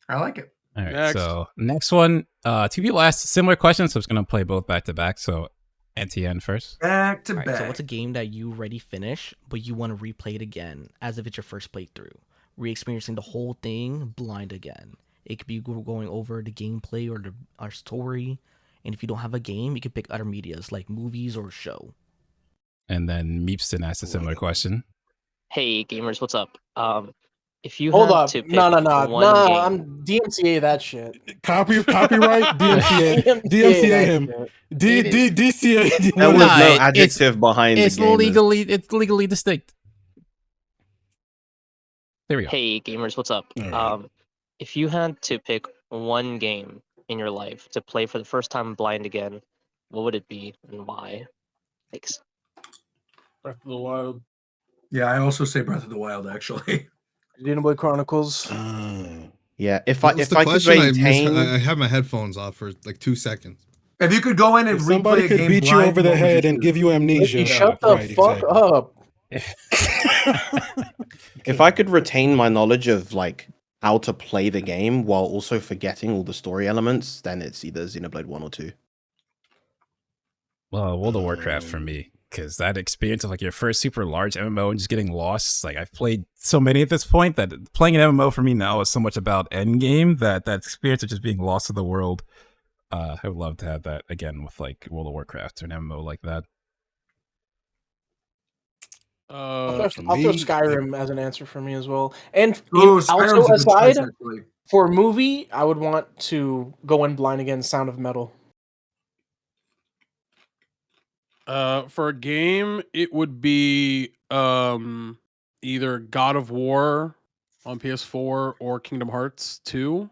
Speaker 1: I like it.
Speaker 3: All right. So next one, two people asked similar questions, so I'm just gonna play both back to back. So NTN first.
Speaker 1: Back to back.
Speaker 15: So what's a game that you already finished, but you want to replay it again as if it's your first playthrough? Re-experiencing the whole thing blind again. It could be going over the gameplay or our story. And if you don't have a game, you can pick other medias like movies or show.
Speaker 3: And then Meepston asked a similar question.
Speaker 11: Hey gamers, what's up? If you
Speaker 7: Hold
Speaker 11: had
Speaker 7: up.
Speaker 11: to pick
Speaker 7: No,
Speaker 11: one game,
Speaker 7: I'm DMCA that shit.
Speaker 5: Copyright DMCA him. DCA.
Speaker 8: There was no adjective behind
Speaker 3: it's
Speaker 8: the game.
Speaker 3: It's legally distinct. There we go.
Speaker 11: Hey gamers, what's up?
Speaker 5: Right.
Speaker 11: If you had to pick one game in your life to play for the first time blind again, what would it be and why? Thanks.
Speaker 2: Breath of the Wild.
Speaker 1: Yeah, I also say Breath of the Wild, actually.
Speaker 7: Xenoblade Chronicles.
Speaker 8: Yeah, if I
Speaker 6: What's the
Speaker 8: could
Speaker 6: question?
Speaker 8: maintain,
Speaker 6: I have my headphones off for like 2 seconds.
Speaker 1: If you could go in and
Speaker 5: if somebody
Speaker 1: replay a
Speaker 5: could
Speaker 1: game
Speaker 5: beat you
Speaker 1: blind,
Speaker 5: over the
Speaker 1: what would
Speaker 5: head
Speaker 1: you
Speaker 5: and
Speaker 1: do?
Speaker 5: give you amnesia.
Speaker 7: Shut the fuck up.
Speaker 8: if I could retain my knowledge of like how to play the game while also forgetting all the story elements, then it's either Xenoblade 1 or 2.
Speaker 3: Well, World of Warcraft for me, because that experience of like your first super large MMO and just getting lost. Like I've played so many at this point that playing an MMO for me now is so much about endgame that experience of just being lost in the world. I would love to have that again with like World of Warcraft or an MMO like that.
Speaker 7: I'll throw Skyrim as an answer for me as well. And
Speaker 1: Ooh,
Speaker 7: also
Speaker 1: Skyrim's a good choice,
Speaker 7: aside,
Speaker 1: actually.
Speaker 7: for a movie, I would want to go in blind again. Sound of Metal.
Speaker 4: For a game, it would be either God of War on PS4 or Kingdom Hearts 2.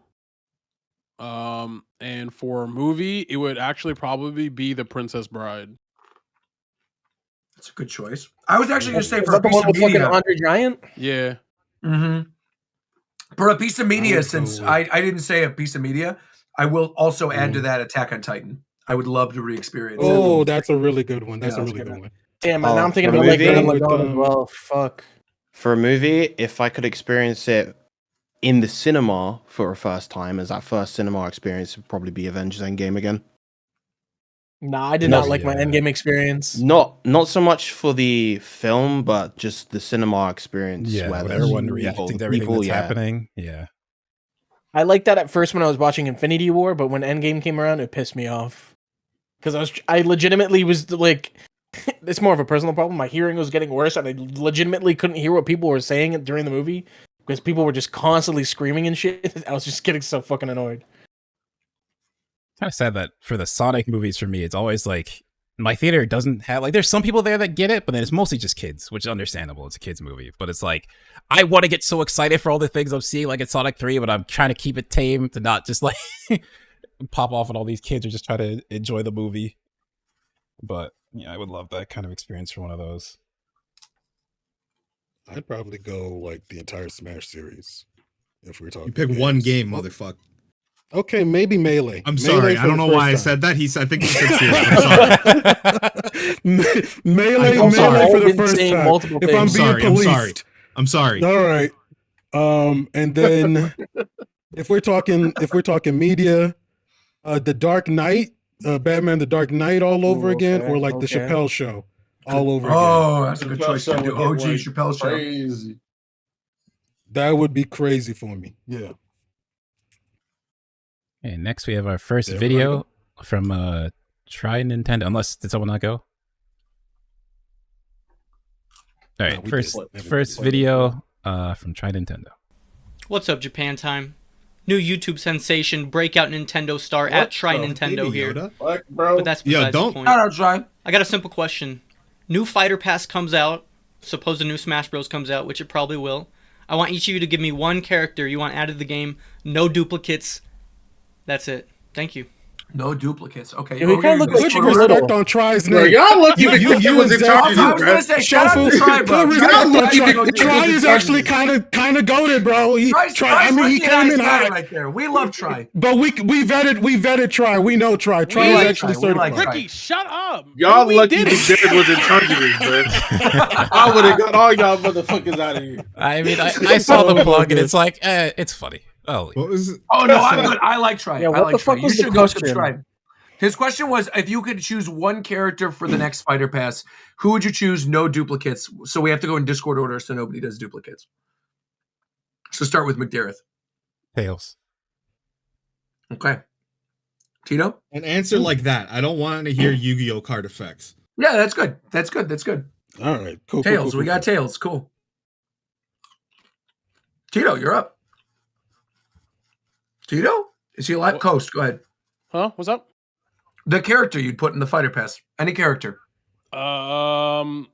Speaker 4: And for a movie, it would actually probably be The Princess Bride.
Speaker 1: That's a good choice. I was actually going to say
Speaker 7: Is
Speaker 1: for a
Speaker 7: that the
Speaker 1: piece
Speaker 7: one
Speaker 1: of
Speaker 7: with fucking
Speaker 1: media.
Speaker 7: Andre Giant?
Speaker 4: Yeah.
Speaker 1: Mm-hmm. For a piece of media,
Speaker 5: would
Speaker 1: since
Speaker 5: go
Speaker 1: I didn't say a piece of media, I will also add to that Attack on Titan. I would love to re-experience it.
Speaker 5: Oh, that's a really good one. That's
Speaker 1: Yeah,
Speaker 5: a
Speaker 1: that's
Speaker 5: really
Speaker 1: good.
Speaker 5: good one.
Speaker 7: Damn, man, now I'm thinking
Speaker 8: for
Speaker 7: about like
Speaker 8: movie?
Speaker 7: Gurren
Speaker 5: With,
Speaker 7: Lagann as well. Fuck.
Speaker 8: For a movie, if I could experience it in the cinema for a first time, as that first cinema experience would probably be Avengers Endgame again.
Speaker 7: Nah, I did not like my Endgame experience.
Speaker 8: Not so much for the film, but just the cinema experience.
Speaker 3: Yeah,
Speaker 8: where
Speaker 3: with
Speaker 8: there's
Speaker 3: everyone reacting to everything that's happening. Yeah.
Speaker 7: I liked that at first when I was watching Infinity War, but when Endgame came around, it pissed me off. Because I legitimately was like, it's more of a personal problem. My hearing was getting worse, and I legitimately couldn't hear what people were saying during the movie because people were just constantly screaming and shit. I was just getting so fucking annoyed.
Speaker 3: Kind of sad that for the Sonic movies for me, it's always like my theater doesn't have like there's some people there that get it, but then it's mostly just kids, which is understandable. It's a kids movie, but it's like I want to get so excited for all the things I'm seeing, like in Sonic 3, but I'm trying to keep it tame to not just like pop off and all these kids are just trying to enjoy the movie. But yeah, I would love that kind of experience for one of those.
Speaker 5: I'd probably go like the entire Smash series if we're talking.
Speaker 6: You pick one game, motherfucker.
Speaker 5: Okay, maybe Melee.
Speaker 6: I'm sorry.
Speaker 5: Melee
Speaker 6: I don't know why I said that. I think he said serious. I'm sorry.
Speaker 5: Melee for the first time. If I'm being policed.
Speaker 6: I'm sorry.
Speaker 5: All right. And then if we're talking media, The Dark Knight, Batman: The Dark Knight all over again, or like the Chappelle Show all over again.
Speaker 1: Oh, that's a good choice. To do OG Chappelle Show.
Speaker 2: Crazy.
Speaker 5: That would be crazy for me. Yeah.
Speaker 3: And next we have our first video from Try Nintendo. Unless, did someone not go? All right, first video from Try Nintendo.
Speaker 16: What's up, Japan Time? New YouTube sensation, breakout Nintendo star at Try Nintendo here.
Speaker 2: What, bro?
Speaker 16: But that's besides the point. I got a simple question. New Fighter Pass comes out. Suppose the new Smash Bros. Comes out, which it probably will. I want each of you to give me one character you want added to the game. No duplicates. That's it. Thank you.
Speaker 1: No duplicates. Okay.
Speaker 5: Yeah, we kind of look like respect on Try's name.
Speaker 2: Y'all lucky you was in charge.
Speaker 1: I was going to say, shout out to Try, bro.
Speaker 5: Try is actually kind of goated, bro. He came in high
Speaker 1: right there. We love Try.
Speaker 5: But we vetted Try. We know Try. Try is actually certified.
Speaker 4: Ricky, shut up.
Speaker 2: Y'all lucky McDermott was in charge of this, bro. I would have got all y'all motherfuckers out of here.
Speaker 3: I mean, I saw the plug and it's like, it's funny. Oh,
Speaker 1: no, I like Try.
Speaker 7: Yeah,
Speaker 1: I
Speaker 7: what
Speaker 1: like
Speaker 7: the fuck
Speaker 1: Try.
Speaker 7: was
Speaker 1: You
Speaker 7: the
Speaker 1: should go
Speaker 7: question?
Speaker 1: subscribe. His question was, if you could choose one character for the next Fighter Pass, who would you choose? No duplicates. So we have to go in Discord order so nobody does duplicates. So start with McDareth.
Speaker 3: Tails.
Speaker 1: Okay. Tito?
Speaker 6: An answer like that. I don't want to hear Yu-Gi-Oh card effects.
Speaker 1: Yeah, that's good. That's good.
Speaker 5: All right, cool.
Speaker 1: Tails.
Speaker 5: Cool.
Speaker 1: We got Tails. Cool. Tito, you're up. Tito? Is he alive? Coast, go ahead.
Speaker 4: Huh? What's up?
Speaker 1: The character you'd put in the Fighter Pass. Any character.
Speaker 4: In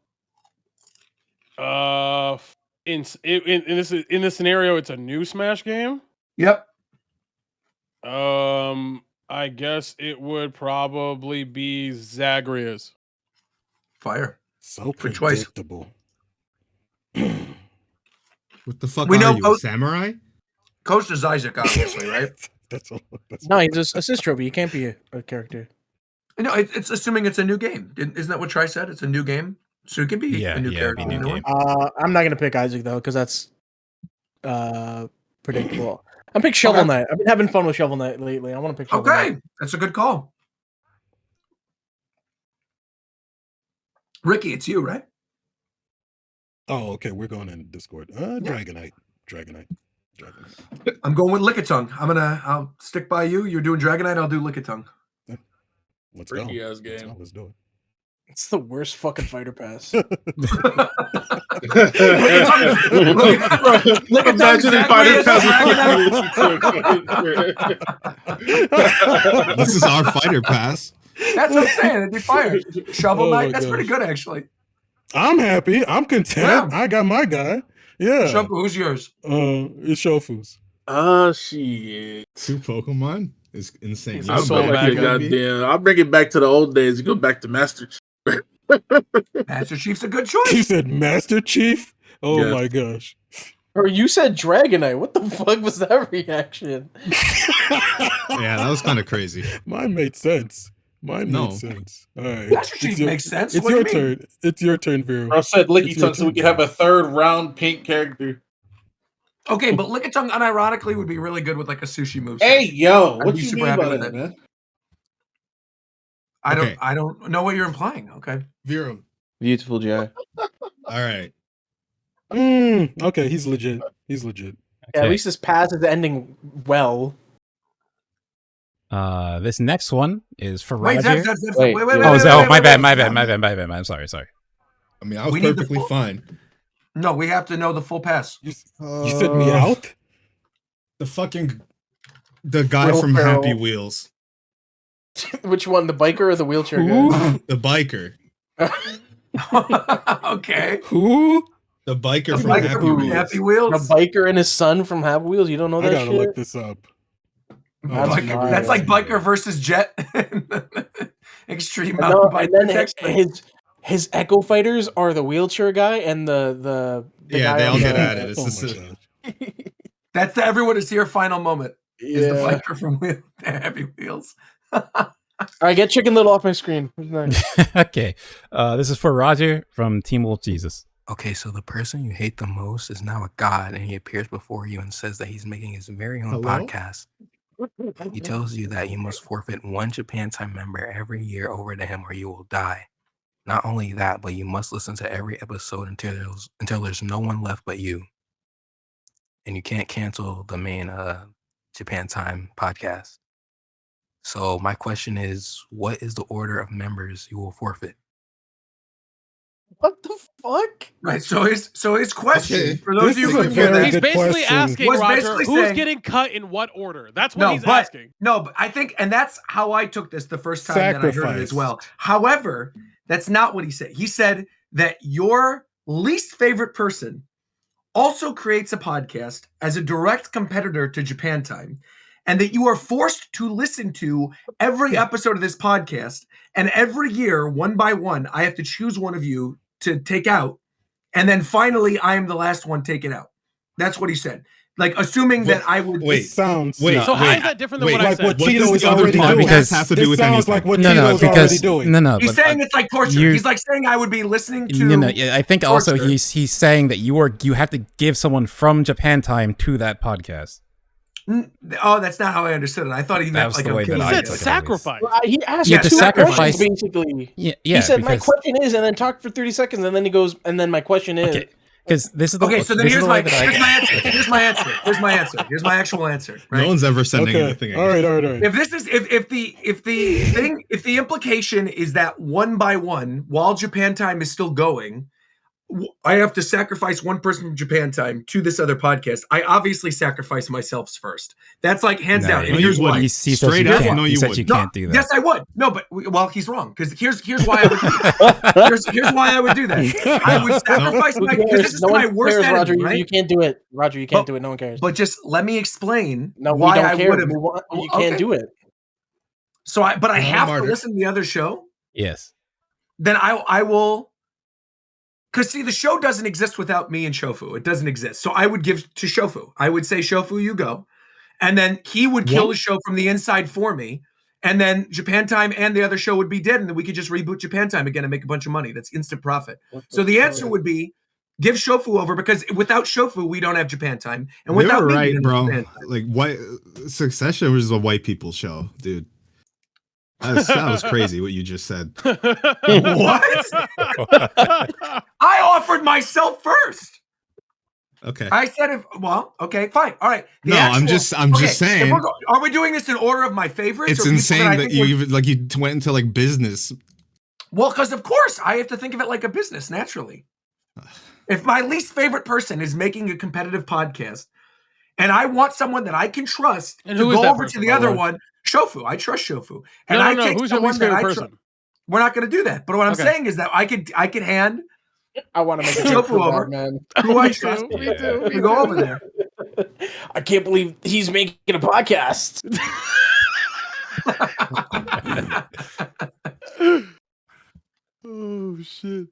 Speaker 4: this scenario, it's a new Smash game.
Speaker 1: Yep.
Speaker 4: I guess it would probably be Zagreus.
Speaker 1: Fire.
Speaker 5: So
Speaker 1: for choice.
Speaker 5: predictable.
Speaker 6: What the fuck
Speaker 1: We
Speaker 6: are
Speaker 1: know
Speaker 6: you, a samurai?
Speaker 1: Coast is Isaac, obviously, right?
Speaker 5: That's all.
Speaker 7: No, he's just assist trophy. He can't be a character.
Speaker 1: No, it's assuming it's a new game. Isn't that what Try said? It's a new game, so it could be a new character.
Speaker 3: Be a new game.
Speaker 7: I'm not gonna pick Isaac though, because that's predictable. I'm pick Shovel Knight. I've been having fun with Shovel Knight lately. I want to pick Shovel Knight.
Speaker 1: Okay, that's a good call. Ricky, it's you, right?
Speaker 5: Oh, okay. We're going in Discord. Dragonite.
Speaker 1: I'm going with Lickitung. I'll stick by you. You're doing Dragonite. I'll do Lickitung.
Speaker 5: Let's go.
Speaker 2: Freaky-ass game.
Speaker 5: Let's do it.
Speaker 7: It's the worst fucking Fighter Pass.
Speaker 2: Imagining Fighter Pass.
Speaker 6: This is our Fighter Pass.
Speaker 1: That's what I'm saying. It'd be fire. Shovel
Speaker 5: Oh
Speaker 1: Knight.
Speaker 5: my
Speaker 1: That's pretty
Speaker 5: gosh.
Speaker 1: good, actually.
Speaker 5: I'm happy. I'm content. I got my guy. Yeah.
Speaker 1: Shofu, who's yours?
Speaker 5: It's Shofu's.
Speaker 2: Oh shit.
Speaker 6: 2 Pokemon is insane.
Speaker 2: I'll bring it back to the old days. You go back to Master Chief.
Speaker 1: Master Chief's a good choice.
Speaker 5: He said Master Chief? Oh
Speaker 2: Yeah.
Speaker 5: my gosh.
Speaker 7: Or you said Dragonite. What the fuck was that reaction?
Speaker 6: Yeah, that was kind of crazy.
Speaker 5: Mine made sense. Made sense. All right.
Speaker 1: Master Chief makes sense.
Speaker 5: It's
Speaker 1: What do
Speaker 5: your
Speaker 1: you mean?
Speaker 5: turn. It's your turn, Vero.
Speaker 2: I said Licky
Speaker 5: It's your
Speaker 2: Tongue so we
Speaker 5: turn,
Speaker 2: can have a third round pink character.
Speaker 1: Okay, but Lickitung unironically would be really good with like a sushi move.
Speaker 2: Hey, yo,
Speaker 1: I'd
Speaker 2: what
Speaker 1: be
Speaker 2: you
Speaker 1: super
Speaker 2: mean
Speaker 1: happy
Speaker 2: by
Speaker 1: with
Speaker 2: that,
Speaker 1: it.
Speaker 2: man?
Speaker 6: Okay.
Speaker 1: I don't know what you're implying. Okay.
Speaker 6: Vero.
Speaker 8: Beautiful Joe.
Speaker 6: All right.
Speaker 5: Okay, he's legit. He's legit.
Speaker 7: Yeah, at least this pass is ending well.
Speaker 3: This next one is for
Speaker 1: Wait,
Speaker 3: Roger.
Speaker 1: wait.
Speaker 3: My bad. I'm sorry.
Speaker 6: I mean, I was
Speaker 1: We need the
Speaker 6: perfectly
Speaker 1: full-
Speaker 6: fine.
Speaker 1: No, we have to know the full pass.
Speaker 5: You said me out?
Speaker 6: The guy
Speaker 7: Will
Speaker 6: from
Speaker 7: Ferrell.
Speaker 6: Happy Wheels.
Speaker 7: Which one, the biker or the wheelchair guy?
Speaker 6: The biker.
Speaker 1: Okay.
Speaker 5: Who?
Speaker 6: The biker
Speaker 1: The
Speaker 6: from
Speaker 1: biker
Speaker 6: Happy
Speaker 1: from
Speaker 6: Wheels.
Speaker 1: Happy Wheels.
Speaker 7: The biker and his son from Happy Wheels. You don't know
Speaker 5: I
Speaker 7: that
Speaker 5: gotta
Speaker 7: shit?
Speaker 5: look this up.
Speaker 1: That's like Biker versus Jet. Extreme
Speaker 7: I know,
Speaker 1: mountain
Speaker 7: and
Speaker 1: bike.
Speaker 7: then his Echo Fighters are the wheelchair guy and the
Speaker 6: Yeah,
Speaker 7: guy
Speaker 6: they
Speaker 7: on
Speaker 6: all
Speaker 7: the-
Speaker 6: get at it. It's
Speaker 5: Oh
Speaker 6: just
Speaker 5: my
Speaker 1: That's the everyone is here final moment. Is the
Speaker 7: Yeah.
Speaker 1: biker from Happy Wheels.
Speaker 7: All right, get Chicken Little off my screen. Who's next?
Speaker 3: Okay. This is for Roger from Team Wolf Jesus.
Speaker 17: Okay, so the person you hate the most is now a god, and he appears before you and says that he's making his very own
Speaker 5: Hello?
Speaker 17: podcast. He tells you that you must forfeit one Japan Time member every year over to him or you will die. Not only that, but you must listen to every episode until there's no one left but you. And you can't cancel the main Japan Time podcast. So my question is, what is the order of members you will forfeit?
Speaker 7: What the fuck?
Speaker 1: Right. So his question, for those
Speaker 5: This
Speaker 1: of you
Speaker 5: is
Speaker 1: who
Speaker 5: a
Speaker 1: didn't hear
Speaker 5: very
Speaker 1: that,
Speaker 4: He's basically
Speaker 5: question.
Speaker 4: asking,
Speaker 1: was
Speaker 4: Roger,
Speaker 1: basically
Speaker 4: who's
Speaker 1: saying-
Speaker 4: getting cut in what order? That's what he's asking.
Speaker 1: No, but I think, and that's how I took this the first time that I heard it
Speaker 5: Sacrifice.
Speaker 1: as well. However, that's not what he said. He said that your least favorite person also creates a podcast as a direct competitor to Japan Time, and that you are forced to listen to every episode of this podcast. And every year, one by one, I have to choose one of you to take out. And then finally, I am the last one taken out. That's what he said. Like, assuming that I would.
Speaker 5: Wait, sounds.
Speaker 4: So how is that different than what I
Speaker 5: like
Speaker 4: said?
Speaker 5: what Tito is already doing?
Speaker 3: Because
Speaker 5: Have to do with sounds like what
Speaker 3: No, no,
Speaker 5: Tito's already
Speaker 3: because
Speaker 5: doing.
Speaker 3: no,
Speaker 1: He's
Speaker 3: but,
Speaker 1: saying it's like torture.
Speaker 3: you're-
Speaker 1: He's like saying I would be listening to.
Speaker 3: No, yeah, I think also
Speaker 1: torture.
Speaker 3: he's saying that you have to give someone from Japan Time to that podcast.
Speaker 1: Oh, that's not how I understood it. I thought he meant
Speaker 3: was
Speaker 1: like
Speaker 3: the way that
Speaker 4: He
Speaker 3: I
Speaker 4: said
Speaker 3: took it, at
Speaker 4: sacrifice.
Speaker 7: Well, he asked
Speaker 3: Yeah, to
Speaker 7: two
Speaker 3: sacrifice-
Speaker 7: questions, basically.
Speaker 3: Yeah,
Speaker 7: He said, my
Speaker 3: because-
Speaker 7: question is, and then talked for 30 seconds, and then he goes, and then my question is.
Speaker 3: Okay, because this is the
Speaker 1: Okay, so then
Speaker 3: this is
Speaker 1: here's
Speaker 3: the
Speaker 1: my
Speaker 3: way that I-
Speaker 1: here's my answer. Here's my actual answer. Right?
Speaker 6: No one's ever sending anything.
Speaker 5: All right.
Speaker 1: If this is if the implication is that one by one, while Japan Time is still going, I have to sacrifice one person from Japan Time to this other podcast. I obviously sacrifice myself first. That's like hands down. And here's why.
Speaker 3: He said you can't do that.
Speaker 1: Yes, I would. No, but he's wrong because here's why I would. Do that. Here's why I would do that. I would sacrifice my because this is my worst enemy.
Speaker 7: Roger,
Speaker 1: right?
Speaker 7: you can't do it. Roger, you can't do it. No one cares.
Speaker 1: But just let me explain
Speaker 7: No, we
Speaker 1: why
Speaker 7: don't
Speaker 1: I
Speaker 7: care.
Speaker 1: would have.
Speaker 7: You can't do it.
Speaker 1: So I
Speaker 7: No,
Speaker 1: have
Speaker 7: martyr.
Speaker 1: to listen to the other show.
Speaker 3: Yes.
Speaker 1: Then I will. Because see, the show doesn't exist without me and Shofu. It doesn't exist. So I would give to Shofu. I would say, Shofu, you go. And then he would kill the show from the inside for me. And then Japan Time and the other show would be dead. And then we could just reboot Japan Time again and make a bunch of money. That's instant profit. So the answer would be give Shofu over because without Shofu, we don't have Japan Time. And
Speaker 6: They
Speaker 1: without
Speaker 6: were
Speaker 1: me,
Speaker 6: right,
Speaker 1: we don't
Speaker 6: bro.
Speaker 1: have Japan Time.
Speaker 6: Like white Succession was a white people show, dude. That was crazy what you just said.
Speaker 1: What? I offered myself first.
Speaker 6: Okay.
Speaker 1: I said, okay, fine. All right.
Speaker 6: I'm just saying.
Speaker 1: Are we doing this in order of my favorites?
Speaker 6: It's
Speaker 1: or people
Speaker 6: insane
Speaker 1: I
Speaker 6: that
Speaker 1: think
Speaker 6: you
Speaker 1: would-
Speaker 6: even you went into like business.
Speaker 1: Well, because of course I have to think of it like a business naturally. If my least favorite person is making a competitive podcast and I want someone that I can trust
Speaker 4: And
Speaker 1: to
Speaker 4: who is
Speaker 1: go
Speaker 4: that
Speaker 1: over
Speaker 4: person,
Speaker 1: to the
Speaker 4: by the
Speaker 1: other
Speaker 4: way?
Speaker 1: one, Shofu. I trust Shofu. And
Speaker 4: No,
Speaker 1: I
Speaker 4: no,
Speaker 1: take
Speaker 4: who's your
Speaker 1: someone
Speaker 4: least
Speaker 1: that
Speaker 4: favorite
Speaker 1: I
Speaker 4: person?
Speaker 1: trust. We're not going to do that. But what I'm
Speaker 4: Okay.
Speaker 1: saying is that I could hand
Speaker 7: I want to make a joke
Speaker 1: Shofu
Speaker 7: for
Speaker 1: over.
Speaker 7: that, man.
Speaker 1: Who I trust. You go over there.
Speaker 7: I can't believe he's making a podcast.
Speaker 4: Oh shit.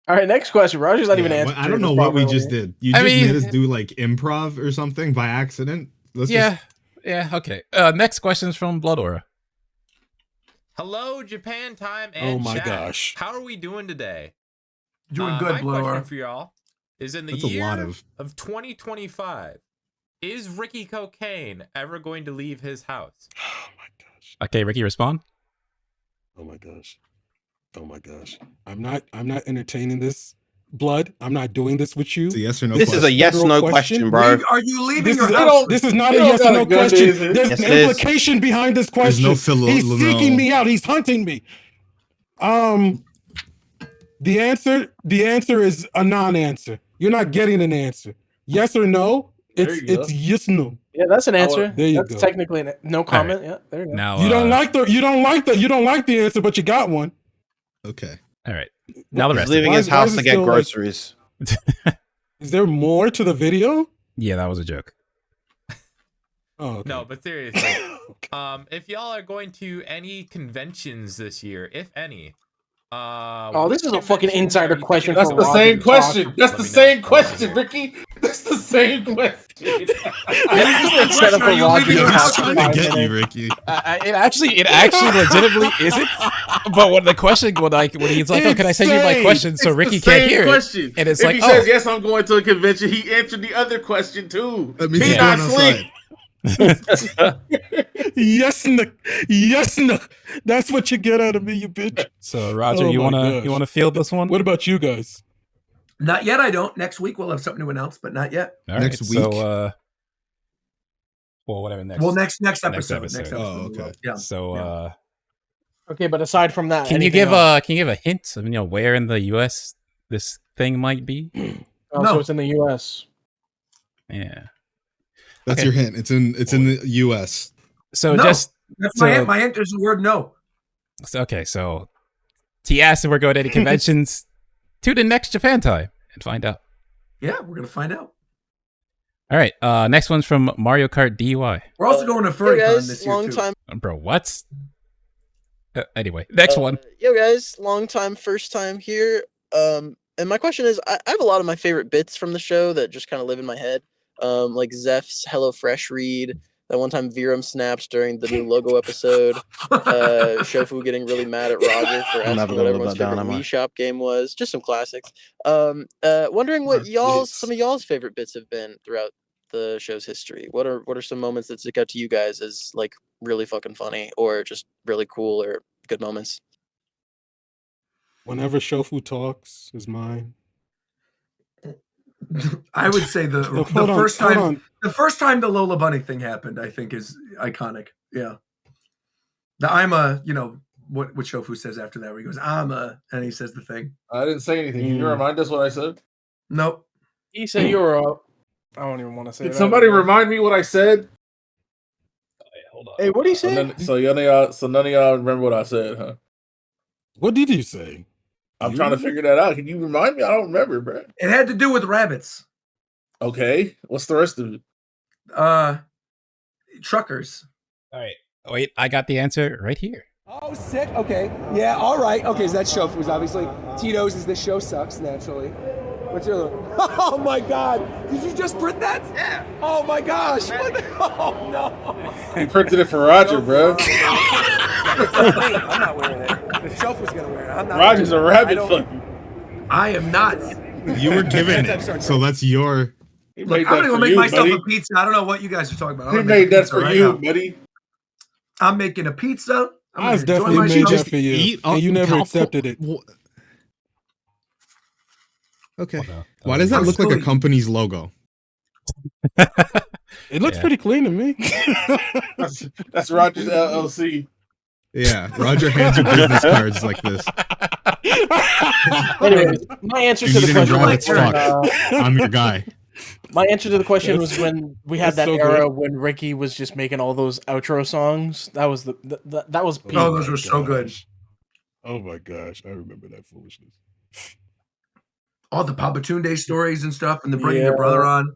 Speaker 7: All right, next question. Roger's not even answering.
Speaker 6: I don't know
Speaker 7: this
Speaker 6: what we
Speaker 7: properly.
Speaker 6: just did. You
Speaker 3: I
Speaker 6: just
Speaker 3: mean-
Speaker 6: made us do like improv or something by accident. Let's
Speaker 3: Yeah. Okay. Next question is from Blood Aura.
Speaker 18: Hello, Japan Time
Speaker 5: Oh
Speaker 18: and
Speaker 5: my
Speaker 18: chat.
Speaker 5: gosh.
Speaker 18: How are we doing today?
Speaker 1: Doing good,
Speaker 18: My
Speaker 1: Blower.
Speaker 18: question for y'all is in the
Speaker 6: That's a
Speaker 18: year
Speaker 6: lot of-
Speaker 18: 2025, is Ricky Cocaine ever going to leave his house?
Speaker 3: Okay, Ricky, respond.
Speaker 5: Oh my gosh. I'm not entertaining this. Blood, I'm not doing this with you.
Speaker 6: It's a yes or no
Speaker 8: This is a yes or no question, bro.
Speaker 1: Are you leaving
Speaker 5: This
Speaker 1: your
Speaker 5: is,
Speaker 1: house?
Speaker 5: this is not a
Speaker 7: You don't
Speaker 5: yes or
Speaker 7: gotta
Speaker 5: no
Speaker 7: go,
Speaker 5: question.
Speaker 7: David.
Speaker 5: There's
Speaker 8: Yes,
Speaker 5: an
Speaker 8: it is.
Speaker 5: implication behind this
Speaker 6: There's
Speaker 5: question.
Speaker 6: no
Speaker 5: He's
Speaker 6: no.
Speaker 5: seeking me out. He's hunting me. The answer is a non-answer. You're not getting an answer. Yes or no? It's yes no.
Speaker 7: Yeah, that's an answer.
Speaker 5: There you
Speaker 7: That's
Speaker 5: go.
Speaker 7: technically no comment. Yeah, there you go.
Speaker 3: Now
Speaker 5: You don't like the answer, but you got one.
Speaker 6: Okay.
Speaker 3: All right. Now the
Speaker 8: He's
Speaker 3: rest.
Speaker 8: leaving
Speaker 5: Why
Speaker 8: his
Speaker 5: is- why
Speaker 8: house
Speaker 5: is
Speaker 8: to
Speaker 5: it
Speaker 8: get
Speaker 5: still, like-
Speaker 8: groceries.
Speaker 5: Is there more to the video?
Speaker 3: Yeah, that was a joke.
Speaker 5: Oh, okay.
Speaker 18: No, but seriously, if y'all are going to any conventions this year, if any,
Speaker 7: this is a fucking insider question.
Speaker 2: That's
Speaker 7: for
Speaker 2: the
Speaker 7: Roger
Speaker 2: same
Speaker 7: to
Speaker 2: question.
Speaker 7: talk.
Speaker 2: That's
Speaker 18: Let
Speaker 2: the
Speaker 18: me know.
Speaker 2: same
Speaker 18: I wanna
Speaker 2: question,
Speaker 18: hear.
Speaker 2: Ricky. That's the same question.
Speaker 7: Set up
Speaker 1: Are
Speaker 7: a
Speaker 1: you
Speaker 7: Roger
Speaker 1: leaving
Speaker 7: to
Speaker 1: your
Speaker 7: talk
Speaker 1: house?
Speaker 7: for
Speaker 6: Trying to
Speaker 7: 5
Speaker 6: get you,
Speaker 7: minutes.
Speaker 6: Ricky.
Speaker 3: It actually legitimately isn't. But when the question, when he's like, "Oh, can I send you my
Speaker 2: Insane.
Speaker 3: question?" So
Speaker 2: It's
Speaker 3: Ricky
Speaker 2: the
Speaker 3: can't
Speaker 2: same
Speaker 3: hear
Speaker 2: question.
Speaker 3: it, and it's
Speaker 2: if
Speaker 3: like,
Speaker 2: he
Speaker 3: "Oh,
Speaker 2: says yes, I'm going to a convention. He answered the other question too.
Speaker 6: That means
Speaker 2: He's
Speaker 6: he's
Speaker 2: not
Speaker 6: going
Speaker 2: asleep.
Speaker 6: outside.
Speaker 5: Yes, no. That's what you get out of me, you bitch.
Speaker 3: So Roger,
Speaker 5: Oh
Speaker 3: you
Speaker 5: my
Speaker 3: wanna
Speaker 5: gosh.
Speaker 3: field this one?
Speaker 5: What about you guys?
Speaker 1: Not yet. I don't. Next week we'll have something to announce, but not yet.
Speaker 3: All
Speaker 6: Next
Speaker 3: So, Well, whatever next.
Speaker 1: Well, next episode.
Speaker 5: Oh, okay.
Speaker 1: Yeah.
Speaker 3: So,
Speaker 7: Okay, but aside from that,
Speaker 3: can you give a hint of where in the U.S. this thing might be?
Speaker 7: Oh, so it's in the U.S.
Speaker 3: Yeah.
Speaker 5: That's your hint. It's in the U.S.
Speaker 3: So
Speaker 1: no,
Speaker 3: just
Speaker 1: that's my hint. My hint is the word no.
Speaker 3: So T asked if we're going to any conventions. Tune in next Japan time and find out.
Speaker 1: Yeah, we're gonna find out.
Speaker 3: All right. Next one's from Mario Kart DUI.
Speaker 1: We're also going to FurryCon this year too.
Speaker 19: Time.
Speaker 3: Bro, what? Anyway, next one.
Speaker 19: Yo guys, long time, first time here. And my question is, I have a lot of my favorite bits from the show that just kind of live in my head. Like Zeph's HelloFresh read. That one time Viram snapped during the new logo episode. Shofu getting really mad at Roger for asking what everyone's favorite Wii Shop game was. Just some classics. Wondering what some of y'all's favorite bits have been throughout the show's history. What are some moments that stick out to you guys as like really fucking funny or just really cool or good moments?
Speaker 5: Whenever Shofu talks is mine.
Speaker 1: I would say the first time the Lola Bunny thing happened, I think is iconic. Yeah. The I'm a, what Shofu says after that, where he goes, and he says the thing.
Speaker 2: I didn't say anything. Can you remind us what I said?
Speaker 1: Nope.
Speaker 7: He said you were up. I don't even want to say
Speaker 2: Did somebody remind me what I said?
Speaker 7: Hold on. Hey, what did he say?
Speaker 2: So none of y'all remember what I said, huh?
Speaker 5: What did you say?
Speaker 2: I'm trying to figure that out. Can you remind me? I don't remember, bro.
Speaker 1: It had to do with rabbits.
Speaker 2: Okay. What's the rest of
Speaker 1: it? Truckers.
Speaker 3: All right. Wait, I got the answer right here.
Speaker 20: Oh, sick. Okay. Yeah, all right. Okay, so that Shofu's obviously. Tito's is This Show Sucks, naturally. What's your other one? Oh, my God. Did you just print that? Yeah. Oh, my gosh. Oh, no.
Speaker 2: He printed it for Roger, bro.
Speaker 20: I'm not wearing it. The Shofu's going to wear it. I'm not.
Speaker 2: Roger's a rabbit fucker.
Speaker 1: I am not.
Speaker 5: You were given it. So that's your.
Speaker 1: Look, I'm going to make myself a pizza. I don't know what you guys are talking about.
Speaker 2: He made that for you, buddy.
Speaker 1: I'm making a pizza.
Speaker 5: I was definitely made that for you. And you never accepted it. Okay. Why does that look like a company's logo? It looks pretty clean to me.
Speaker 2: That's Roger's LLC.
Speaker 5: Yeah, Roger hands you business cards like this.
Speaker 7: Anyways, my answer to the question
Speaker 5: I'm your guy.
Speaker 7: My answer to the question was when we had that era when Ricky was just making all those outro songs. That was that was peak.
Speaker 1: Oh, those were so good.
Speaker 5: Oh my gosh, I remember that foolishness.
Speaker 1: All the Papatunde stories and stuff, and the bringing your brother on.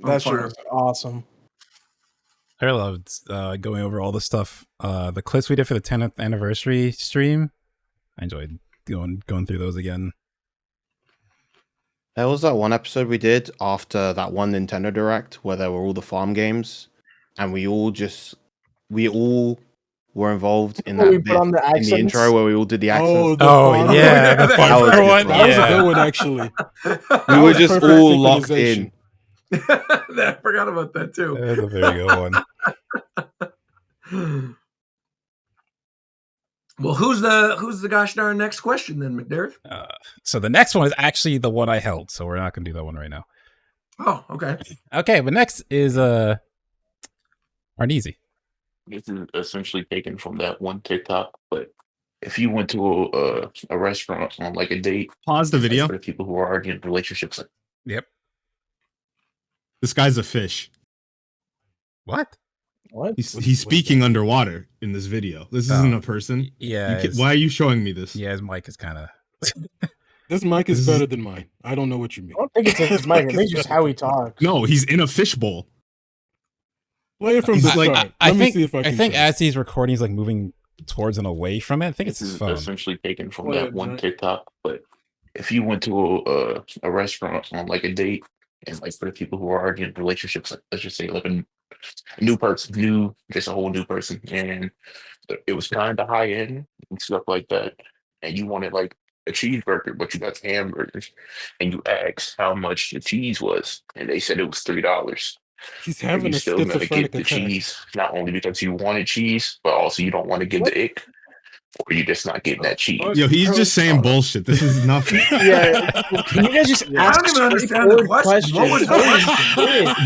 Speaker 7: That shit was awesome.
Speaker 3: I loved going over all the stuff. The clips we did for the 10th anniversary stream. I enjoyed going through those again.
Speaker 8: There was that one episode we did after that one Nintendo Direct where there were all the farm games, and we all were involved in that bit in the intro where we all did the accents.
Speaker 3: Yeah, the farmer one.
Speaker 5: That was a good one, actually.
Speaker 8: We were just all locked in.
Speaker 1: I forgot about that too.
Speaker 3: That's a very good one.
Speaker 1: Well, who's the gosh darn next question then, McDermott?
Speaker 3: So the next one is actually the one I held, so we're not gonna do that one right now.
Speaker 1: Oh, okay.
Speaker 3: Okay, but next is Arneezy.
Speaker 21: This is essentially taken from that one TikTok, but if you went to a restaurant on like a date,
Speaker 5: pause the video
Speaker 21: for the people who are already in relationships.
Speaker 3: Yep.
Speaker 5: This guy's a fish.
Speaker 3: What?
Speaker 7: What?
Speaker 5: He's speaking underwater in this video. This isn't a person.
Speaker 3: Yeah.
Speaker 5: Why are you showing me this?
Speaker 3: Yeah, his mic is kind of.
Speaker 5: This mic is better than mine. I don't know what you mean.
Speaker 7: I don't think it's his mic. I think it's just how he talks.
Speaker 5: No, he's in a fishbowl. Play it from the start.
Speaker 3: I think as he's recording, he's like moving towards and away from it. I think it's his phone.
Speaker 21: Essentially taken from that one TikTok, but if you went to a restaurant on like a date, and like for the people who are already in relationships, like, let's just say like a new person, just a whole new person, and it was kind of high end and stuff like that, and you wanted like a cheeseburger, but you got hamburgers, and you asked how much the cheese was, and they said it was $3.
Speaker 5: He's having
Speaker 21: you
Speaker 5: a
Speaker 21: still gotta
Speaker 5: schizophrenic
Speaker 21: get the
Speaker 5: attack.
Speaker 21: cheese, not only because you wanted cheese, but also you don't want to give the ick. or you just not getting that cheese.
Speaker 6: Yo, he's just saying bullshit. This is nothing.
Speaker 7: Yeah, can you guys just ask?
Speaker 1: I don't even understand the question. What was the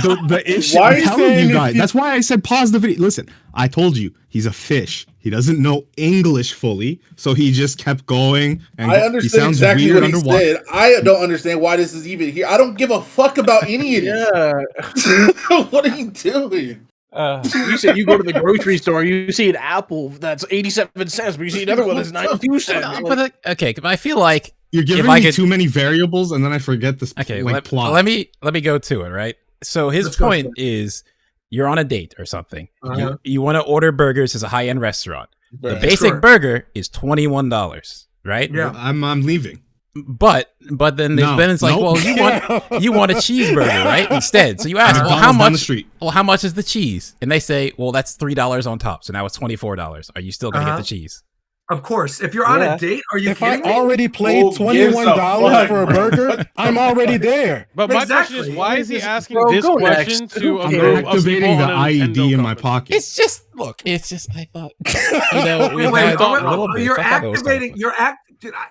Speaker 1: question?
Speaker 6: The issue.
Speaker 2: Why
Speaker 6: I'm
Speaker 2: are you
Speaker 6: telling
Speaker 2: saying
Speaker 6: you
Speaker 2: if
Speaker 6: guys.
Speaker 2: you-
Speaker 6: That's why I said pause the video. Listen, I told you he's a fish. He doesn't know English fully, so he just kept going. And
Speaker 2: I
Speaker 6: he
Speaker 2: understood
Speaker 6: sounds
Speaker 2: exactly
Speaker 6: weird
Speaker 2: what he
Speaker 6: underwater.
Speaker 2: said. I don't understand why this is even here. I don't give a fuck about any of this.
Speaker 7: Yeah.
Speaker 2: What are you doing?
Speaker 7: You said you go to the grocery store, you see an apple that's 87 cents, but you see another one that's 92 cents.
Speaker 3: But okay, I feel like
Speaker 6: You're giving me too many variables, and then I forget this plot.
Speaker 3: Let me go to it, right? So his
Speaker 6: Let's go
Speaker 3: point
Speaker 6: for
Speaker 3: is you're on a date or something.
Speaker 6: Uh-huh.
Speaker 3: You want to order burgers as a high-end restaurant. The
Speaker 6: Right.
Speaker 3: basic
Speaker 6: Sure.
Speaker 3: burger is $21, right?
Speaker 6: Yeah, I'm leaving.
Speaker 3: But then
Speaker 6: No.
Speaker 3: it's like,
Speaker 6: Nope.
Speaker 3: well, you want a cheeseburger, right? Instead, so you ask, well,
Speaker 6: McDonald's
Speaker 3: how
Speaker 6: down
Speaker 3: much?
Speaker 6: the street.
Speaker 3: Well, how much is the cheese? And they say, well, that's $3 on top, so now it's $24. Are you still gonna get the cheese?
Speaker 1: Of course. If you're on a date, are you
Speaker 5: If I
Speaker 1: kidding me?
Speaker 5: already played $21 for a burger, I'm already there.
Speaker 4: But my question is, why is he asking this
Speaker 7: go
Speaker 4: question
Speaker 7: next.
Speaker 4: to a
Speaker 6: I'm
Speaker 4: group of
Speaker 6: activating
Speaker 4: people
Speaker 6: the
Speaker 4: on a
Speaker 6: IED
Speaker 4: Nintendo
Speaker 6: in my pocket.
Speaker 3: It's just I thought you know we
Speaker 1: Wait,
Speaker 3: had
Speaker 1: wait,
Speaker 3: a little bit.
Speaker 1: you're
Speaker 3: I thought that was kinda
Speaker 1: activating.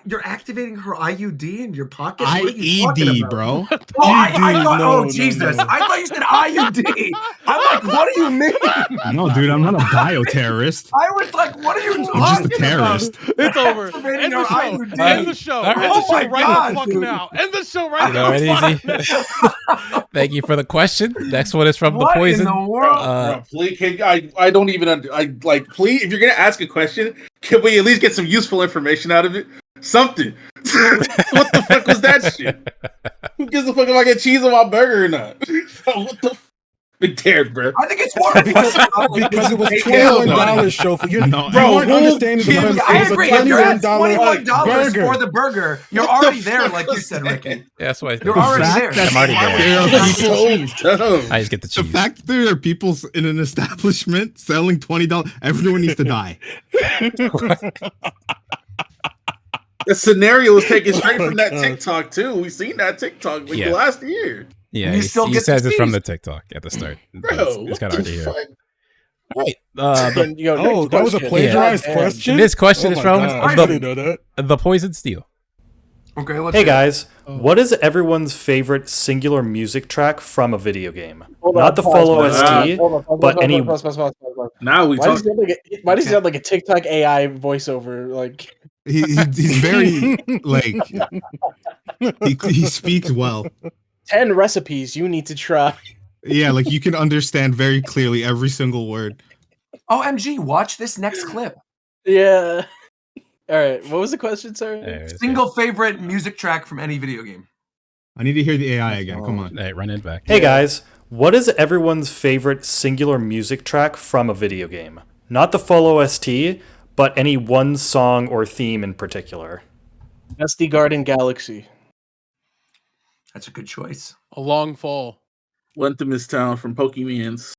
Speaker 1: You're activating her IUD in your pocket. What are you talking
Speaker 6: IED,
Speaker 1: about?
Speaker 6: bro.
Speaker 1: Oh, I thought.
Speaker 5: No,
Speaker 1: Oh,
Speaker 5: no,
Speaker 1: Jesus!
Speaker 5: no.
Speaker 1: I thought you said IUD. I'm like, what do you mean?
Speaker 6: No, dude, I'm not a bioterrorist.
Speaker 1: I was like, what are you talking
Speaker 6: I'm just a
Speaker 1: about?
Speaker 6: terrorist.
Speaker 4: It's over.
Speaker 1: Activating
Speaker 4: End the
Speaker 1: her
Speaker 4: show.
Speaker 1: IUD.
Speaker 4: End the show.
Speaker 3: All right.
Speaker 4: End the
Speaker 1: Oh
Speaker 4: show
Speaker 1: my
Speaker 4: right
Speaker 1: God,
Speaker 4: the fuck
Speaker 1: dude.
Speaker 4: now. End the show right
Speaker 3: You know,
Speaker 4: now.
Speaker 3: right, easy. Thank you for the question. Next one is from
Speaker 1: What
Speaker 3: the poison.
Speaker 1: in the world?
Speaker 2: Bro, please, I don't even please, if you're gonna ask a question, can we at least get some useful information out of it? Something. What the fuck was that shit? Who gives a fuck if I get cheese on my burger or not? What the big tear, bro.
Speaker 1: I think it's more of a question about, like,
Speaker 5: Because it was
Speaker 1: hell no.
Speaker 5: $21, Chauffeur. You
Speaker 6: No,
Speaker 5: bro,
Speaker 6: who
Speaker 5: understand the
Speaker 1: Yeah,
Speaker 5: difference.
Speaker 1: I
Speaker 5: It was a
Speaker 1: agree. If you're at
Speaker 5: $21
Speaker 1: $21
Speaker 5: burger.
Speaker 1: for the burger, you're already there, like you said, Ricky.
Speaker 3: Yeah, that's why
Speaker 1: You're already there.
Speaker 3: I'm already
Speaker 6: There are
Speaker 3: there.
Speaker 6: people,
Speaker 3: I just get the
Speaker 6: the
Speaker 3: cheese.
Speaker 6: fact that there are people in an establishment selling $20, everyone needs to die.
Speaker 2: The scenario was taken straight from that TikTok too. We seen that TikTok like
Speaker 3: Yeah.
Speaker 2: last year.
Speaker 3: Yeah,
Speaker 1: You still
Speaker 3: he
Speaker 1: get the
Speaker 3: says it's from
Speaker 1: cheese.
Speaker 3: the TikTok at the start.
Speaker 2: Bro,
Speaker 3: It's kind of hard to hear. All right.
Speaker 5: Oh, that was a plagiarized question?
Speaker 3: This question is
Speaker 5: my
Speaker 3: from
Speaker 5: God, I didn't know that.
Speaker 3: the Poison Steel.
Speaker 1: Okay, let's
Speaker 9: Hey
Speaker 1: see.
Speaker 9: guys, what is everyone's favorite singular music track from a video game?
Speaker 7: Hold on,
Speaker 9: Not the
Speaker 7: pause,
Speaker 9: full
Speaker 7: pause,
Speaker 9: OST,
Speaker 7: hold on, pause,
Speaker 9: but
Speaker 7: pause,
Speaker 9: any.
Speaker 7: pause.
Speaker 2: Now we
Speaker 7: Why does
Speaker 2: talk.
Speaker 7: he have like a TikTok AI voiceover? Like
Speaker 6: He's very like he speaks well.
Speaker 7: 10 recipes you need to try.
Speaker 6: Yeah, like you can understand very clearly every single word.
Speaker 1: OMG, watch this next clip.
Speaker 7: Yeah. All right. What was the question, sir?
Speaker 1: Single favorite music track from any video game.
Speaker 6: I need to hear the AI again. Come on.
Speaker 3: Hey, run it back.
Speaker 9: Hey guys, what is everyone's favorite singular music track from a video game? Not the full OST, but any one song or theme in particular.
Speaker 7: SD Garden Galaxy.
Speaker 1: That's a good choice.
Speaker 4: A long fall.
Speaker 2: Went to Miss Town from Pokemons.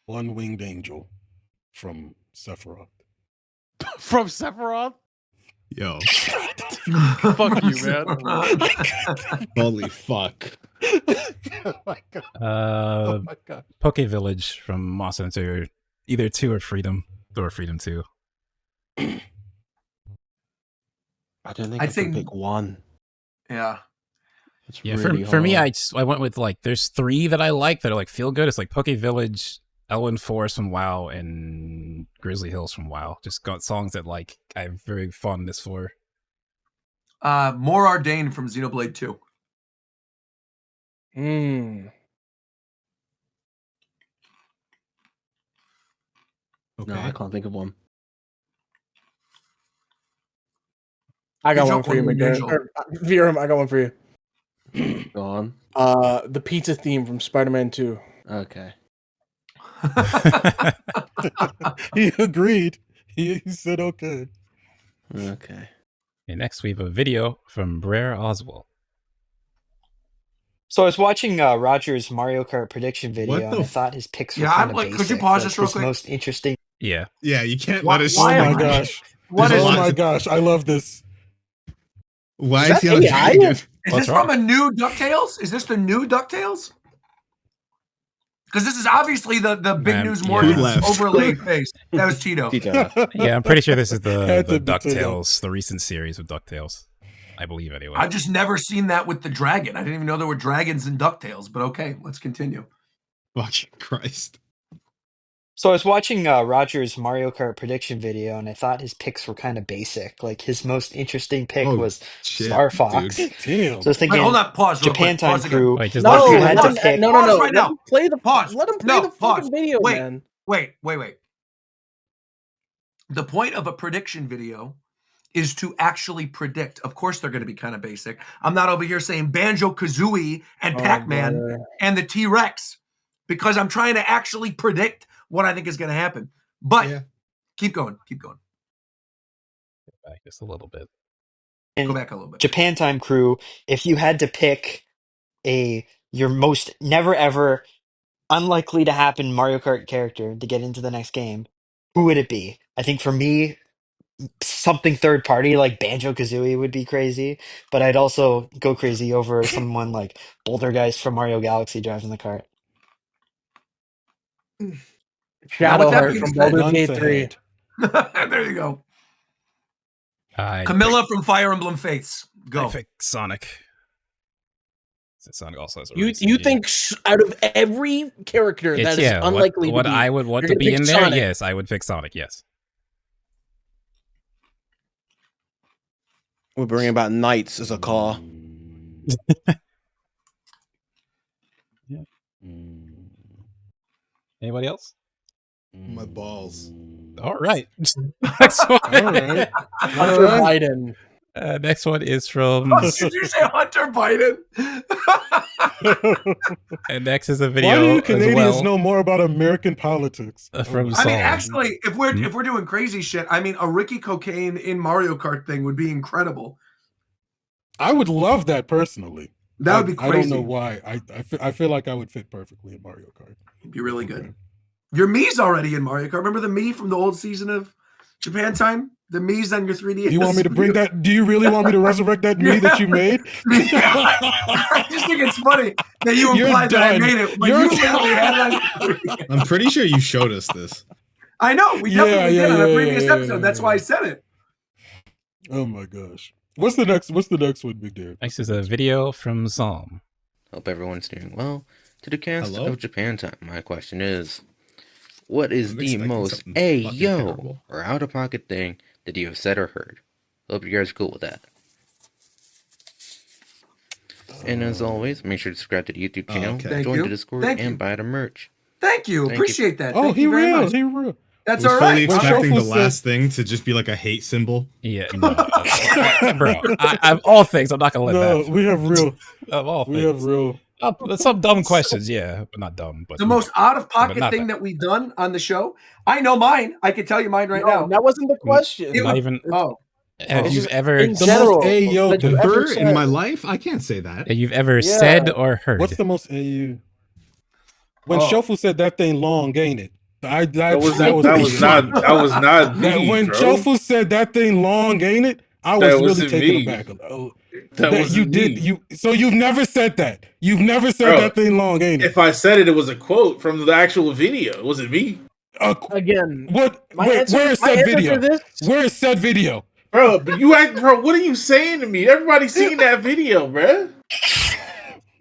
Speaker 5: One Winged Angel from Sephiroth.
Speaker 4: From Sephiroth?
Speaker 6: Yo.
Speaker 4: Fuck you, man.
Speaker 6: Holy fuck.
Speaker 5: Oh my God.
Speaker 3: Poke Village from Monster Hunter, either 2 or Freedom 2.
Speaker 8: I don't think
Speaker 1: I'd
Speaker 8: I
Speaker 1: say-
Speaker 8: can pick one.
Speaker 1: Yeah.
Speaker 8: It's
Speaker 3: Yeah,
Speaker 8: really
Speaker 3: for me,
Speaker 8: hard.
Speaker 3: I went with like there's 3 that I like that are like feel good. It's like Poke Village, Elwyn Forest from WoW, and Grizzly Hills from WoW. Just got songs that like I have very fondness for.
Speaker 1: More Ardain from Xenoblade 2.
Speaker 8: No, I can't think of one.
Speaker 7: I got
Speaker 1: Good
Speaker 7: one
Speaker 1: job,
Speaker 7: for you,
Speaker 1: Winged
Speaker 7: McGurn.
Speaker 1: Angel.
Speaker 7: Viram, I got one for you.
Speaker 8: Go on.
Speaker 7: The pizza theme from Spider-Man 2.
Speaker 8: Okay.
Speaker 5: He agreed. He said okay.
Speaker 8: Okay.
Speaker 3: And next we have a video from Brer Oswald.
Speaker 22: So I was watching Roger's Mario Kart prediction video,
Speaker 6: What
Speaker 22: and
Speaker 6: the
Speaker 22: I
Speaker 6: f-
Speaker 22: thought his picks were
Speaker 1: Yeah,
Speaker 22: kind
Speaker 1: I'm
Speaker 22: of
Speaker 1: like,
Speaker 22: basic.
Speaker 1: could you pause
Speaker 22: like
Speaker 1: this real
Speaker 22: his
Speaker 1: quick?
Speaker 22: most interesting.
Speaker 3: Yeah.
Speaker 6: Yeah, you can't
Speaker 1: Why-
Speaker 6: let us.
Speaker 1: why
Speaker 5: Oh
Speaker 1: am
Speaker 5: my
Speaker 1: I-
Speaker 5: gosh.
Speaker 1: What is
Speaker 5: Oh
Speaker 1: it?
Speaker 5: my gosh. I love this.
Speaker 6: Why
Speaker 7: Is
Speaker 6: is he
Speaker 7: that
Speaker 6: on a
Speaker 7: AI?
Speaker 6: dragon?
Speaker 1: Is this from a new DuckTales? Is this the new DuckTales? Because this is obviously the big news morning overlaid face. That was Tito.
Speaker 3: Yeah, I'm pretty sure this is the DuckTales, the recent series of DuckTales. I believe, anyway.
Speaker 1: I've just never seen that with the dragon. I didn't even know there were dragons in DuckTales, but okay, let's continue.
Speaker 6: Fucking Christ.
Speaker 22: So I was watching Roger's Mario Kart prediction video, and I thought his picks were kind of basic. Like, his most interesting pick was Star Fox. So I was thinking,
Speaker 1: wait, hold on, pause real
Speaker 22: Japan
Speaker 1: quick.
Speaker 22: Time
Speaker 1: Pause
Speaker 22: Crew.
Speaker 1: again.
Speaker 22: No, you had to pick.
Speaker 7: No.
Speaker 1: Right
Speaker 7: Let
Speaker 1: now.
Speaker 7: him play the
Speaker 1: Pause.
Speaker 7: Let him play the fucking video,
Speaker 1: wait,
Speaker 7: man.
Speaker 1: Wait. The point of a prediction video is to actually predict. Of course, they're going to be kind of basic. I'm not over here saying Banjo-Kazooie and Pac-Man and the T-Rex because I'm trying to actually predict what I think is going to happen. But keep going.
Speaker 3: Back just a little bit.
Speaker 1: Go back a little bit.
Speaker 22: Japan Time Crew, if you had to pick your most never ever unlikely to happen Mario Kart character to get into the next game, who would it be? I think for me, something third party like Banjo-Kazooie would be crazy, but I'd also go crazy over someone like Bouldergeist from Mario Galaxy driving the cart.
Speaker 7: Shadowheart from Baldur's Gate 3.
Speaker 1: There you go. Camilla from Fire Emblem Fates. Go.
Speaker 3: I pick Sonic. Sonic also has a
Speaker 7: You think out of every character that is unlikely
Speaker 3: what
Speaker 7: to be,
Speaker 3: I would want to be in there?
Speaker 7: Sonic.
Speaker 3: Yes, I would pick Sonic. Yes.
Speaker 8: We're bringing back Knights as a car.
Speaker 3: Anybody else?
Speaker 5: My balls.
Speaker 3: All right. Next one.
Speaker 5: All right.
Speaker 7: Hunter Biden.
Speaker 3: Next one is from.
Speaker 1: Did you say Hunter Biden?
Speaker 3: And next is a video.
Speaker 5: Why do you Canadians know more about American politics?
Speaker 3: From
Speaker 1: I mean, actually, if we're doing crazy shit, I mean, a Ricky Cocaine in Mario Kart thing would be incredible.
Speaker 5: I would love that personally.
Speaker 1: That would be crazy.
Speaker 5: I don't know why. I feel like I would fit perfectly in Mario Kart.
Speaker 1: It'd be really good. Your Mii's already in Mario Kart. Remember the Mii from the old season of Japan Time? The Mii's on your 3DS.
Speaker 5: You want me to bring that? Do you really want me to resurrect that Mii that you made?
Speaker 1: I just think it's funny that you implied that I made it. But you literally had it on.
Speaker 6: I'm pretty sure you showed us this.
Speaker 1: I know. We definitely did on a previous episode. That's why I said it.
Speaker 5: Oh my gosh. What's the next one, Big Dave?
Speaker 3: Next is a video from Psalm.
Speaker 10: Hope everyone's doing well. To the cast of Japan Time, my question is, what is the most ayo or out-of-pocket thing that you have said or heard? Hope you guys are cool with that. And as always, make sure to subscribe to the YouTube channel, join the Discord, and buy the merch.
Speaker 1: Thank you. Appreciate that.
Speaker 5: Oh,
Speaker 1: Thank
Speaker 5: he
Speaker 1: you very
Speaker 5: real.
Speaker 1: much.
Speaker 5: He real.
Speaker 1: That's
Speaker 6: was
Speaker 1: all right.
Speaker 6: fully expecting the last thing to just be like a hate symbol.
Speaker 3: Yeah, no, bro. Of all things, I'm not gonna let that.
Speaker 5: We have real.
Speaker 3: Of all things,
Speaker 5: We have real.
Speaker 3: Some dumb questions, yeah, but not dumb. But
Speaker 1: The most out-of-pocket thing that we've done on the show. I know mine. I can tell you mine right now.
Speaker 7: That wasn't the question.
Speaker 3: Not even.
Speaker 1: Oh.
Speaker 3: Have you ever
Speaker 7: in general,
Speaker 6: ever in my life? I can't say that.
Speaker 3: You've ever said or heard?
Speaker 5: What's the most AU? When Shofu said that thing long, ain't it? That was not me, when
Speaker 2: bro.
Speaker 5: Shofu said that thing long, ain't it? I was really taken aback. So you've never said that. You've never said that thing long, ain't it?
Speaker 2: If I said it, it was a quote from the actual video. It wasn't me.
Speaker 7: Again,
Speaker 5: where is said video? Where is said video?
Speaker 2: Bro, what are you saying to me? Everybody's seen that video, bro.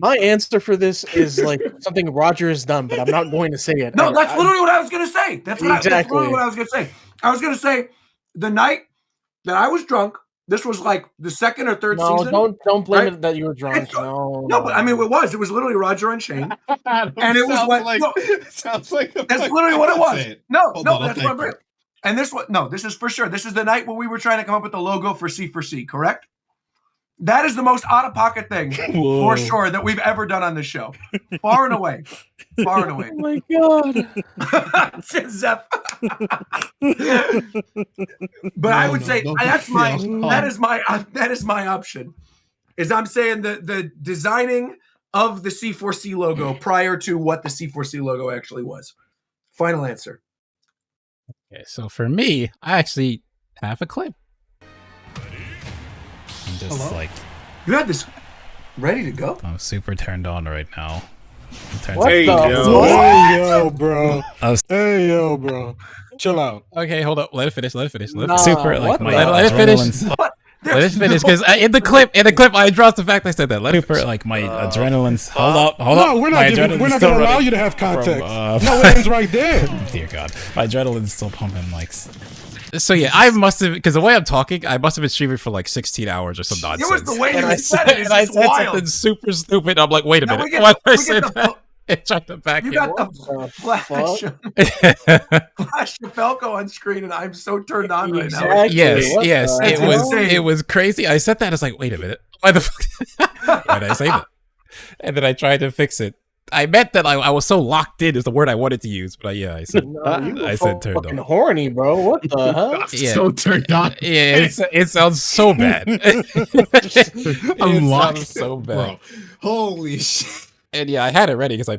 Speaker 7: My answer for this is like something Roger has done, but I'm not going to say it.
Speaker 1: No, that's literally what I was going to say. That's literally what I was going to say. I was going to say the night that I was drunk. This was like the second or third season.
Speaker 7: Don't blame it that you were drunk. No,
Speaker 1: but I mean it was. It was literally Roger and Shane, and it was what.
Speaker 6: Sounds like
Speaker 1: that's literally what it was. That's what I'm bringing. And this is for sure. This is the night when we were trying to come up with the logo for C4C. Correct? That is the most out-of-pocket thing for sure that we've ever done on this show. Far and away. Far and away.
Speaker 7: Oh my god.
Speaker 1: Zeph. But I would say that is my option. Is I'm saying the designing of the C4C logo prior to what the C4C logo actually was. Final answer.
Speaker 3: Okay, so for me, I actually have a clip. I'm just like,
Speaker 1: you had this ready to go.
Speaker 3: I'm super turned on right now.
Speaker 2: Hey yo,
Speaker 5: bro. Hey yo, bro. Chill out.
Speaker 3: Okay, hold up. Let it finish. Let it finish.
Speaker 7: Nah,
Speaker 3: Super. Like
Speaker 7: what
Speaker 3: my
Speaker 7: the-
Speaker 3: let it finish. Let it
Speaker 1: There's
Speaker 3: finish
Speaker 1: no-
Speaker 3: because in the clip, I addressed the fact I said that. Let it super. Like my adrenaline's. Hold up.
Speaker 5: No, we're not gonna allow you to have context. No, it ends right there.
Speaker 3: Dear God, my adrenaline's still pumping. Like, so yeah, I must have because the way I'm talking, I must have been streaming for like 16 hours or some nonsense.
Speaker 1: It was the way
Speaker 3: and
Speaker 1: you
Speaker 3: I
Speaker 1: said it.
Speaker 3: and I
Speaker 1: It's
Speaker 3: said
Speaker 1: wild.
Speaker 3: something super stupid. I'm like, wait a
Speaker 1: Now
Speaker 3: minute.
Speaker 1: we get
Speaker 3: Why
Speaker 1: the-
Speaker 3: did I
Speaker 1: we
Speaker 3: say
Speaker 1: get the
Speaker 3: that? It tried to back
Speaker 1: You
Speaker 3: it.
Speaker 1: got the flash of Falco on screen, and I'm so turned on right now.
Speaker 3: Yes, yes,
Speaker 1: That's insane.
Speaker 3: it was crazy. I said that. I was like, wait a minute, why the fuck? Why did I say that? And then I tried to fix it. I meant that I was so locked in is the word I wanted to use, but I said I said turned
Speaker 7: fucking
Speaker 3: on.
Speaker 7: horny, bro. What the hell?
Speaker 3: Yeah.
Speaker 6: So turned on.
Speaker 3: Yeah, it sounds so bad.
Speaker 6: I'm locked,
Speaker 3: sounds so bad.
Speaker 6: bro. Holy shit.
Speaker 3: And yeah, I had it ready because I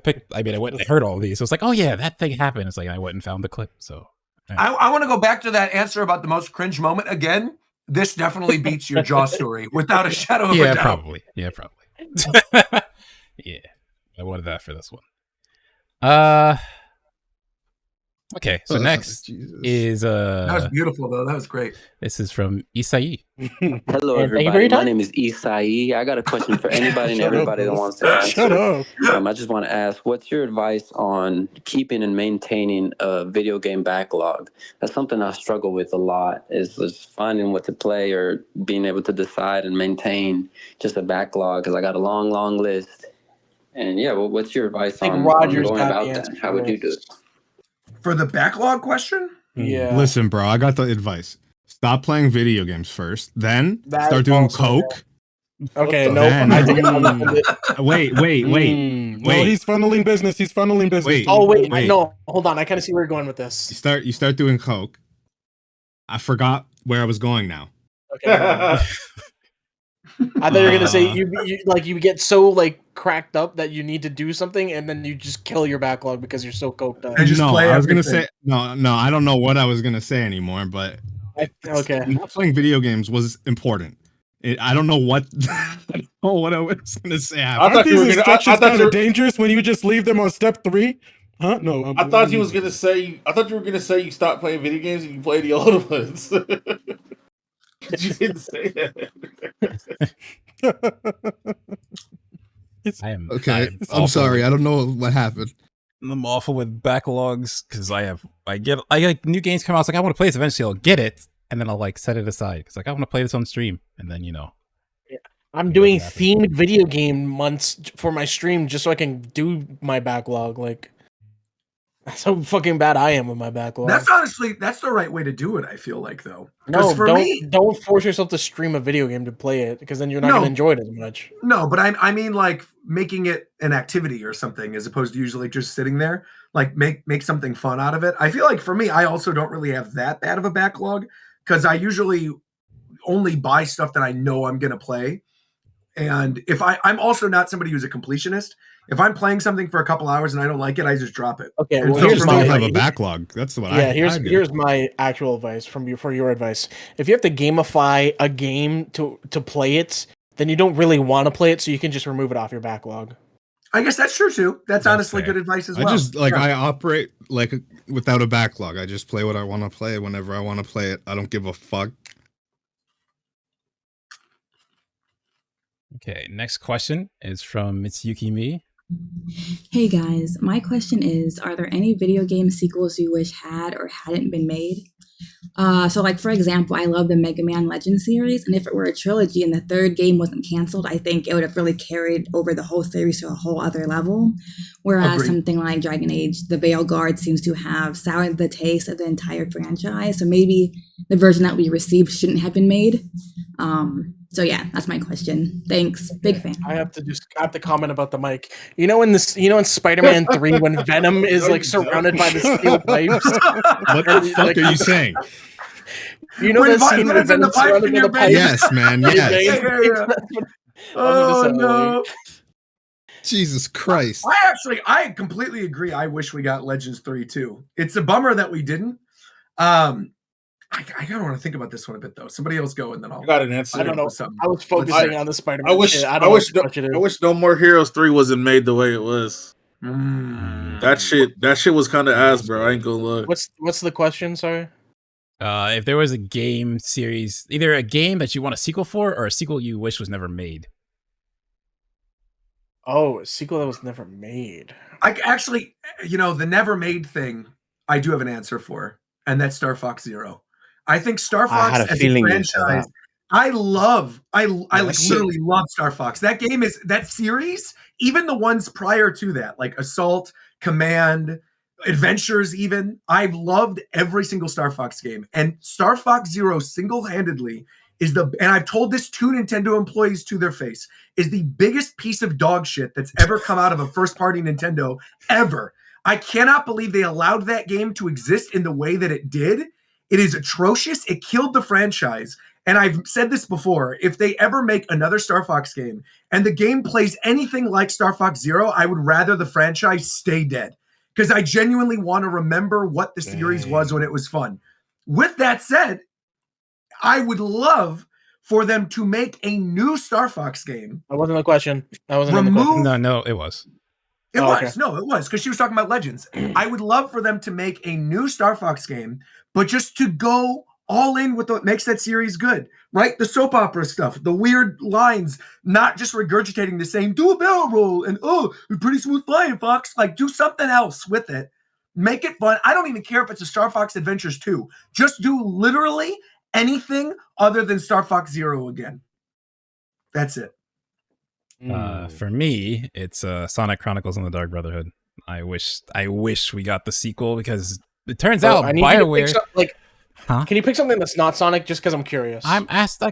Speaker 3: went and heard all these. So it's like, oh yeah, that thing happened. It's like I went and found the clip. So
Speaker 1: I want to go back to that answer about the most cringe moment again. This definitely beats your Jaw story without a shadow of a doubt.
Speaker 3: Probably. Yeah, I wanted that for this one. Okay, so next is
Speaker 1: that was beautiful though. That was great.
Speaker 3: This is from Isai.
Speaker 12: Hello, everybody. My name is Isai. I got a question for anybody and everybody that wants to answer.
Speaker 5: Shut up.
Speaker 12: I just want to ask, what's your advice on keeping and maintaining a video game backlog? That's something I struggle with a lot, is just finding what to play or being able to decide and maintain just a backlog, because I got a long, long list. And yeah, well, what's your advice on
Speaker 7: Roger's
Speaker 12: going
Speaker 7: got
Speaker 12: about
Speaker 7: the
Speaker 12: that?
Speaker 7: answer
Speaker 12: How would you do it?
Speaker 1: For the backlog question?
Speaker 7: Yeah.
Speaker 6: Listen, bro, I got the advice. Stop playing video games first, then
Speaker 7: That
Speaker 6: start doing
Speaker 7: also,
Speaker 6: coke.
Speaker 7: Okay,
Speaker 6: What
Speaker 7: nope.
Speaker 6: the-
Speaker 7: I think I'm
Speaker 6: Wait.
Speaker 5: No, he's funneling business. He's funneling business.
Speaker 6: Wait.
Speaker 7: Oh wait,
Speaker 6: Wait.
Speaker 7: no, hold on. I kind of see where you're going with this.
Speaker 6: You start doing coke. I forgot where I was going now.
Speaker 7: Okay. I thought you were gonna say you get so like cracked up that you need to do something, and then you just kill your backlog because you're so coked up.
Speaker 6: I was gonna say no. I don't know what I was gonna say anymore, but
Speaker 7: okay.
Speaker 6: Not playing video games was important. I don't know what I don't know what I was gonna say.
Speaker 5: Aren't these instructions kind of dangerous when you just leave them on step 3? Huh? No.
Speaker 2: I thought you was gonna say. I thought you were gonna say you stopped playing video games and you play the older ones. You didn't say that.
Speaker 6: Okay, I'm sorry. I don't know what happened.
Speaker 3: I'm awful with backlogs because I get new games come out. It's like I want to play this eventually. I'll get it, and then I'll like set it aside because like I want to play this on stream, and then
Speaker 7: I'm doing themed video game months for my stream just so I can do my backlog. Like, that's how fucking bad I am with my backlog.
Speaker 1: That's honestly the right way to do it. I feel like though.
Speaker 7: No,
Speaker 1: for me,
Speaker 7: don't force yourself to stream a video game to play it because then you're not gonna enjoy it as much.
Speaker 1: No, but I mean like making it an activity or something as opposed to usually just sitting there. Like make something fun out of it. I feel like for me, I also don't really have that bad of a backlog because I usually only buy stuff that I know I'm gonna play. And if I'm also not somebody who's a completionist. If I'm playing something for a couple hours and I don't like it, I just drop it.
Speaker 7: Okay,
Speaker 1: and
Speaker 7: well,
Speaker 1: so
Speaker 7: here's
Speaker 1: for
Speaker 7: my
Speaker 1: me,
Speaker 6: have a backlog. That's what I do.
Speaker 7: Here's my actual advice for your advice. If you have to gamify a game to play it, then you don't really want to play it, so you can just remove it off your backlog.
Speaker 1: I guess that's true too. That's honestly good advice as well.
Speaker 6: I just
Speaker 1: Sure.
Speaker 6: I operate like without a backlog. I just play what I want to play whenever I want to play it. I don't give a fuck.
Speaker 3: Okay, next question is from Mitsuki Me.
Speaker 13: Hey guys, my question is, are there any video game sequels you wish had or hadn't been made? So like for example, I love the Mega Man Legends series, and if it were a trilogy and the third game wasn't canceled, I think it would have really carried over the whole series to a whole other level. Whereas
Speaker 1: Agreed.
Speaker 13: something like Dragon Age, the Veil Guard seems to have soured the taste of the entire franchise. So maybe the version that we received shouldn't have been made. So yeah, that's my question. Thanks. Big fan.
Speaker 7: I have to comment about the mic. You know in Spider-Man 3 when Venom is like surrounded by the steel pipes?
Speaker 6: What the fuck are you saying?
Speaker 7: You know that scene where Venom's surrounded by the pipes?
Speaker 6: Yes, man. Yes.
Speaker 1: Oh no.
Speaker 6: Jesus Christ.
Speaker 1: I completely agree. I wish we got Legends 3 too. It's a bummer that we didn't. I kind of want to think about this one a bit though. Somebody else go and then I'll.
Speaker 2: I got an answer.
Speaker 7: I don't know. I was focusing on the Spider-Man.
Speaker 2: I wish No More Heroes 3 wasn't made the way it was. That shit was kind of ass, bro. I ain't gonna look.
Speaker 7: What's the question? Sorry.
Speaker 3: If there was a game series, either a game that you want a sequel for, or a sequel you wish was never made.
Speaker 7: Oh, a sequel that was never made.
Speaker 1: I actually, the never made thing, I do have an answer for, and that's Star Fox Zero. I think Star Fox as a franchise, I literally love Star Fox. That series, even the ones prior to that, like Assault, Command, Adventures, even, I've loved every single Star Fox game. And Star Fox Zero single-handedly and I've told this to Nintendo employees to their face, is the biggest piece of dog shit that's ever come out of a first-party Nintendo ever. I cannot believe they allowed that game to exist in the way that it did. It is atrocious. It killed the franchise. And I've said this before, if they ever make another Star Fox game and the game plays anything like Star Fox Zero, I would rather the franchise stay dead, because I genuinely want to remember what the series was when it was fun. With that said, I would love for them to make a new Star Fox game.
Speaker 7: That wasn't the question. That wasn't the question.
Speaker 3: No, it was.
Speaker 1: It was, because she was talking about Legends. I would love for them to make a new Star Fox game, but just to go all in with what makes that series good, right? The soap opera stuff, the weird lines, not just regurgitating the same, do a barrel roll, and you're pretty smooth flying, Fox. Like, do something else with it. Make it fun. I don't even care if it's a Star Fox Adventures 2. Just do literally anything other than Star Fox Zero again. That's it.
Speaker 3: For me, it's Sonic Chronicles and the Dark Brotherhood. I wish we got the sequel, because it turns out BioWare.
Speaker 7: Can you pick something that's not Sonic? Just because I'm curious.
Speaker 3: I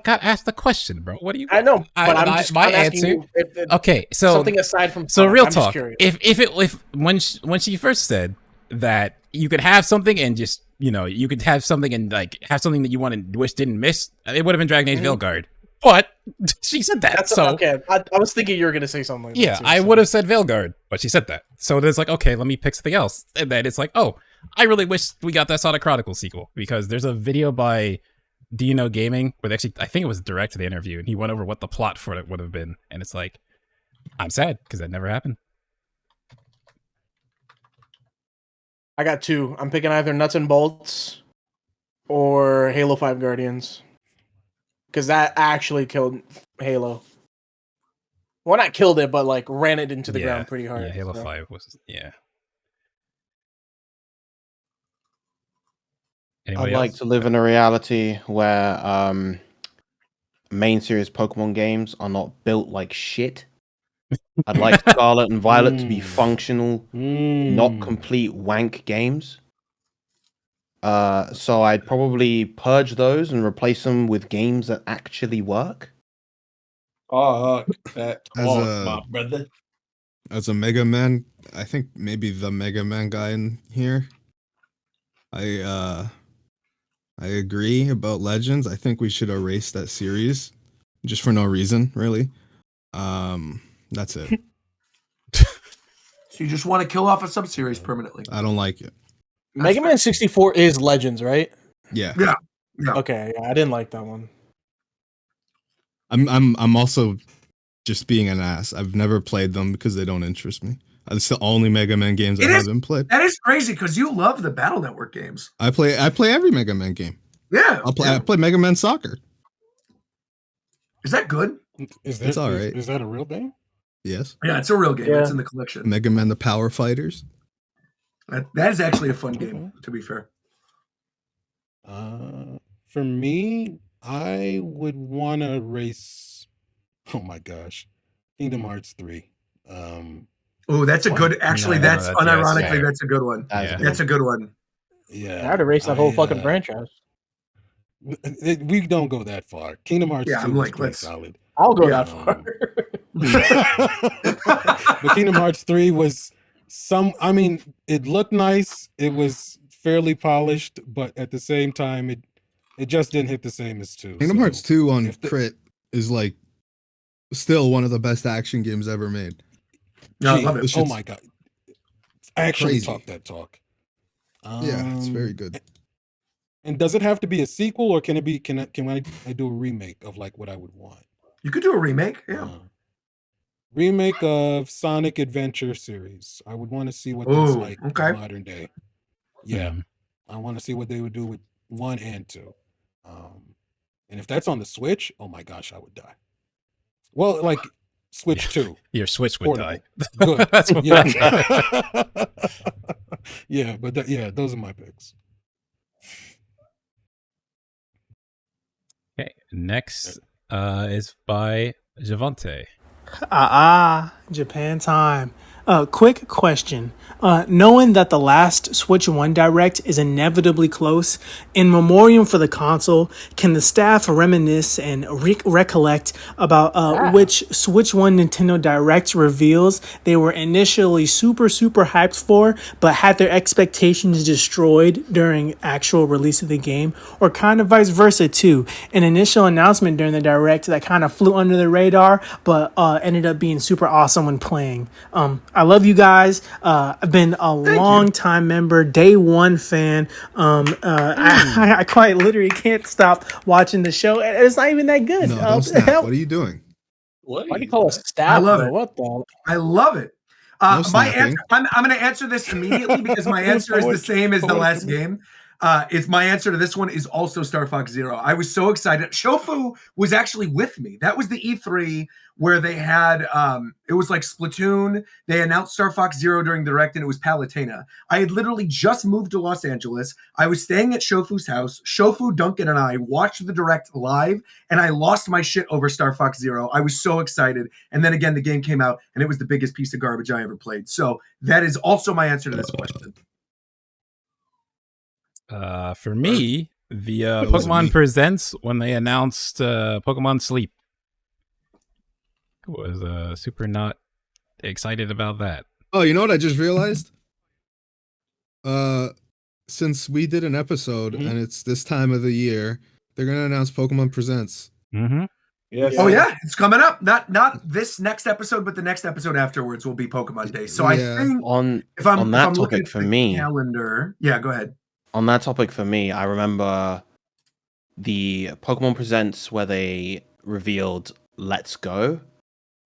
Speaker 3: got asked the question, bro. What do you?
Speaker 7: I know, but I'm asking you.
Speaker 3: Okay, so
Speaker 7: something aside from.
Speaker 3: So
Speaker 7: Sonic,
Speaker 3: real
Speaker 7: I'm
Speaker 3: talk.
Speaker 7: If
Speaker 3: When she first said that you could have something and just you could have something and have something that you wanted wish didn't miss, it would have been Dragon Age Veilguard. But she said that.
Speaker 7: Okay. I was thinking you were gonna say something.
Speaker 3: Yeah, I would have said Veilguard, but she said that. So there's okay, let me pick something else. And then it's I really wish we got that Sonic Chronicles sequel, because there's a video by Do You Know Gaming where I think it was direct to the interview, and he went over what the plot for it would have been, and it's I'm sad because that never happened.
Speaker 7: I got two. I'm picking either Nuts and Bolts or Halo 5 Guardians, because that actually killed Halo. Well, not killed it, but ran it into the ground pretty hard.
Speaker 3: Yeah, Halo 5 was
Speaker 8: I'd like to live in a reality where main series Pokemon games are not built like shit. I'd like Scarlet and Violet to be functional, not complete wank games. So I'd probably purge those and replace them with games that actually work.
Speaker 14: My brother.
Speaker 5: As a Mega Man, I think maybe the Mega Man guy in here. I agree about Legends. I think we should erase that series just for no reason, really. That's it.
Speaker 1: So you just want to kill off a sub-series permanently?
Speaker 5: I don't like it.
Speaker 7: Mega Man 64 is Legends, right?
Speaker 5: Yeah.
Speaker 7: Okay, I didn't like that one.
Speaker 5: I'm also just being an ass. I've never played them because they don't interest me. It's the only Mega Man games I haven't played.
Speaker 1: That is crazy, because you love the Battle Network games.
Speaker 5: I play every Mega Man game.
Speaker 1: Yeah.
Speaker 5: I play Mega Man Soccer.
Speaker 1: Is that good?
Speaker 5: It's all right.
Speaker 6: Is that a real game?
Speaker 5: Yes.
Speaker 1: Yeah, it's a real game. It's in the collection.
Speaker 5: Mega Man the Power Fighters.
Speaker 1: That is actually a fun game, to be fair.
Speaker 6: For me, I would want to race. Oh my gosh, Kingdom Hearts 3.
Speaker 1: Oh, that's a good. Actually, that's unironically, that's a good one. That's a good one.
Speaker 6: Yeah,
Speaker 7: I had to race that whole fucking franchise.
Speaker 6: We don't go that far. Kingdom Hearts 2 is pretty solid.
Speaker 7: I'll go that far.
Speaker 6: But Kingdom Hearts 3 was it looked nice. It was fairly polished, but at the same time, it just didn't hit the same as 2.
Speaker 5: Kingdom Hearts 2 on Crit is still one of the best action games ever made.
Speaker 1: No, I love it.
Speaker 6: Oh my god! I actually talk that talk.
Speaker 5: Yeah, it's very good.
Speaker 6: And does it have to be a sequel, or can it be? Can I do a remake of what I would want?
Speaker 1: You could do a remake. Yeah.
Speaker 6: Remake of Sonic Adventure series. I would want to see what that's like in modern day. Yeah. I want to see what they would do with 1 and 2. And if that's on the Switch, oh my gosh, I would die. Well, like Switch 2.
Speaker 3: Your Switch would die.
Speaker 6: Good.
Speaker 3: That's what
Speaker 6: Yeah, but those are my picks.
Speaker 3: Okay, next is by Javante.
Speaker 11: Japan time. Quick question. Knowing that the last Switch 1 Direct is inevitably close, in memoriam for the console, can the staff reminisce and recollect about which Switch 1 Nintendo Direct reveals they were initially super hyped for, but had their expectations destroyed during actual release of the game? Or kind of vice versa too, an initial announcement during the Direct that kind of flew under the radar, but ended up being super awesome when playing. I love you guys. I've been a long time member, day one fan. I quite literally can't stop watching the show. It's not even that good.
Speaker 15: No, don't snap. What are you doing?
Speaker 7: Why do you call us staff?
Speaker 1: I love it.
Speaker 7: What the?
Speaker 1: I love it.
Speaker 15: No
Speaker 1: My answer,
Speaker 15: snapping.
Speaker 1: I'm going to answer this immediately because my answer is the same as the last game. Is my answer to this one is also Star Fox Zero. I was so excited. Shofu was actually with me. That was the E3 where they had it was like Splatoon. They announced Star Fox Zero during the Direct, and it was Palutena. I had literally just moved to Los Angeles. I was staying at Shofu's house. Shofu, Duncan, and I watched the Direct live, and I lost my shit over Star Fox Zero. I was so excited. And then again, the game came out, and it was the biggest piece of garbage I ever played. So that is also my answer to this question.
Speaker 3: For me, the Pokemon Presents when they announced Pokemon Sleep. I was super not excited about that.
Speaker 15: Oh, you know what I just realized? Since we did an episode and it's this time of the year, they're gonna announce Pokemon Presents.
Speaker 3: Mm-hmm.
Speaker 1: Yes. Oh yeah, it's coming up. Not this next episode, but the next episode afterwards will be Pokemon Day. So I think if I'm
Speaker 8: topic
Speaker 1: looking
Speaker 8: for
Speaker 1: at the
Speaker 8: me,
Speaker 1: calendar, yeah, go ahead.
Speaker 8: On that topic for me, I remember the Pokemon Presents where they revealed Let's Go.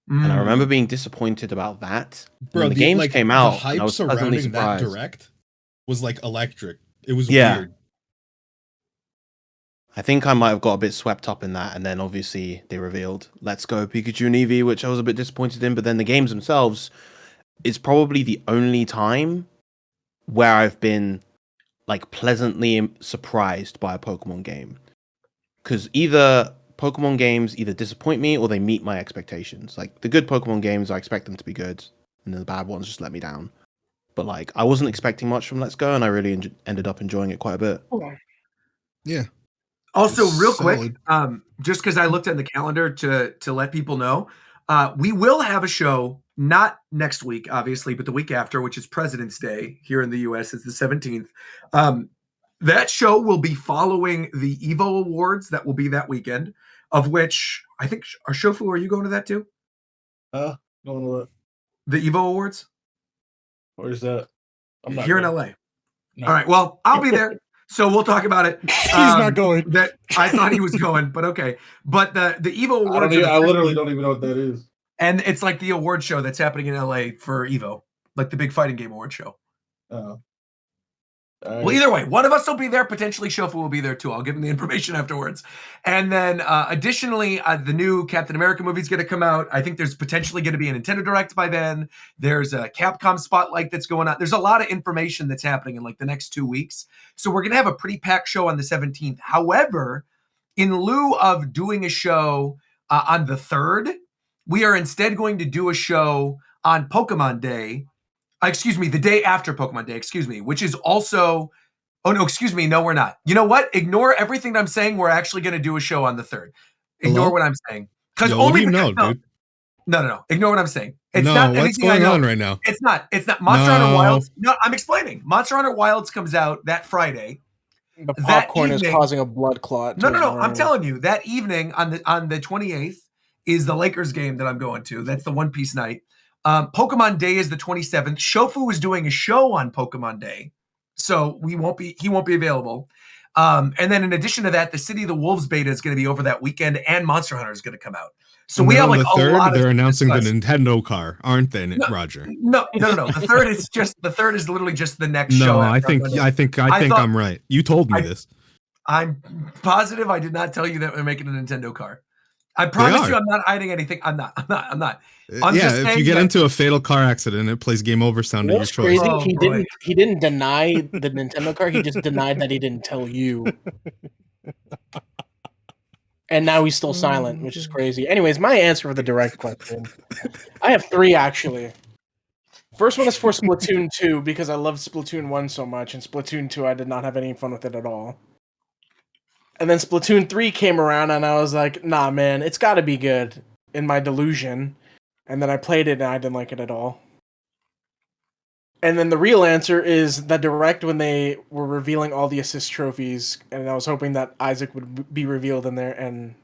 Speaker 8: And I remember being disappointed about that.
Speaker 23: Bro,
Speaker 8: when the games came out,
Speaker 23: the hype
Speaker 8: I was pleasantly
Speaker 23: surrounding that
Speaker 8: surprised.
Speaker 23: Direct was like electric. It was
Speaker 8: Yeah.
Speaker 23: weird.
Speaker 8: I think I might have got a bit swept up in that, and then obviously they revealed Let's Go Pikachu and Eevee, which I was a bit disappointed in. But then the games themselves is probably the only time where I've been like pleasantly surprised by a Pokemon game, because either Pokemon games either disappoint me or they meet my expectations. Like the good Pokemon games, I expect them to be good, and then the bad ones just let me down. But like I wasn't expecting much from Let's Go, and I really ended up enjoying it quite a bit.
Speaker 15: Yeah.
Speaker 1: Also,
Speaker 15: It's
Speaker 1: real
Speaker 15: solid.
Speaker 1: quick, just because I looked at the calendar to let people know, we will have a show not next week, obviously, but the week after, which is President's Day here in the U.S. It's the 17th. That show will be following the Evo Awards that will be that weekend, of which I think, Shofu, are you going to that too?
Speaker 14: Going to what?
Speaker 1: The Evo Awards?
Speaker 14: Where's that? I'm not
Speaker 1: Here in
Speaker 14: going.
Speaker 1: LA.
Speaker 14: No.
Speaker 1: All right. Well, I'll be there. So we'll talk about it.
Speaker 6: He's not going.
Speaker 1: That I thought he was going, but okay. But the Evo Awards.
Speaker 14: I literally don't even know what that is.
Speaker 1: And it's like the award show that's happening in LA for Evo, like the big fighting game award show. Well, either way, one of us will be there. Potentially, Shofu will be there too. I'll give him the information afterwards. And then, additionally, the new Captain America movie is going to come out. I think there's potentially going to be a Nintendo Direct by then. There's a Capcom Spotlight that's going on. There's a lot of information that's happening in like the next 2 weeks. So we're going to have a pretty packed show on the 17th. However, in lieu of doing a show on the 3rd, we are instead going to do a show on Pokemon Day. The day after Pokemon Day, which is also, no, we're not. You know what? Ignore everything I'm saying. We're actually going to do a show on the 3rd. Ignore what I'm saying. Because
Speaker 15: Yo, what do you know, dude?
Speaker 1: No. Ignore what I'm saying. It's
Speaker 15: No,
Speaker 1: not
Speaker 15: what's
Speaker 1: anything I
Speaker 15: going
Speaker 1: know.
Speaker 15: on right now?
Speaker 1: It's not. Monster Hunter Wilds. No, I'm explaining. Monster Hunter Wilds comes out that Friday.
Speaker 7: The popcorn is causing a blood clot.
Speaker 1: No. I'm telling you, that evening on the 28th is the Lakers game that I'm going to. That's the One Piece night. Pokemon Day is the 27th. Shofu is doing a show on Pokemon Day, so he won't be available. And then in addition to that, the City of the Wolves beta is going to be over that weekend, and Monster Hunter is going to come out. So we have like
Speaker 15: the third,
Speaker 1: a lot.
Speaker 15: They're announcing the Nintendo car, aren't they, Roger?
Speaker 1: No. The third is literally just the next show.
Speaker 15: No, I think I'm right. You told me this.
Speaker 1: I'm positive I did not tell you that we're making a Nintendo car. I promise you, I'm not hiding anything. I'm not.
Speaker 15: If you get into a fatal car accident, it plays game over sound in your choice.
Speaker 7: Crazy. He didn't deny the Nintendo car. He just denied that he didn't tell you. And now he's still silent, which is crazy. Anyways, my answer for the direct question. I have 3 actually. First one is for Splatoon 2 because I loved Splatoon 1 so much, and Splatoon 2 I did not have any fun with it at all. And then Splatoon 3 came around and I was like, nah man, it's gotta be good in my delusion. And then I played it and I didn't like it at all. And then the real answer is the direct when they were revealing all the assist trophies, and I was hoping that Isaac would be revealed in there, and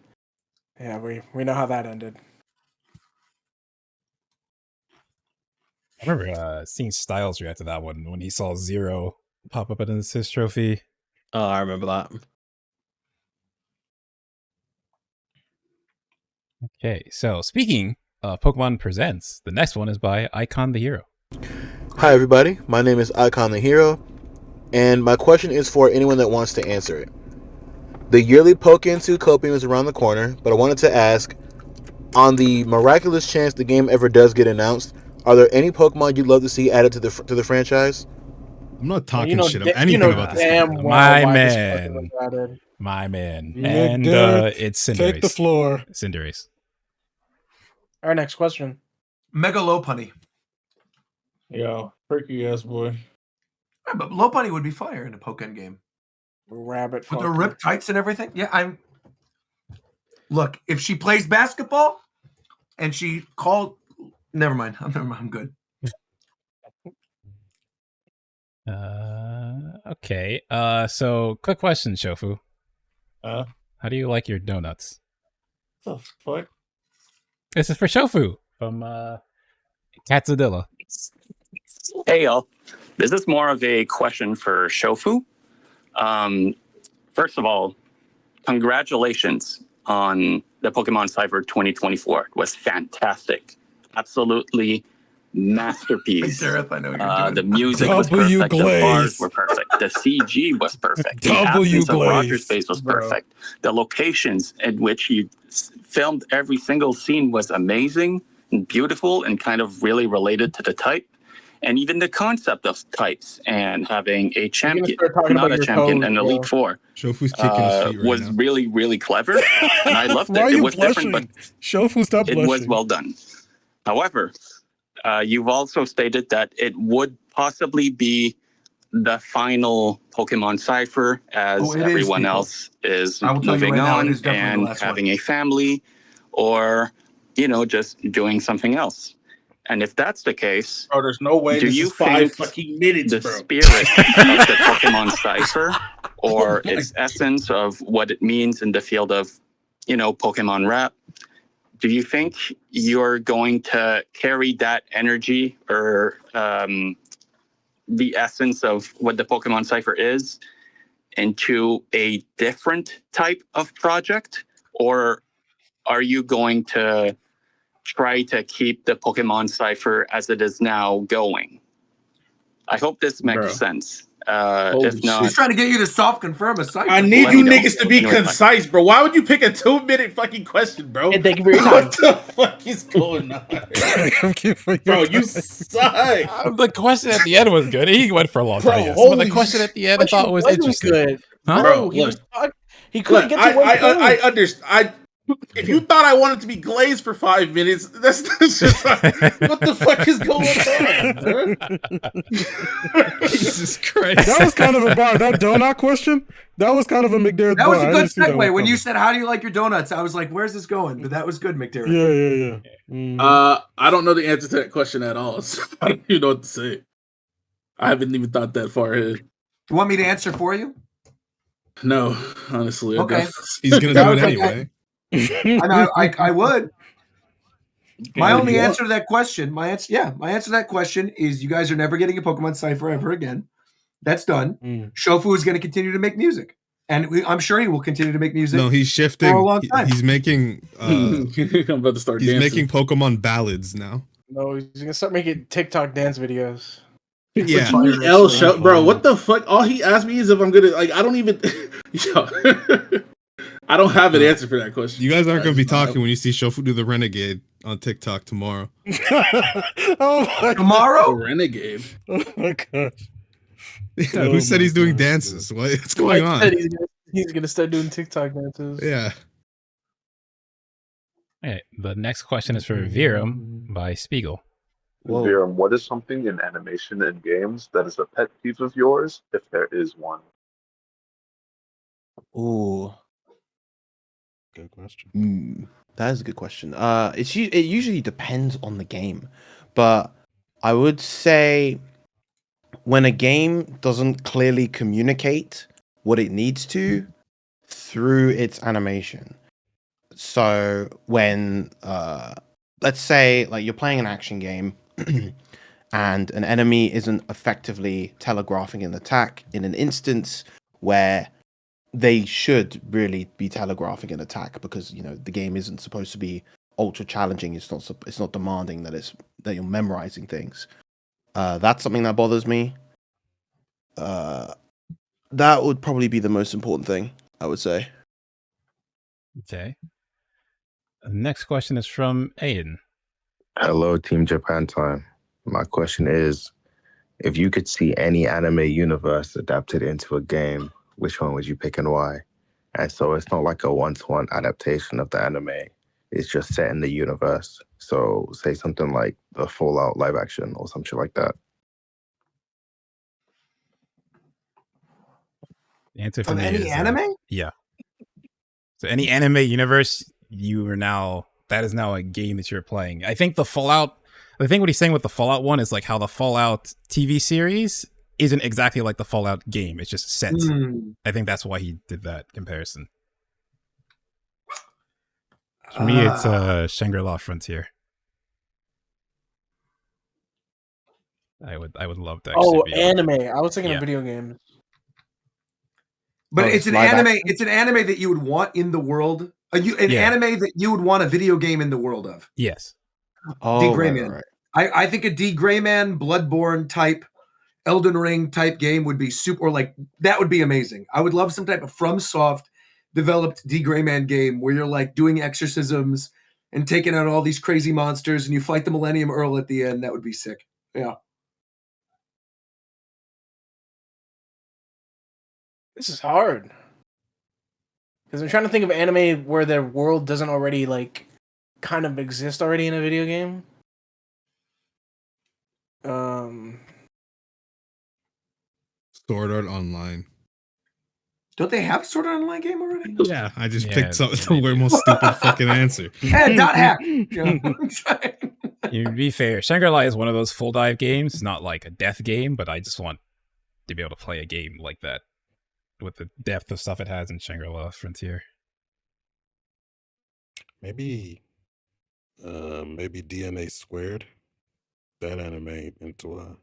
Speaker 7: yeah, we know how that ended.
Speaker 3: I remember seeing Styles react to that one when he saw 0 pop up at an assist trophy.
Speaker 16: Oh, I remember that.
Speaker 3: Okay, so speaking of Pokemon Presents, the next one is by Icon the Hero.
Speaker 17: Hi everybody, my name is Icon the Hero, and my question is for anyone that wants to answer it. The yearly Pokémon 2 Copium is around the corner, but I wanted to ask, on the miraculous chance the game ever does get announced, are there any Pokemon you'd love to see added to the franchise?
Speaker 15: I'm not talking anything about this game.
Speaker 3: My man. And it's Cinderace.
Speaker 6: Take the floor.
Speaker 3: Cinderace.
Speaker 7: Our next question.
Speaker 1: Mega Lopunny.
Speaker 14: Yo, freaky ass boy.
Speaker 1: Yeah, but Lopunny would be fire in a Pokemon game.
Speaker 7: Rabbit.
Speaker 1: With the ripped tights and everything. Yeah, Look, if she plays basketball and she called... Never mind. I'm good.
Speaker 3: Okay. So quick question, Shofu. How do you like your donuts?
Speaker 14: What the fuck?
Speaker 3: This is for Shofu from Katzadilla.
Speaker 18: Hey y'all. This is more of a question for Shofu. First of all, congratulations on the Pokemon Cypher 2024. It was fantastic. Absolutely masterpiece. The music was perfect. The bars were perfect. The CG was perfect. The absence of Roger's face was perfect. The locations in which you filmed every single scene was amazing and beautiful and kind of really related to the type. And even the concept of types and having a champion, not a champion, an Elite Four, was really, really clever. And I loved it. It was different, but it was well done. However, you've also stated that it would possibly be the final Pokemon Cypher as everyone else is moving on and having a family or, just doing something else. And if that's the case,
Speaker 2: there's no way
Speaker 18: do
Speaker 2: this
Speaker 18: you
Speaker 2: is 5
Speaker 18: think
Speaker 2: fucking minutes,
Speaker 18: the
Speaker 2: bro.
Speaker 18: spirit of the Pokemon Cypher or its essence of what it means in the field of, Pokemon rap, do you think you're going to carry that energy or the essence of what the Pokemon Cypher is into a different type of project? Or are you going to try to keep the Pokemon Cypher as it is now going? I hope this makes sense. If not,
Speaker 1: he's trying to get you to soft confirm a Cypher.
Speaker 2: I need you niggas to be concise, bro. Why would you pick a 2-minute fucking question, bro?
Speaker 7: And thank you for your time.
Speaker 2: What the fuck is going on? Bro, you suck.
Speaker 3: The question at the end was good. He went for a long time. But the question at the end I thought was interesting.
Speaker 7: Good.
Speaker 3: Huh?
Speaker 2: Bro,
Speaker 7: he couldn't get to one
Speaker 2: I understand. If you thought I wanted to be glazed for 5 minutes, that's just like, what the fuck is going on, bro?
Speaker 3: Jesus Christ.
Speaker 6: That was kind of a bar. That donut question, that was kind of a McDarrett
Speaker 1: That was
Speaker 6: bar.
Speaker 1: a good segue. When you said, how do you like your donuts? I was like, where's this going? But that was good, McDarrett.
Speaker 6: Yeah.
Speaker 2: I don't know the answer to that question at all. So I don't even know what to say. I haven't even thought that far ahead.
Speaker 1: You want me to answer for you?
Speaker 2: No, honestly.
Speaker 1: Okay.
Speaker 15: He's going to do it anyway.
Speaker 1: I would. My only answer to that question, my answer to that question is you guys are never getting a Pokemon Cypher ever again. That's done. Shofu is going to continue to make music. and I'm sure he will continue to make music.
Speaker 15: No, he's shifting.
Speaker 1: For a long time.
Speaker 15: He's making.
Speaker 2: I'm about to start
Speaker 15: He's
Speaker 2: dancing.
Speaker 15: making Pokemon ballads now.
Speaker 7: No, he's gonna start making TikTok dance videos.
Speaker 15: Yeah.
Speaker 2: L show, bro. What the fuck? All he asked me is if I'm gonna like. I don't even. Yo, I don't have an answer for that question.
Speaker 15: You guys aren't going to be talking when you see Shofu do the Renegade on TikTok tomorrow.
Speaker 1: Tomorrow?
Speaker 2: The Renegade.
Speaker 5: Oh my gosh.
Speaker 15: Yeah, who said he's doing dances? What's going on?
Speaker 7: He's gonna start doing TikTok dances.
Speaker 15: Yeah.
Speaker 3: Okay, the next question is for Virum by Spiegel.
Speaker 16: Virum, what is something in animation and games that is a pet peeve of yours, if there is one?
Speaker 8: Ooh.
Speaker 5: Good question.
Speaker 8: That is a good question. It usually depends on the game, but I would say when a game doesn't clearly communicate what it needs to through its animation. So when let's say like you're playing an action game and an enemy isn't effectively telegraphing an attack in an instance where they should really be telegraphing an attack, because the game isn't supposed to be ultra challenging. It's not demanding that you're memorizing things. That's something that bothers me. That would probably be the most important thing, I would say.
Speaker 3: Okay. The next question is from Aiden.
Speaker 19: Hello, Team Japan Time. My question is, if you could see any anime universe adapted into a game, which one would you pick and why? And so it's not like a one-to-one adaptation of the anime. It's just set in the universe. So say something like the Fallout live action or something like that.
Speaker 3: The answer for
Speaker 1: From
Speaker 3: me
Speaker 1: any
Speaker 3: is
Speaker 1: anime?
Speaker 3: Yeah. So any anime universe, that is now a game that you're playing. I think what he's saying with the Fallout one is like how the Fallout TV series isn't exactly like the Fallout game. It's just set. I think that's why he did that comparison. For me, it's Shangri-La Frontier. I would love to actually be
Speaker 7: anime. I was thinking of video games.
Speaker 1: But it's an anime. It's an anime that you would want in the world. Anime that you would want a video game in the world of.
Speaker 3: Yes.
Speaker 1: D. Grayman. I think a D. Grayman, Bloodborne type, Elden Ring type game would be super. Or like that would be amazing. I would love some type of FromSoft developed D. Grayman game where you're like doing exorcisms and taking out all these crazy monsters, and you fight the Millennium Earl at the end. That would be sick. Yeah.
Speaker 7: This is hard. Because I'm trying to think of anime where their world doesn't already like kind of exist already in a video game.
Speaker 15: Sword Art Online.
Speaker 1: Don't they have a Sword Art Online game already?
Speaker 15: Yeah, I just picked the way most stupid fucking answer.
Speaker 1: Dot hack.
Speaker 3: To be fair, Shangri-La is one of those full dive games. It's not like a death game, but I just want to be able to play a game like that with the depth of stuff it has in Shangri-La Frontier.
Speaker 5: Maybe DNA Squared. That anime into a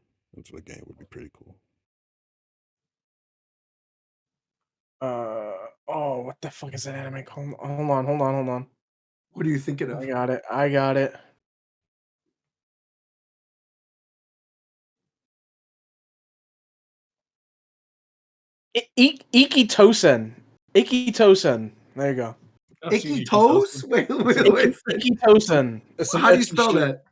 Speaker 5: game would be pretty cool.
Speaker 7: What the fuck is that anime called? Hold on.
Speaker 1: What are you thinking of?
Speaker 7: I got it. Ikitosen. There you go.
Speaker 1: Ikitos? Wait.
Speaker 7: Ikitosen.
Speaker 1: How do you spell that?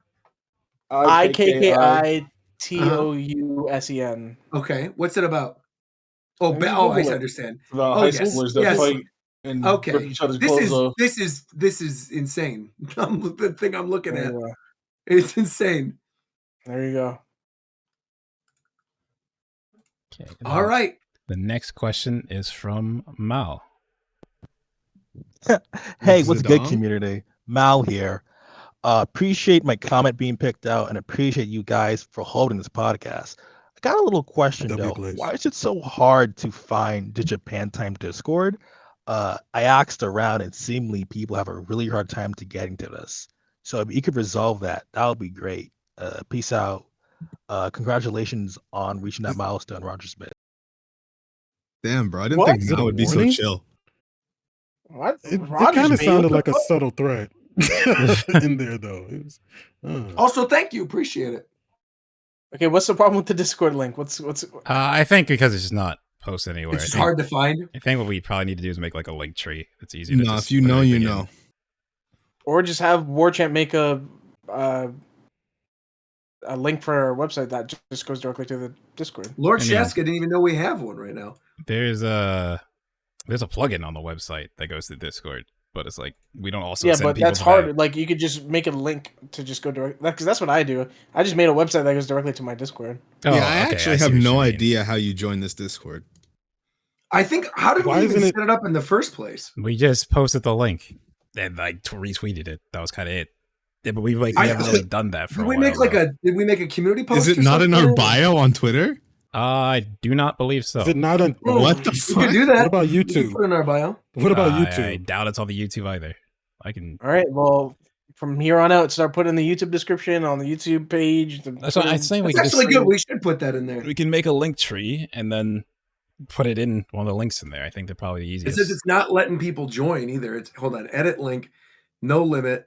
Speaker 7: IKKITOUSEN.
Speaker 1: Okay. What's it about? I understand.
Speaker 14: About high schoolers that fight and rip each other's clothes off.
Speaker 1: This is insane. The thing I'm looking at. It's insane.
Speaker 7: There you go.
Speaker 3: Okay.
Speaker 1: All right.
Speaker 3: The next question is from Mal.
Speaker 20: Hey, what's good, community? Mal here. Appreciate my comment being picked out and appreciate you guys for holding this podcast. I got a little question though. Why is it so hard to find the Japan Time Discord? I asked around and seemingly people have a really hard time to getting to this. So if you could resolve that, that would be great. Peace out. Congratulations on reaching that milestone, Roger Smith.
Speaker 15: Damn, bro. I didn't think that would be so chill.
Speaker 7: What?
Speaker 6: It kind of sounded like a subtle threat in there, though. It was,
Speaker 1: Also, thank you. Appreciate it.
Speaker 7: Okay, what's the problem with the Discord link? What's?
Speaker 3: I think because it's just not posted anywhere.
Speaker 1: It's hard to find.
Speaker 3: I think what we probably need to do is make like a link tree. It's easy.
Speaker 15: No, if you know, you know.
Speaker 7: Or just have Warchant make a link for our website that just goes directly to the Discord.
Speaker 1: Lord Shaska didn't even know we have one right now.
Speaker 3: There's a plugin on the website that goes to Discord, but it's like we don't also.
Speaker 7: Yeah,
Speaker 3: send
Speaker 7: but
Speaker 3: people
Speaker 7: that's
Speaker 3: to
Speaker 7: hard.
Speaker 3: that.
Speaker 7: Like you could just make a link to just go direct. Because that's what I do. I just made a website that goes directly to my Discord.
Speaker 15: Yeah, I actually have no idea how you join this Discord.
Speaker 1: I think how did we even set it up in the first place?
Speaker 3: We just posted the link and like retweeted it. That was kind of it. Yeah, but we haven't really done that for a while.
Speaker 1: Did we make a community post?
Speaker 15: Is it not in our bio on Twitter?
Speaker 3: I do not believe so.
Speaker 6: Is it not on?
Speaker 15: What the fuck?
Speaker 1: We can do that.
Speaker 6: What about YouTube?
Speaker 1: Put it in our bio.
Speaker 6: What about YouTube?
Speaker 3: I doubt it's on the YouTube either. I can.
Speaker 7: All right. Well, from here on out, start putting the YouTube description on the YouTube page.
Speaker 3: That's what I'd say.
Speaker 1: That's actually good. We should put that in there.
Speaker 3: We can make a link tree and then put it in one of the links in there. I think they're probably the
Speaker 1: It
Speaker 3: easiest.
Speaker 1: says it's not letting people join either. It's hold on. Edit link. No limit.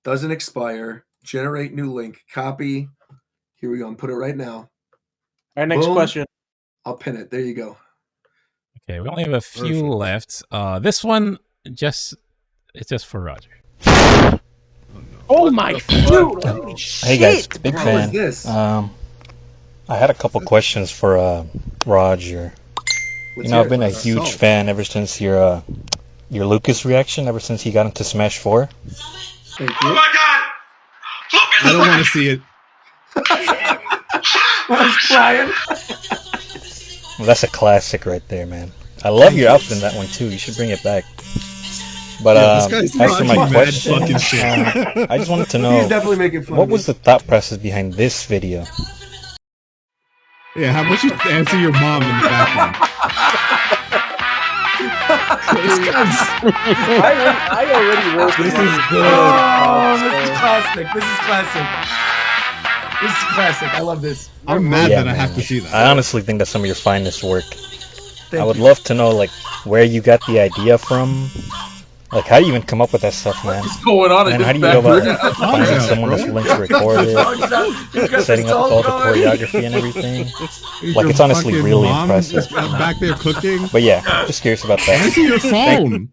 Speaker 1: Doesn't expire. Generate new link. Copy. Here we go. I'm put it right now.
Speaker 7: All right. Next
Speaker 1: Boom.
Speaker 7: question.
Speaker 1: I'll pin it. There you go.
Speaker 3: Okay, we only have a few left. This one it's just for Roger.
Speaker 7: Oh my dude!
Speaker 4: Hey guys, big
Speaker 1: How
Speaker 4: fan.
Speaker 1: is this?
Speaker 4: I had a couple questions for Roger. I've been a huge fan ever since your Lucas reaction, ever since he got into Smash 4.
Speaker 1: Thank you.
Speaker 15: Oh my god! Lucas! I don't want to see it.
Speaker 1: I was crying.
Speaker 4: Well, that's a classic right there, man. I love your outfit in that one too. You should bring it back. But as for my question, I just wanted to know
Speaker 1: He's definitely making fun
Speaker 4: what
Speaker 1: of me.
Speaker 4: was the thought process behind this video?
Speaker 15: Yeah, how about you answer your mom in the background?
Speaker 7: I already wrote
Speaker 1: this. Is good. Oh, this is classic. This is classic. This is classic. I love this.
Speaker 15: I'm mad that I have to see that.
Speaker 4: I honestly think that's some of your finest work.
Speaker 1: Thank
Speaker 4: I would
Speaker 1: you.
Speaker 4: love to know like where you got the idea from. Like, how do you even come up with that stuff, man?
Speaker 14: What's going on?
Speaker 4: And how do you go about like, finding someone that's willing to record it, setting up all the choreography and everything? Like, it's honestly really impressive.
Speaker 15: Back there cooking.
Speaker 4: But yeah, just curious about that.
Speaker 15: I see your phone.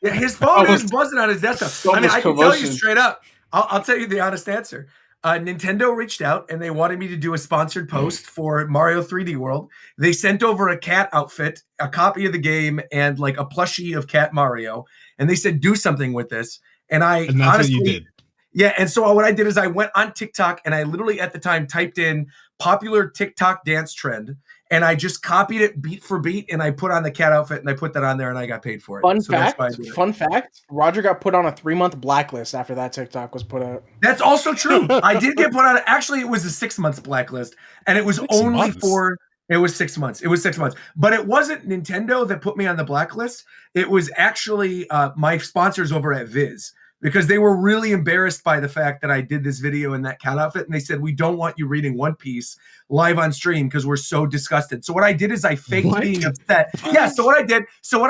Speaker 1: Yeah, his phone is buzzing on his desktop. I mean, I can tell you straight up. I'll tell you the honest answer. Nintendo reached out and they wanted me to do a sponsored post for Mario 3D World. They sent over a cat outfit, a copy of the game, and like a plushie of Cat Mario. And they said, do something with this. And that's honestly, what you did. Yeah. And so what I did is I went on TikTok and I literally at the time typed in popular TikTok dance trend. And I just copied it beat for beat and I put on the cat outfit and I put that on there and I got paid for it.
Speaker 7: Fun fact, Roger got put on a 3-month blacklist after that TikTok was put out.
Speaker 1: That's also true. I did get put on, actually it was a 6-month blacklist and it was only for, it was 6 months. It was 6 months, but it wasn't Nintendo that put me on the blacklist. It was actually my sponsors over at Viz. Because they were really embarrassed by the fact that I did this video in that cat outfit. And they said, we don't want you reading One Piece live on stream because we're so disgusted. So what I did is I faked being upset. Yeah, so what I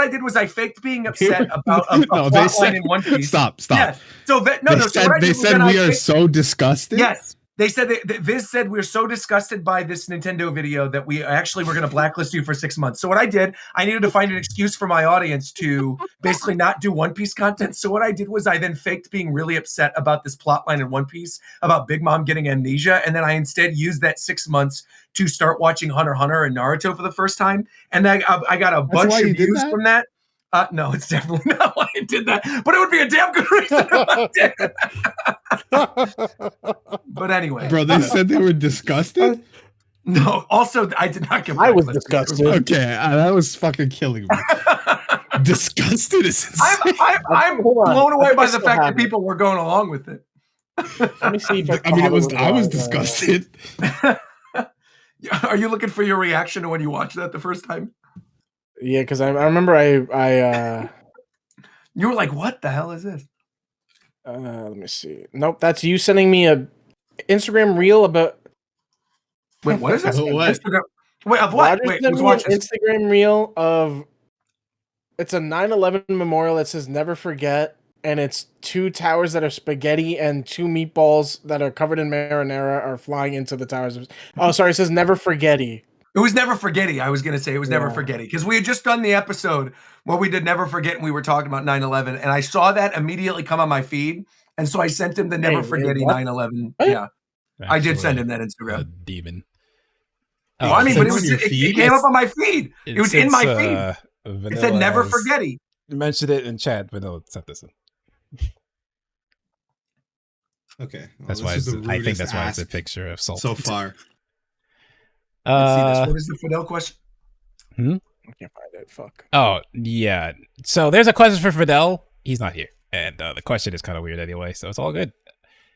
Speaker 1: did was I faked being upset about a plot line in One Piece.
Speaker 15: Stop.
Speaker 1: Yeah. So
Speaker 15: they said we are so disgusted?
Speaker 1: Yes. They said Viz said we're so disgusted by this Nintendo video that we actually were going to blacklist you for 6 months. So what I did, I needed to find an excuse for my audience to basically not do One Piece content. So what I did was I then faked being really upset about this plot line in One Piece about Big Mom getting amnesia, and then I instead used that 6 months to start watching Hunter x Hunter and Naruto for the first time, and I got a bunch of views from that. No, it's definitely not why I did that, but it would be a damn good reason if I did. But anyway.
Speaker 15: Bro, they said they were disgusted?
Speaker 1: No, also, I did not get
Speaker 7: I was disgusted.
Speaker 15: Okay, that was fucking killing me. Disgusted is insane.
Speaker 1: I'm blown away by the fact that people were going along with it.
Speaker 7: Let me see if
Speaker 15: I was disgusted.
Speaker 1: Are you looking for your reaction to when you watched that the first time?
Speaker 7: Yeah, because I remember I
Speaker 1: you were like, what the hell is this?
Speaker 7: Let me see. Nope, that's you sending me a Instagram reel about.
Speaker 1: Wait, what is this?
Speaker 15: What?
Speaker 1: Wait, of what?
Speaker 7: Roger
Speaker 1: Wait,
Speaker 7: sent
Speaker 1: who's
Speaker 7: me an
Speaker 1: watching?
Speaker 7: Instagram reel of. It's a 9/11 memorial that says "Never Forget," and it's 2 towers that are spaghetti and 2 meatballs that are covered in marinara are flying into the towers. Oh, sorry, it says "Never Forgetty."
Speaker 1: It was Never Forgetty. I was going to say it was Never Forgetty because we had just done the episode where we did Never Forget and we were talking about 9/11, and I saw that immediately come on my feed, and so I sent him the Never Forgetty 9/11. Yeah, I did send him that Instagram.
Speaker 3: Demon.
Speaker 1: Well, I mean, but it came up on my feed. It was in my feed. It said Never Forgetty.
Speaker 3: Mentioned it in chat. Vanilla sent this in.
Speaker 15: Okay, well,
Speaker 3: that's why I think that's why it's a picture of Salt
Speaker 15: so far.
Speaker 1: Let's see this. What is the Fidel question?
Speaker 7: I can't find it. Fuck.
Speaker 3: Oh yeah. So there's a question for Fidel. He's not here, and the question is kind of weird anyway. So it's all good.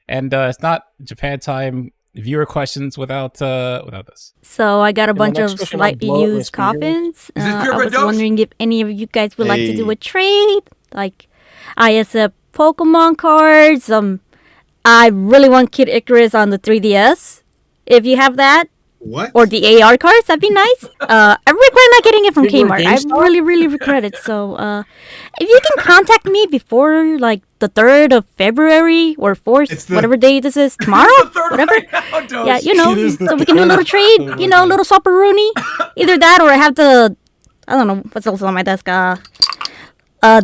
Speaker 3: And it's not Japan time viewer questions without this.
Speaker 9: So I got a bunch of slightly used coffins. I was wondering if any of you guys would like to do a trade. Like, I accept Pokemon cards. I really want Kid Icarus on the 3DS. If you have that.
Speaker 15: What?
Speaker 9: Or the AR cards, that'd be nice. I regret not getting it from Kmart. I really regret it. So, if you can contact me before like the 3rd of February or 4th, whatever day this is, tomorrow, whatever. Yeah, so we can do a little trade. A little swapperoonie. Either that, or I have I don't know what's also on my desk.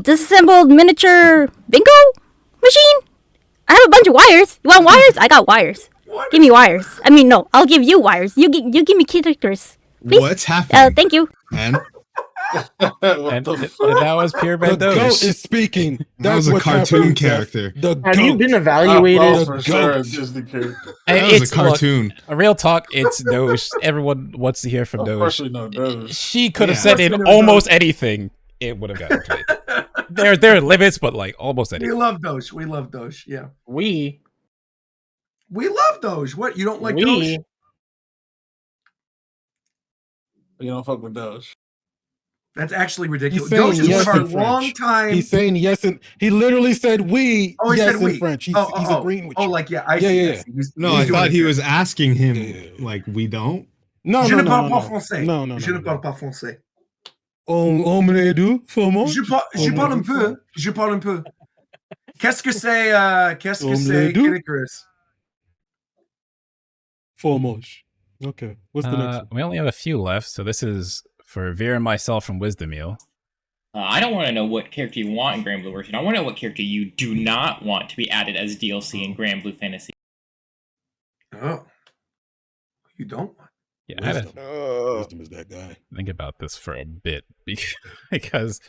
Speaker 9: Disassembled miniature bingo machine. I have a bunch of wires. You want wires? I got wires. Give me wires. I mean, no, I'll give you wires. You give me Kid Icarus. Please.
Speaker 15: What's happening?
Speaker 9: Thank you.
Speaker 15: And
Speaker 3: that was pure
Speaker 6: The goat is speaking.
Speaker 15: That was a cartoon character.
Speaker 7: Have you been evaluated?
Speaker 14: For sure, just in case.
Speaker 15: That was a cartoon.
Speaker 3: Look, a real talk. It's Doge. Everyone wants to hear from Doge.
Speaker 14: Especially no Doge.
Speaker 3: She could have said in almost anything. It would have gotten played. There are limits, but like almost anything.
Speaker 1: We love Doge. We love Doge. Yeah.
Speaker 7: We
Speaker 1: love Doge. What? You don't like Doge?
Speaker 14: You don't fuck with Doge.
Speaker 1: That's actually ridiculous. Doge is one of our long time.
Speaker 6: He's saying yes, and he literally said we.
Speaker 1: Oh, he
Speaker 6: yes
Speaker 1: said we.
Speaker 6: in French. He's agreeing with
Speaker 1: you.
Speaker 6: you.
Speaker 1: Like yeah, I see.
Speaker 6: Yeah.
Speaker 15: No, I thought he was asking him like we don't.
Speaker 6: No.
Speaker 1: Je ne parle pas français.
Speaker 6: No.
Speaker 1: Je ne parle pas français.
Speaker 6: On me dit comment?
Speaker 1: Je parle un peu. Je parle un peu. Qu'est-ce que c'est Kid Icarus?
Speaker 6: Fromage. Okay. What's the next one?
Speaker 3: We only have a few left, so this is for Veer and myself from Wisdom Meal.
Speaker 21: I don't want to know what character you want in Grand Blue version. I want to know what character you do not want to be added as DLC in Grand Blue Fantasy.
Speaker 1: Oh. You don't want?
Speaker 3: Yeah,
Speaker 6: Wisdom is that guy.
Speaker 3: Think about this for a bit because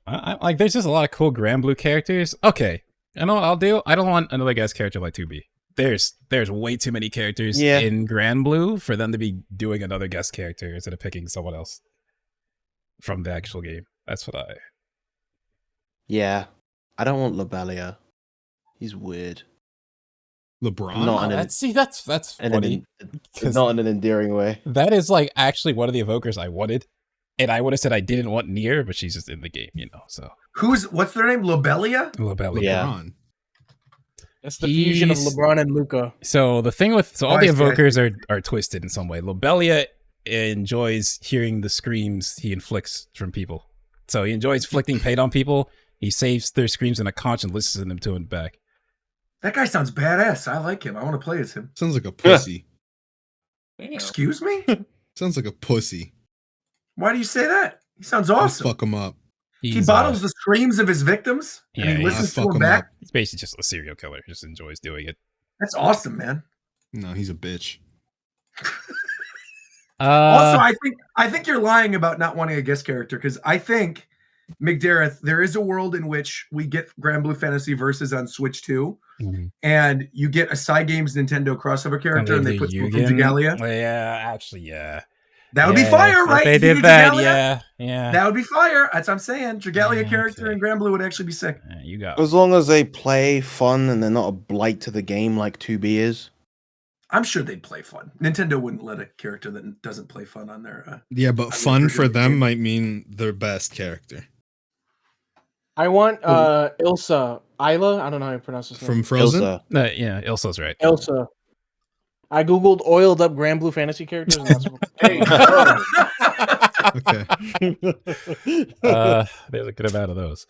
Speaker 3: I like there's just a lot of cool Grand Blue characters. Okay, I know what I'll do. I don't want another guest character like 2B. There's way too many characters in Grand Blue for them to be doing another guest character instead of picking someone else from the actual game. That's what I.
Speaker 8: Yeah, I don't want Lobelia. He's weird.
Speaker 15: LeBron.
Speaker 3: That's funny.
Speaker 8: Not in an endearing way.
Speaker 3: That is like actually one of the evokers I wanted, and I would have said I didn't want Nier, but she's just in the game, So
Speaker 1: what's their name? Lobelia.
Speaker 3: Lobelia.
Speaker 8: Yeah.
Speaker 15: LeBron.
Speaker 7: That's the fusion of LeBron and Luka.
Speaker 3: So the thing with all the evokers are twisted in some way. Lobelia enjoys hearing the screams he inflicts from people, so he enjoys inflicting pain on people. He saves their screams in a conch and listens to them to him back.
Speaker 1: That guy sounds badass. I like him. I want to play as him.
Speaker 15: Sounds like a pussy.
Speaker 1: Excuse me?
Speaker 15: Sounds like a pussy.
Speaker 1: Why do you say that? He sounds awesome.
Speaker 15: Fuck him up.
Speaker 1: He bottles the screams of his victims and he listens to them back.
Speaker 3: He's basically just a serial killer. He just enjoys doing it.
Speaker 1: That's awesome, man.
Speaker 15: No, he's a bitch.
Speaker 1: Also, I think you're lying about not wanting a guest character because I think, McDareth, there is a world in which we get Grand Blue Fantasy Versus on Switch 2, and you get a Side Games Nintendo crossover character, and they put some from Dragalia.
Speaker 3: Yeah, actually, yeah.
Speaker 1: That would be fire, right?
Speaker 3: They did that, yeah.
Speaker 1: That would be fire. That's what I'm saying. Dragalia character in Grand Blue would actually be sick.
Speaker 3: You got
Speaker 8: as long as they play fun and they're not a blight to the game like 2B is.
Speaker 1: I'm sure they'd play fun. Nintendo wouldn't let a character that doesn't play fun on their.
Speaker 15: Yeah, but fun for them might mean their best character.
Speaker 7: I want Ilsa. Isla? I don't know how you pronounce this name.
Speaker 15: From Frozen?
Speaker 3: Yeah, Ilsa's right.
Speaker 7: Ilsa. I googled oiled up Grand Blue fantasy characters. And that's
Speaker 3: There's a good amount of those.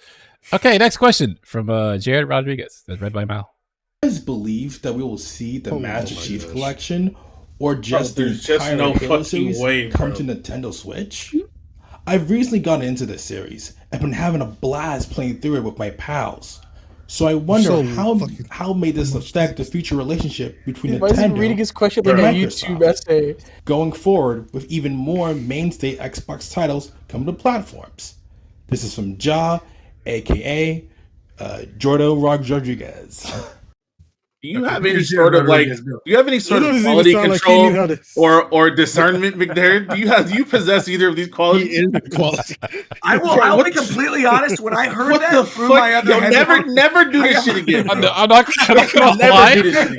Speaker 3: Okay, next question from Jared Rodriguez. That's read by Mal.
Speaker 23: Do you guys believe that we will see the Master Chief Collection or just the
Speaker 2: there's
Speaker 23: entire
Speaker 2: no
Speaker 23: Halo
Speaker 2: fucking
Speaker 23: series
Speaker 2: way,
Speaker 23: come
Speaker 2: bro.
Speaker 23: to Nintendo Switch? I've recently gotten into this series and been having a blast playing through it with my pals. So I wonder how may this affect the future relationship between
Speaker 7: Why is he
Speaker 23: Nintendo
Speaker 7: reading his question
Speaker 23: and
Speaker 7: like a
Speaker 23: Microsoft
Speaker 7: YouTube essay?
Speaker 23: going forward with even more mainstay Xbox titles coming to platforms. This is from Ja, aka Jordo Rodriguez.
Speaker 2: Do you have any sort of quality control or discernment, McDermott? Do you possess either of these qualities?
Speaker 1: I'll be completely honest. When I heard
Speaker 2: What
Speaker 1: that
Speaker 2: the
Speaker 1: through
Speaker 2: fuck?
Speaker 1: my other
Speaker 2: Yo,
Speaker 1: headphones-
Speaker 2: never do this shit again.
Speaker 3: I'm not gonna lie.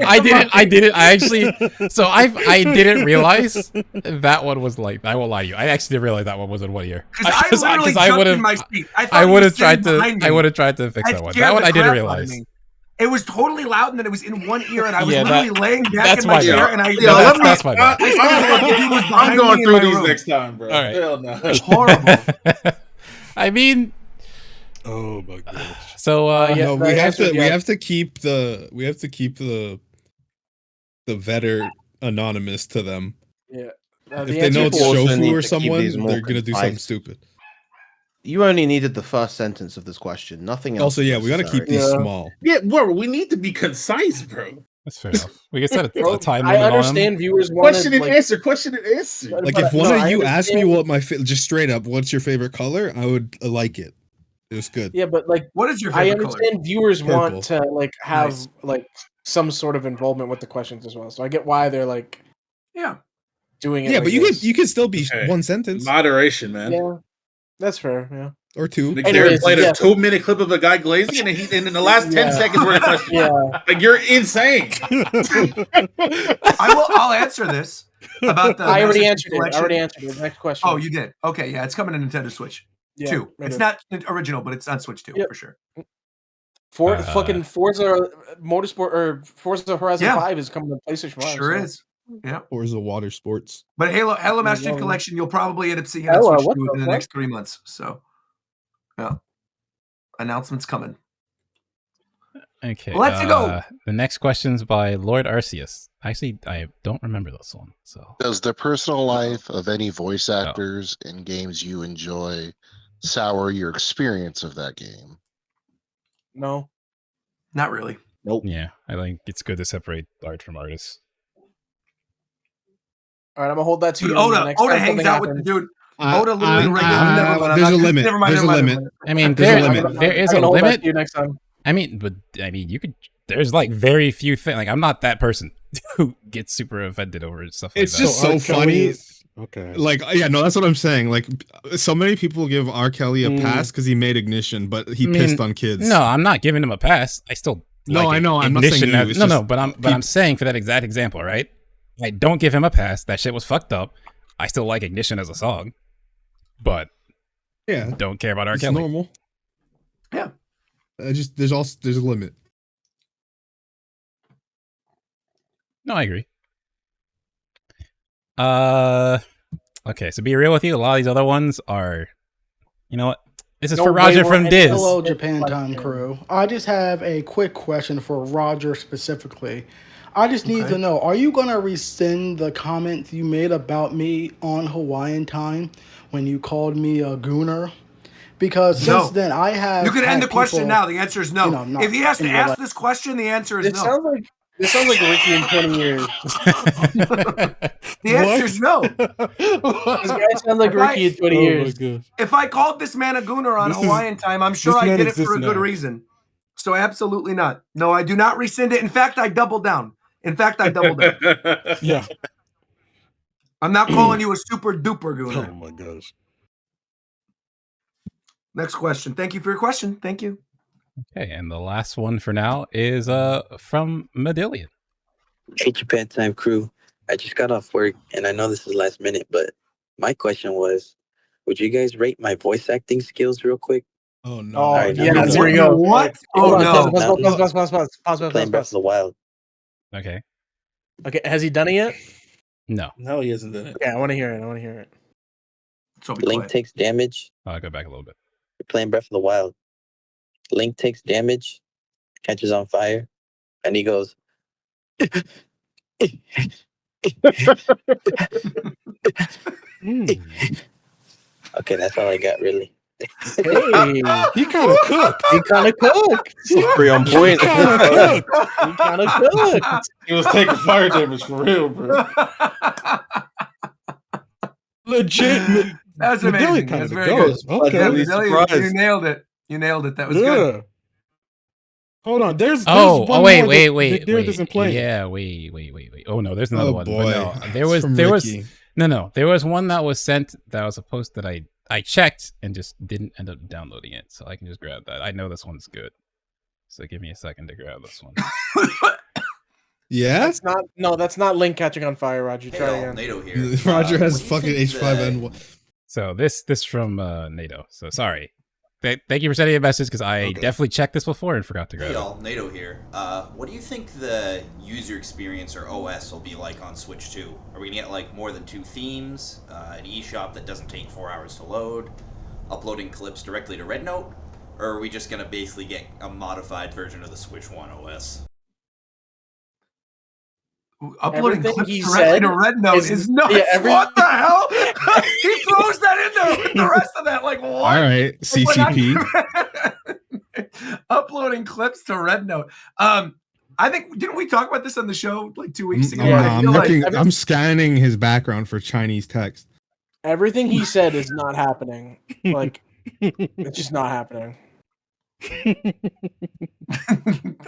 Speaker 3: I didn't. I actually. So I didn't realize that one was like. I won't lie to you. I actually didn't realize that one wasn't 1 year.
Speaker 1: Because I literally jumped in my seat.
Speaker 3: I would have tried to fix that one. That one I didn't realize.
Speaker 1: It was totally loud, and then it was in one ear, and I was
Speaker 3: Yeah,
Speaker 1: literally laying back in
Speaker 3: my
Speaker 1: my chair,
Speaker 3: bad.
Speaker 1: and I.
Speaker 3: That's my bad.
Speaker 2: I'm going through these next time, bro.
Speaker 3: All right.
Speaker 2: Hell no.
Speaker 1: It's horrible.
Speaker 3: I mean,
Speaker 5: oh my gosh.
Speaker 3: So
Speaker 15: no, we have to keep the vetter anonymous to them.
Speaker 7: Yeah.
Speaker 15: If they know it's Shofu or someone, they're gonna do something stupid.
Speaker 8: You only needed the first sentence of this question, nothing else.
Speaker 15: Also, yeah, we gotta keep these small.
Speaker 2: Yeah, bro, we need to be concise, bro.
Speaker 3: That's fair enough. We can set a time
Speaker 7: I
Speaker 3: limit on
Speaker 7: understand
Speaker 3: them.
Speaker 7: viewers want
Speaker 2: Question and answer. Question and answer.
Speaker 15: Like if one of you asked me what just straight up, what's your favorite color? I would like it. It was good.
Speaker 7: Yeah, but like,
Speaker 1: what is your
Speaker 7: I
Speaker 1: favorite
Speaker 7: understand
Speaker 1: color?
Speaker 7: viewers
Speaker 15: Purple.
Speaker 7: want to like have
Speaker 1: Nice.
Speaker 7: like some sort of involvement with the questions as well. So I get why they're like, doing it.
Speaker 15: Yeah,
Speaker 7: like
Speaker 15: but
Speaker 7: this.
Speaker 15: you can still be one sentence.
Speaker 2: Moderation, man.
Speaker 7: Yeah, that's fair. Yeah.
Speaker 15: Or two.
Speaker 2: McDermott played a 2-minute clip of a guy glazing, and and in the last 10 seconds were a question.
Speaker 7: Yeah.
Speaker 2: Like you're insane.
Speaker 1: I'll answer this about the.
Speaker 7: I already
Speaker 1: Master Chief
Speaker 7: answered it. I
Speaker 1: Collection.
Speaker 7: already answered it. Next question.
Speaker 1: Oh, you did. Okay, yeah, it's coming to Nintendo Switch 2.
Speaker 7: Yeah,
Speaker 1: It's not original, but it's on Switch 2 for sure.
Speaker 7: Fucking Forza Motorsport or Forza Horizon 5 is coming to PlayStation 5.
Speaker 1: Sure
Speaker 7: so.
Speaker 1: is. Yeah.
Speaker 15: Or is the water sports?
Speaker 1: But Halo Master Chief Collection, you'll probably end up seeing it on
Speaker 7: Hella,
Speaker 1: Switch
Speaker 7: what
Speaker 1: 2
Speaker 7: the
Speaker 1: within the
Speaker 7: fuck?
Speaker 1: next 3 months. So, yeah. Announcements coming.
Speaker 3: Okay.
Speaker 1: Let's go.
Speaker 3: The next question's by Lord Arceus. Actually, I don't remember this one. So
Speaker 10: Does the personal life of any voice actors in games you enjoy sour your experience of that game?
Speaker 7: No.
Speaker 1: Not really.
Speaker 8: Nope.
Speaker 3: Yeah, I think it's good to separate art from artists.
Speaker 7: All right, I'm gonna hold that to
Speaker 1: Dude,
Speaker 7: you.
Speaker 1: Oda
Speaker 7: next
Speaker 1: Oda
Speaker 7: time
Speaker 1: hangs
Speaker 7: something
Speaker 1: out with
Speaker 7: happens.
Speaker 1: dude. Oda literally regularly.
Speaker 15: there's a limit. There's a limit.
Speaker 3: I mean,
Speaker 15: There's a
Speaker 3: there
Speaker 15: limit.
Speaker 3: is
Speaker 7: I'm
Speaker 3: a
Speaker 7: gonna hold that
Speaker 3: limit.
Speaker 7: to you next time.
Speaker 3: I mean, you could. There's like very few things. Like I'm not that person who gets super offended over stuff like
Speaker 15: It's
Speaker 3: that.
Speaker 15: just so funny.
Speaker 5: Okay.
Speaker 15: Like, yeah, no, that's what I'm saying. Like, so many people give R. Kelly a pass because he made Ignition, but he pissed on kids.
Speaker 3: No, I'm not giving him a pass. I still.
Speaker 15: No,
Speaker 3: like
Speaker 15: I know. I'm not saying
Speaker 3: Ignition
Speaker 15: you.
Speaker 3: as-
Speaker 15: It's
Speaker 3: no,
Speaker 15: just
Speaker 3: but I'm saying for that exact example, right? I don't give him a pass. That shit was fucked up. I still like Ignition as a song, but
Speaker 15: yeah,
Speaker 3: don't care about R.
Speaker 15: It's
Speaker 3: Kelly.
Speaker 15: normal.
Speaker 1: Yeah.
Speaker 15: There's a limit.
Speaker 3: No, I agree. Okay, so be real with you. A lot of these other ones are, you know what? This is for Roger from Diz.
Speaker 12: Hello, Japan Time crew. I just have a quick question for Roger specifically. I just need to know, are you going to rescind the comments you made about me on Hawaiian Time when you called me a gooner? Because since then, I have.
Speaker 1: You can end
Speaker 12: had
Speaker 1: the question
Speaker 12: people,
Speaker 1: now. The answer is no.
Speaker 12: you know, not
Speaker 1: If he has to
Speaker 12: in real
Speaker 1: ask
Speaker 12: life.
Speaker 1: this question, the answer is
Speaker 7: It
Speaker 1: no.
Speaker 7: sounds like Ricky in 20 years.
Speaker 1: The answer is no.
Speaker 7: This guy sounds like Ricky in 20 years.
Speaker 1: If I called this man a gooner on Hawaiian Time, I'm sure
Speaker 5: this
Speaker 1: I
Speaker 5: man
Speaker 1: did it
Speaker 5: exists
Speaker 1: for a good
Speaker 5: now.
Speaker 1: reason. So absolutely not. No, I do not rescind it. In fact, I double down.
Speaker 5: Yeah.
Speaker 1: I'm not calling you a super duper gooner.
Speaker 5: Oh my gosh.
Speaker 1: Next question. Thank you for your question. Thank you.
Speaker 3: Okay, and the last one for now is from Medillion.
Speaker 22: Hey, Japan Time crew. I just got off work, and I know this is last minute, but my question was, would you guys rate my voice acting skills real quick?
Speaker 15: Oh, no.
Speaker 7: Oh,
Speaker 22: Alright,
Speaker 7: yeah,
Speaker 22: now
Speaker 7: here we go.
Speaker 1: What?
Speaker 7: Hold
Speaker 1: Oh,
Speaker 7: on,
Speaker 1: no.
Speaker 7: Pause.
Speaker 22: Playing Breath of the Wild.
Speaker 3: Okay.
Speaker 7: Okay, has he done it yet?
Speaker 3: No.
Speaker 2: No, he hasn't done it.
Speaker 7: Okay, I want to hear it.
Speaker 1: So
Speaker 22: Link takes damage.
Speaker 3: I'll go back a little bit.
Speaker 22: You're playing Breath of the Wild. Link takes damage, catches on fire, and he goes. Okay, that's all I got, really.
Speaker 7: Hey,
Speaker 5: he kind of cooked.
Speaker 7: He kind of cooked.
Speaker 14: Pretty on point.
Speaker 7: He kind of cooked.
Speaker 14: He was taking fire damage for real, bro.
Speaker 5: Legit.
Speaker 1: That's amazing. That's very good.
Speaker 5: Okay.
Speaker 1: You nailed it. You nailed it. That was good.
Speaker 5: Hold on. There's
Speaker 3: wait.
Speaker 5: There doesn't play.
Speaker 3: Yeah, wait. Oh no, there's another one.
Speaker 15: Boy.
Speaker 3: No, there was there was one that was sent that was a post that I checked and just didn't end up downloading it, so I can just grab that. I know this one's good, so give me a second to grab this one.
Speaker 15: Yeah,
Speaker 7: that's not Link catching on fire. Roger, try again.
Speaker 11: NATO here.
Speaker 15: Roger has fucking H5N1.
Speaker 3: So this from NATO. So sorry. Thank you for sending a message because I definitely checked this before and forgot to grab it.
Speaker 11: NATO here. What do you think the user experience or OS will be like on Switch 2? Are we gonna get like more than 2 themes, an eShop that doesn't take 4 hours to load, uploading clips directly to RedNote, or are we just gonna basically get a modified version of the Switch 1 OS?
Speaker 1: Uploading clips directly to RedNote is nuts. What the hell? He throws that in there with the rest of that. Like, what?
Speaker 15: All right, CCP.
Speaker 1: Uploading clips to RedNote. I think, didn't we talk about this on the show like 2 weeks ago?
Speaker 15: I'm scanning his background for Chinese text.
Speaker 7: Everything he said is not happening. Like, it's just not happening.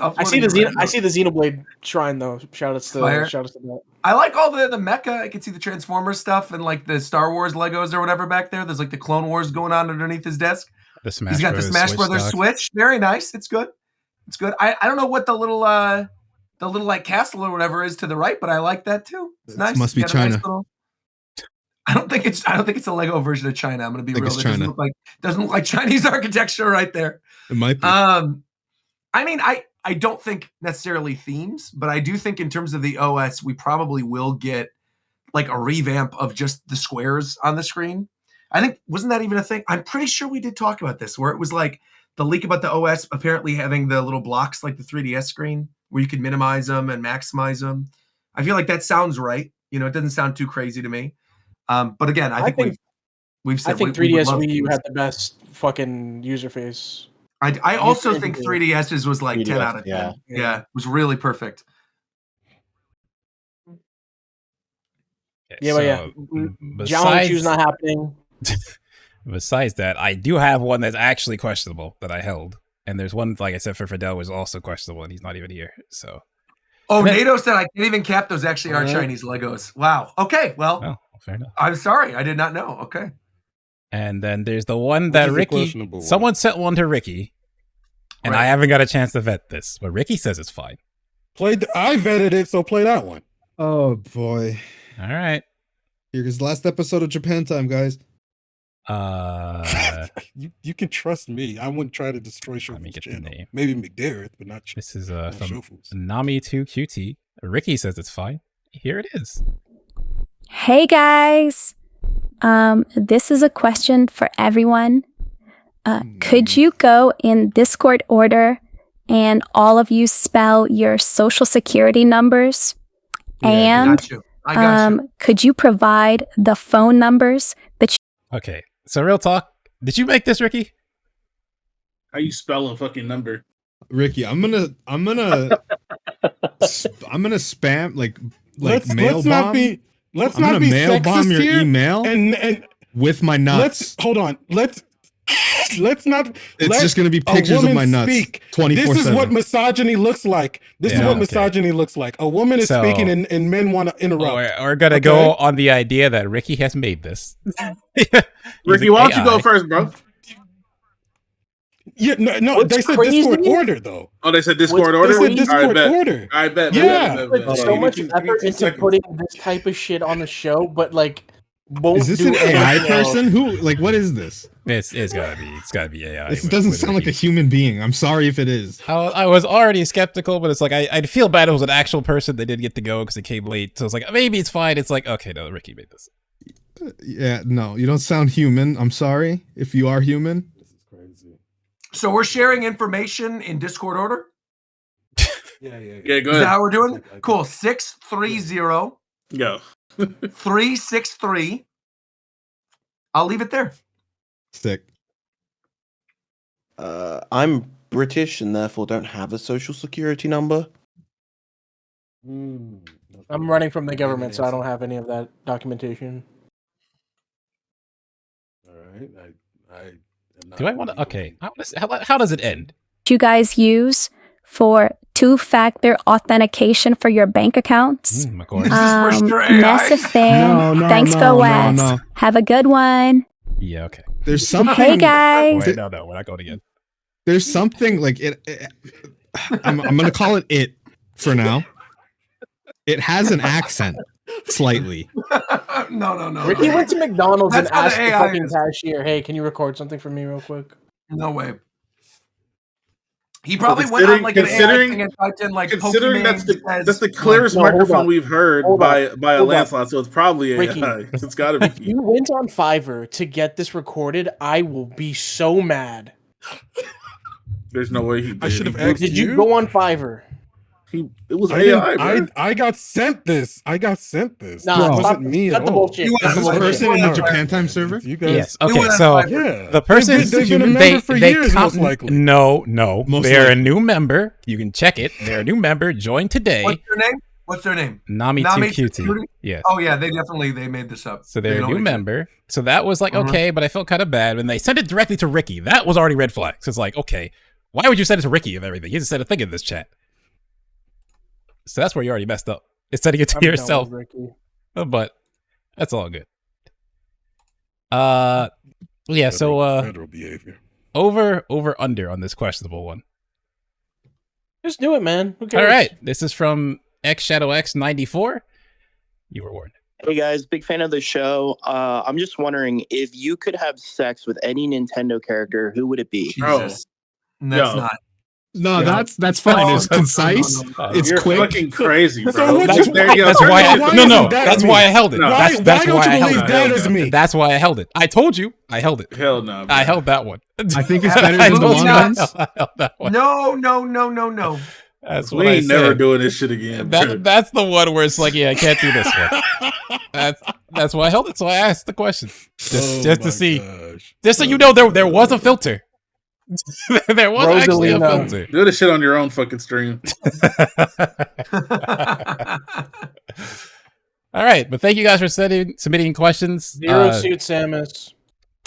Speaker 7: I see the Xenoblade shrine though. Shout outs to that.
Speaker 1: I like all the mecha. I can see the Transformers stuff and like the Star Wars Legos or whatever back there. There's like the Clone Wars going on underneath his desk. He's got the Smash Brothers Switch. Very nice. It's good. It's good. I don't know what the little like castle or whatever is to the right, but I like that too. It's nice.
Speaker 15: Must be China.
Speaker 1: I don't think it's a Lego version of China. I'm going to be real. It doesn't look like Chinese architecture right there.
Speaker 15: It might be.
Speaker 1: I mean, I don't think necessarily themes, but I do think in terms of the OS, we probably will get like a revamp of just the squares on the screen. I think, wasn't that even a thing? I'm pretty sure we did talk about this, where it was like the leak about the OS apparently having the little blocks like the 3DS screen where you could minimize them and maximize them. I feel like that sounds right. You know, it doesn't sound too crazy to me. But again, I think we've said
Speaker 7: 3DS Wii U had the best fucking user face.
Speaker 1: I also think 3DS's was like 10 out of 10. Yeah, it was really perfect.
Speaker 7: Challenge not happening.
Speaker 3: Besides that, I do have one that's actually questionable that I held. And there's one, like I said, for Fidel was also questionable, and he's not even here. So.
Speaker 1: Oh, NATO said I can't even cap those actually are Chinese Legos. Wow. Okay, well,
Speaker 3: fair enough.
Speaker 1: I'm sorry. I did not know. Okay.
Speaker 3: And then there's the one that Ricky, someone sent one to Ricky, and I haven't got a chance to vet this, but Ricky says it's fine.
Speaker 5: I vetted it, so play that one.
Speaker 15: Oh boy.
Speaker 3: All right.
Speaker 15: Here's the last episode of Japan Time, guys.
Speaker 5: You can trust me. I wouldn't try to destroy Shofu's channel. Maybe McDareth, but not.
Speaker 3: This is from Nami2QT. Ricky says it's fine. Here it is.
Speaker 13: Hey guys, this is a question for everyone. Could you go in Discord order and all of you spell your social security numbers? And
Speaker 1: I got you.
Speaker 13: Could you provide the phone numbers that you...
Speaker 3: Okay, so real talk. Did you make this, Ricky?
Speaker 2: How you spell a fucking number?
Speaker 15: Ricky, I'm gonna spam like mail bomb.
Speaker 5: Let's not be
Speaker 15: mail bomb your
Speaker 5: here
Speaker 15: email
Speaker 5: and
Speaker 15: with my nuts.
Speaker 5: Hold on. Let's not.
Speaker 15: It's just gonna be pictures of my nuts. 24/7.
Speaker 5: This is what misogyny looks like. Misogyny looks like. A woman is speaking and men want to interrupt.
Speaker 3: We're gonna go on the idea that Ricky has made this.
Speaker 2: Ricky, why don't you go first, bro?
Speaker 5: Yeah, no. They said Discord order though.
Speaker 2: Oh, they said Discord order.
Speaker 5: They said Discord order.
Speaker 2: I bet.
Speaker 5: Yeah.
Speaker 7: So much effort into putting this type of shit on the show, but like,
Speaker 5: won't
Speaker 15: Is this
Speaker 5: do
Speaker 15: an AI
Speaker 5: anything
Speaker 15: person?
Speaker 5: else.
Speaker 15: Who? Like, what is this?
Speaker 3: It's gotta be AI.
Speaker 15: This doesn't sound like a human being. I'm sorry if it is.
Speaker 3: I was already skeptical, but it's like I'd feel bad if it was an actual person. They did get to go because it came late. So it's like maybe it's fine. It's like okay, no, Ricky made this.
Speaker 15: Yeah, no, you don't sound human. I'm sorry if you are human.
Speaker 5: This is crazy.
Speaker 1: So we're sharing information in Discord order.
Speaker 2: Yeah, go
Speaker 1: Is
Speaker 2: ahead.
Speaker 1: that how we're doing? Cool. 630.
Speaker 2: Go.
Speaker 1: 363. I'll leave it there.
Speaker 15: Sick.
Speaker 8: I'm British and therefore don't have a social security number.
Speaker 7: I'm running from the government, so I don't have any of that documentation.
Speaker 5: All right.
Speaker 3: Do I want to? Okay. How does it end?
Speaker 13: You guys use for two-factor authentication for your bank accounts.
Speaker 3: Of course.
Speaker 13: Massive thing. Thanks for wax.
Speaker 15: no.
Speaker 13: Have a good one.
Speaker 3: Yeah. Okay.
Speaker 15: There's something.
Speaker 13: Hey guys.
Speaker 3: Wait, no, we're not going again.
Speaker 15: There's something like it. I'm gonna call it it for now. It has an accent, slightly.
Speaker 1: No.
Speaker 7: Ricky went to McDonald's
Speaker 1: That's
Speaker 7: and
Speaker 1: how the
Speaker 7: asked the
Speaker 1: AI
Speaker 7: fucking
Speaker 1: is.
Speaker 7: cashier, "Hey, can you record something for me real quick?"
Speaker 1: No way. He probably went on like an AI thing and typed in like
Speaker 2: considering
Speaker 1: Pokemon
Speaker 2: that's the clearest
Speaker 7: No, hold
Speaker 2: microphone
Speaker 7: on.
Speaker 2: we've heard
Speaker 7: Hold
Speaker 2: by
Speaker 7: on.
Speaker 2: a
Speaker 7: Hold
Speaker 2: landslide, so it's probably
Speaker 7: Ricky.
Speaker 2: AI. It's got to be.
Speaker 7: If you went on Fiverr to get this recorded, I will be so mad.
Speaker 2: There's no way he did.
Speaker 5: I should have asked
Speaker 7: Did you go on Fiverr?
Speaker 2: It was
Speaker 5: I
Speaker 2: AI,
Speaker 5: didn't-
Speaker 2: bro.
Speaker 5: I got sent this. Nah,
Speaker 7: Nah,
Speaker 5: it
Speaker 7: stop-
Speaker 5: wasn't me
Speaker 7: cut
Speaker 5: at
Speaker 7: the
Speaker 5: all.
Speaker 7: bullshit.
Speaker 1: You
Speaker 7: Cut
Speaker 15: Is
Speaker 7: the
Speaker 15: this
Speaker 7: bullshit.
Speaker 15: person in the Japan time server?
Speaker 5: You guys,
Speaker 3: Yes. Okay. So
Speaker 5: yeah,
Speaker 3: the person
Speaker 5: they've been a
Speaker 3: human,
Speaker 5: member for years,
Speaker 3: count,
Speaker 5: most likely.
Speaker 3: No.
Speaker 15: Most
Speaker 3: They're
Speaker 15: likely.
Speaker 3: a new member. You can check it. They're a new member. Joined today.
Speaker 1: What's their name?
Speaker 3: Nami2QT. Yes.
Speaker 1: Oh yeah, they made this up.
Speaker 3: So they're
Speaker 1: They
Speaker 3: a
Speaker 1: don't
Speaker 3: new
Speaker 1: exist.
Speaker 3: member. So that was like,
Speaker 1: Mhm.
Speaker 3: okay, but I felt kind of bad when they sent it directly to Ricky. That was already red flags. It's like, okay, why would you send it to Ricky of everything? You just said a thing in this chat. So that's where you already messed up. It's sending it to
Speaker 7: I'm done
Speaker 3: yourself.
Speaker 7: with Ricky.
Speaker 3: But that's all good. Yeah, so
Speaker 5: federal behavior.
Speaker 3: over under on this questionable one.
Speaker 7: Just do it, man. Who cares?
Speaker 3: All right. This is from XShadowX94. You were warned.
Speaker 16: Hey guys, big fan of the show. I'm just wondering if you could have sex with any Nintendo character, who would it be?
Speaker 1: Jesus. That's not.
Speaker 15: No, that's fine. It's concise. It's
Speaker 2: You're
Speaker 15: quick.
Speaker 2: fucking crazy, bro.
Speaker 5: So what
Speaker 3: That's
Speaker 5: you-
Speaker 3: why, that's why I,
Speaker 5: why
Speaker 3: no,
Speaker 5: isn't
Speaker 3: no,
Speaker 5: that
Speaker 3: that's
Speaker 5: me?
Speaker 3: why I held it.
Speaker 2: No.
Speaker 3: That's
Speaker 5: why
Speaker 3: why
Speaker 5: don't
Speaker 3: I
Speaker 5: you
Speaker 3: held
Speaker 5: believe
Speaker 3: it.
Speaker 5: that is me?
Speaker 3: That's why I held it. I told you. I held it.
Speaker 2: Hell no.
Speaker 3: I held that one.
Speaker 15: I think it's better than the
Speaker 1: Absolutely
Speaker 15: long
Speaker 1: not.
Speaker 15: ones.
Speaker 3: I held that one.
Speaker 1: No.
Speaker 3: That's
Speaker 2: We
Speaker 3: what I
Speaker 2: ain't never
Speaker 3: said.
Speaker 2: doing this shit again. bro.
Speaker 3: That's the one where it's like, yeah, I can't do this one. That's why I held it. So I asked the question just to see, just so you know, there was a filter. There was actually a
Speaker 7: Rosalina.
Speaker 3: filter.
Speaker 2: Do this shit on your own fucking stream.
Speaker 3: All right, but thank you guys for submitting questions.
Speaker 7: Zero Suit Samus.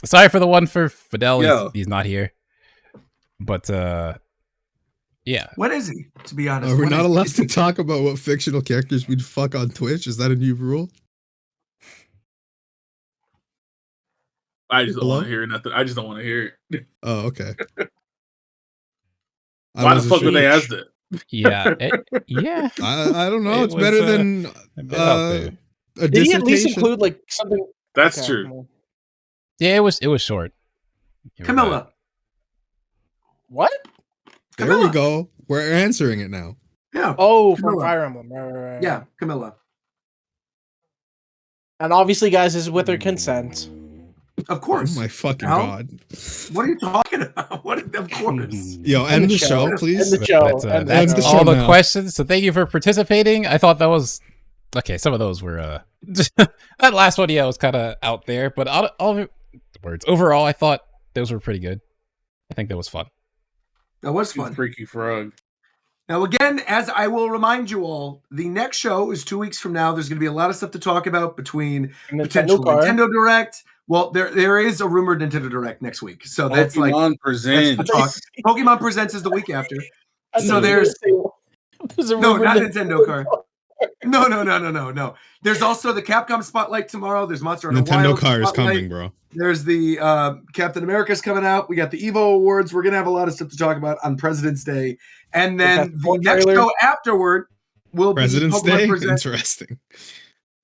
Speaker 3: Sorry for the one for Fidel.
Speaker 2: Yo.
Speaker 3: He's not here. But yeah.
Speaker 1: What is he? To be honest,
Speaker 15: We're
Speaker 1: What
Speaker 15: not
Speaker 1: is-
Speaker 15: allowed to talk about what fictional characters we'd fuck on Twitch. Is that a new rule?
Speaker 2: I just don't
Speaker 15: Hello?
Speaker 2: want to hear nothing. I just don't want to hear it.
Speaker 15: Oh, okay. I
Speaker 2: Why the
Speaker 15: wasn't
Speaker 2: fuck
Speaker 15: sure.
Speaker 2: would they ask that?
Speaker 3: Yeah. Yeah.
Speaker 15: I don't know.
Speaker 3: It
Speaker 15: It's
Speaker 3: was,
Speaker 15: better than
Speaker 3: a bit out there.
Speaker 15: a
Speaker 7: Did he at least
Speaker 15: dissertation.
Speaker 7: include like something?
Speaker 2: That's
Speaker 7: Okay,
Speaker 2: true.
Speaker 7: well,
Speaker 3: Yeah, it was short.
Speaker 1: Camilla.
Speaker 7: What?
Speaker 15: There we go. We're answering it now.
Speaker 1: Yeah.
Speaker 7: Oh, from
Speaker 1: Camilla.
Speaker 7: Fire Emblem. Right.
Speaker 1: Yeah, Camilla.
Speaker 7: And obviously, guys, this is with her consent.
Speaker 1: Of course.
Speaker 15: Oh my fucking
Speaker 1: Al?
Speaker 15: god.
Speaker 1: What are you talking about? What? Of course.
Speaker 15: Yo, end the show, please.
Speaker 7: End the show.
Speaker 3: That's,
Speaker 7: End the
Speaker 3: that's
Speaker 15: show.
Speaker 7: show.
Speaker 3: all the
Speaker 15: now.
Speaker 3: questions. So thank you for participating. I thought that was okay. Some of those were that last one, yeah, was kind of out there. But all the words overall, I thought those were pretty good. I think that was fun.
Speaker 1: That was
Speaker 2: You
Speaker 1: fun.
Speaker 2: freaky frog.
Speaker 1: Now, again, as I will remind you all, the next show is 2 weeks from now. There's going to be a lot of stuff to talk about between potential Nintendo Direct. Well, there is a rumored Nintendo Direct next week, so that's like
Speaker 2: Pokemon
Speaker 1: that's
Speaker 2: Presents.
Speaker 1: the talk. Pokemon Presents is the week after.
Speaker 7: I
Speaker 1: So
Speaker 7: thought you were
Speaker 1: there's
Speaker 7: gonna say-
Speaker 1: no, not Nintendo card. No. There's also the Capcom Spotlight tomorrow. There's Monster Hunter
Speaker 15: Nintendo
Speaker 1: Wilds
Speaker 15: car is
Speaker 1: Spotlight.
Speaker 15: coming, bro.
Speaker 1: There's the Captain America's coming out. We got the Evo Awards. We're gonna have a lot of stuff to talk about on President's Day, and then the next show afterward will
Speaker 15: President's
Speaker 1: be Pokemon
Speaker 15: Day?
Speaker 1: Presents.
Speaker 15: Interesting.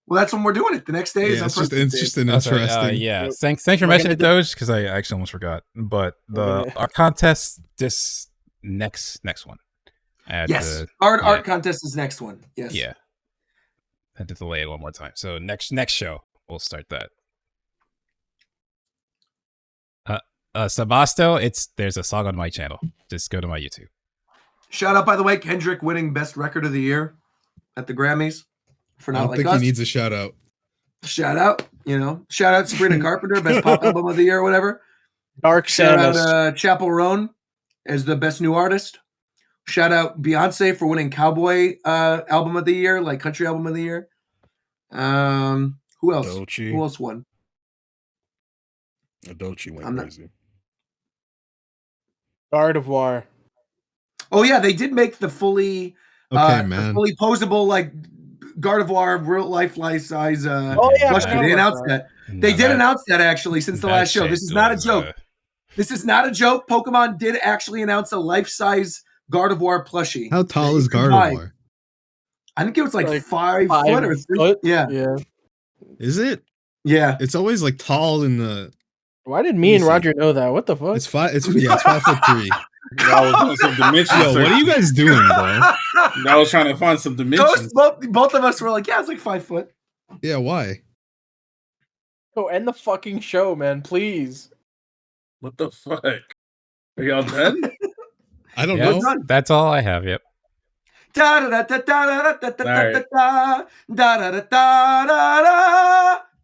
Speaker 1: Well, that's when we're doing it. The next day is
Speaker 15: it's just an interesting.
Speaker 3: Yeah, thanks for mentioning it, Doge, because I actually almost forgot. But our contest this next one.
Speaker 1: Yes, art contest is next one. Yes.
Speaker 3: Yeah. I had to delay it one more time. So next show we'll start that. Sabasto, there's a song on my channel. Just go to my YouTube.
Speaker 1: Shout out, by the way, Kendrick winning Best Record of the Year at the Grammys for Not
Speaker 15: I don't
Speaker 1: Like
Speaker 15: think
Speaker 1: Us.
Speaker 15: he needs a shout out.
Speaker 1: Shout out, shout out Sabrina Carpenter, Best Pop Album of the Year or whatever.
Speaker 7: Dark
Speaker 1: Shout
Speaker 7: Samus.
Speaker 1: out Chappell Roan as the Best New Artist. Shout out Beyonce for winning Cowboy Album of the Year, like Country Album of the Year. Who else?
Speaker 5: Dončić.
Speaker 1: Who else won?
Speaker 5: Dončić went crazy.
Speaker 7: God of War.
Speaker 1: Oh yeah, they did make the fully fully posable like Gardevoir real life size plushie. They announced that. They did announce that actually since the last show. This is not a joke. This is not a joke. Pokemon did actually announce a life-size Gardevoir plushie.
Speaker 15: How tall is Gardevoir?
Speaker 1: I think it was like 5 foot or 3 foot. Yeah.
Speaker 15: Is it?
Speaker 1: Yeah.
Speaker 15: It's always like tall in the.
Speaker 7: Why did me and Roger know that? What the fuck?
Speaker 15: It's 5'3".
Speaker 2: I was on some dimensions.
Speaker 15: Yo, what are you guys doing, bro?
Speaker 2: I was trying to find some dimensions.
Speaker 1: Both of us were like, yeah, it's like 5 foot.
Speaker 15: Yeah, why?
Speaker 7: Oh, end the fucking show, man, please.
Speaker 2: What the fuck? Are y'all done?
Speaker 15: I don't know.
Speaker 3: That's all I have. Yep.
Speaker 1: Bye,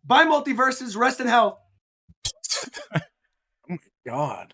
Speaker 1: MultiVersus. Rest in hell.
Speaker 7: Oh my god.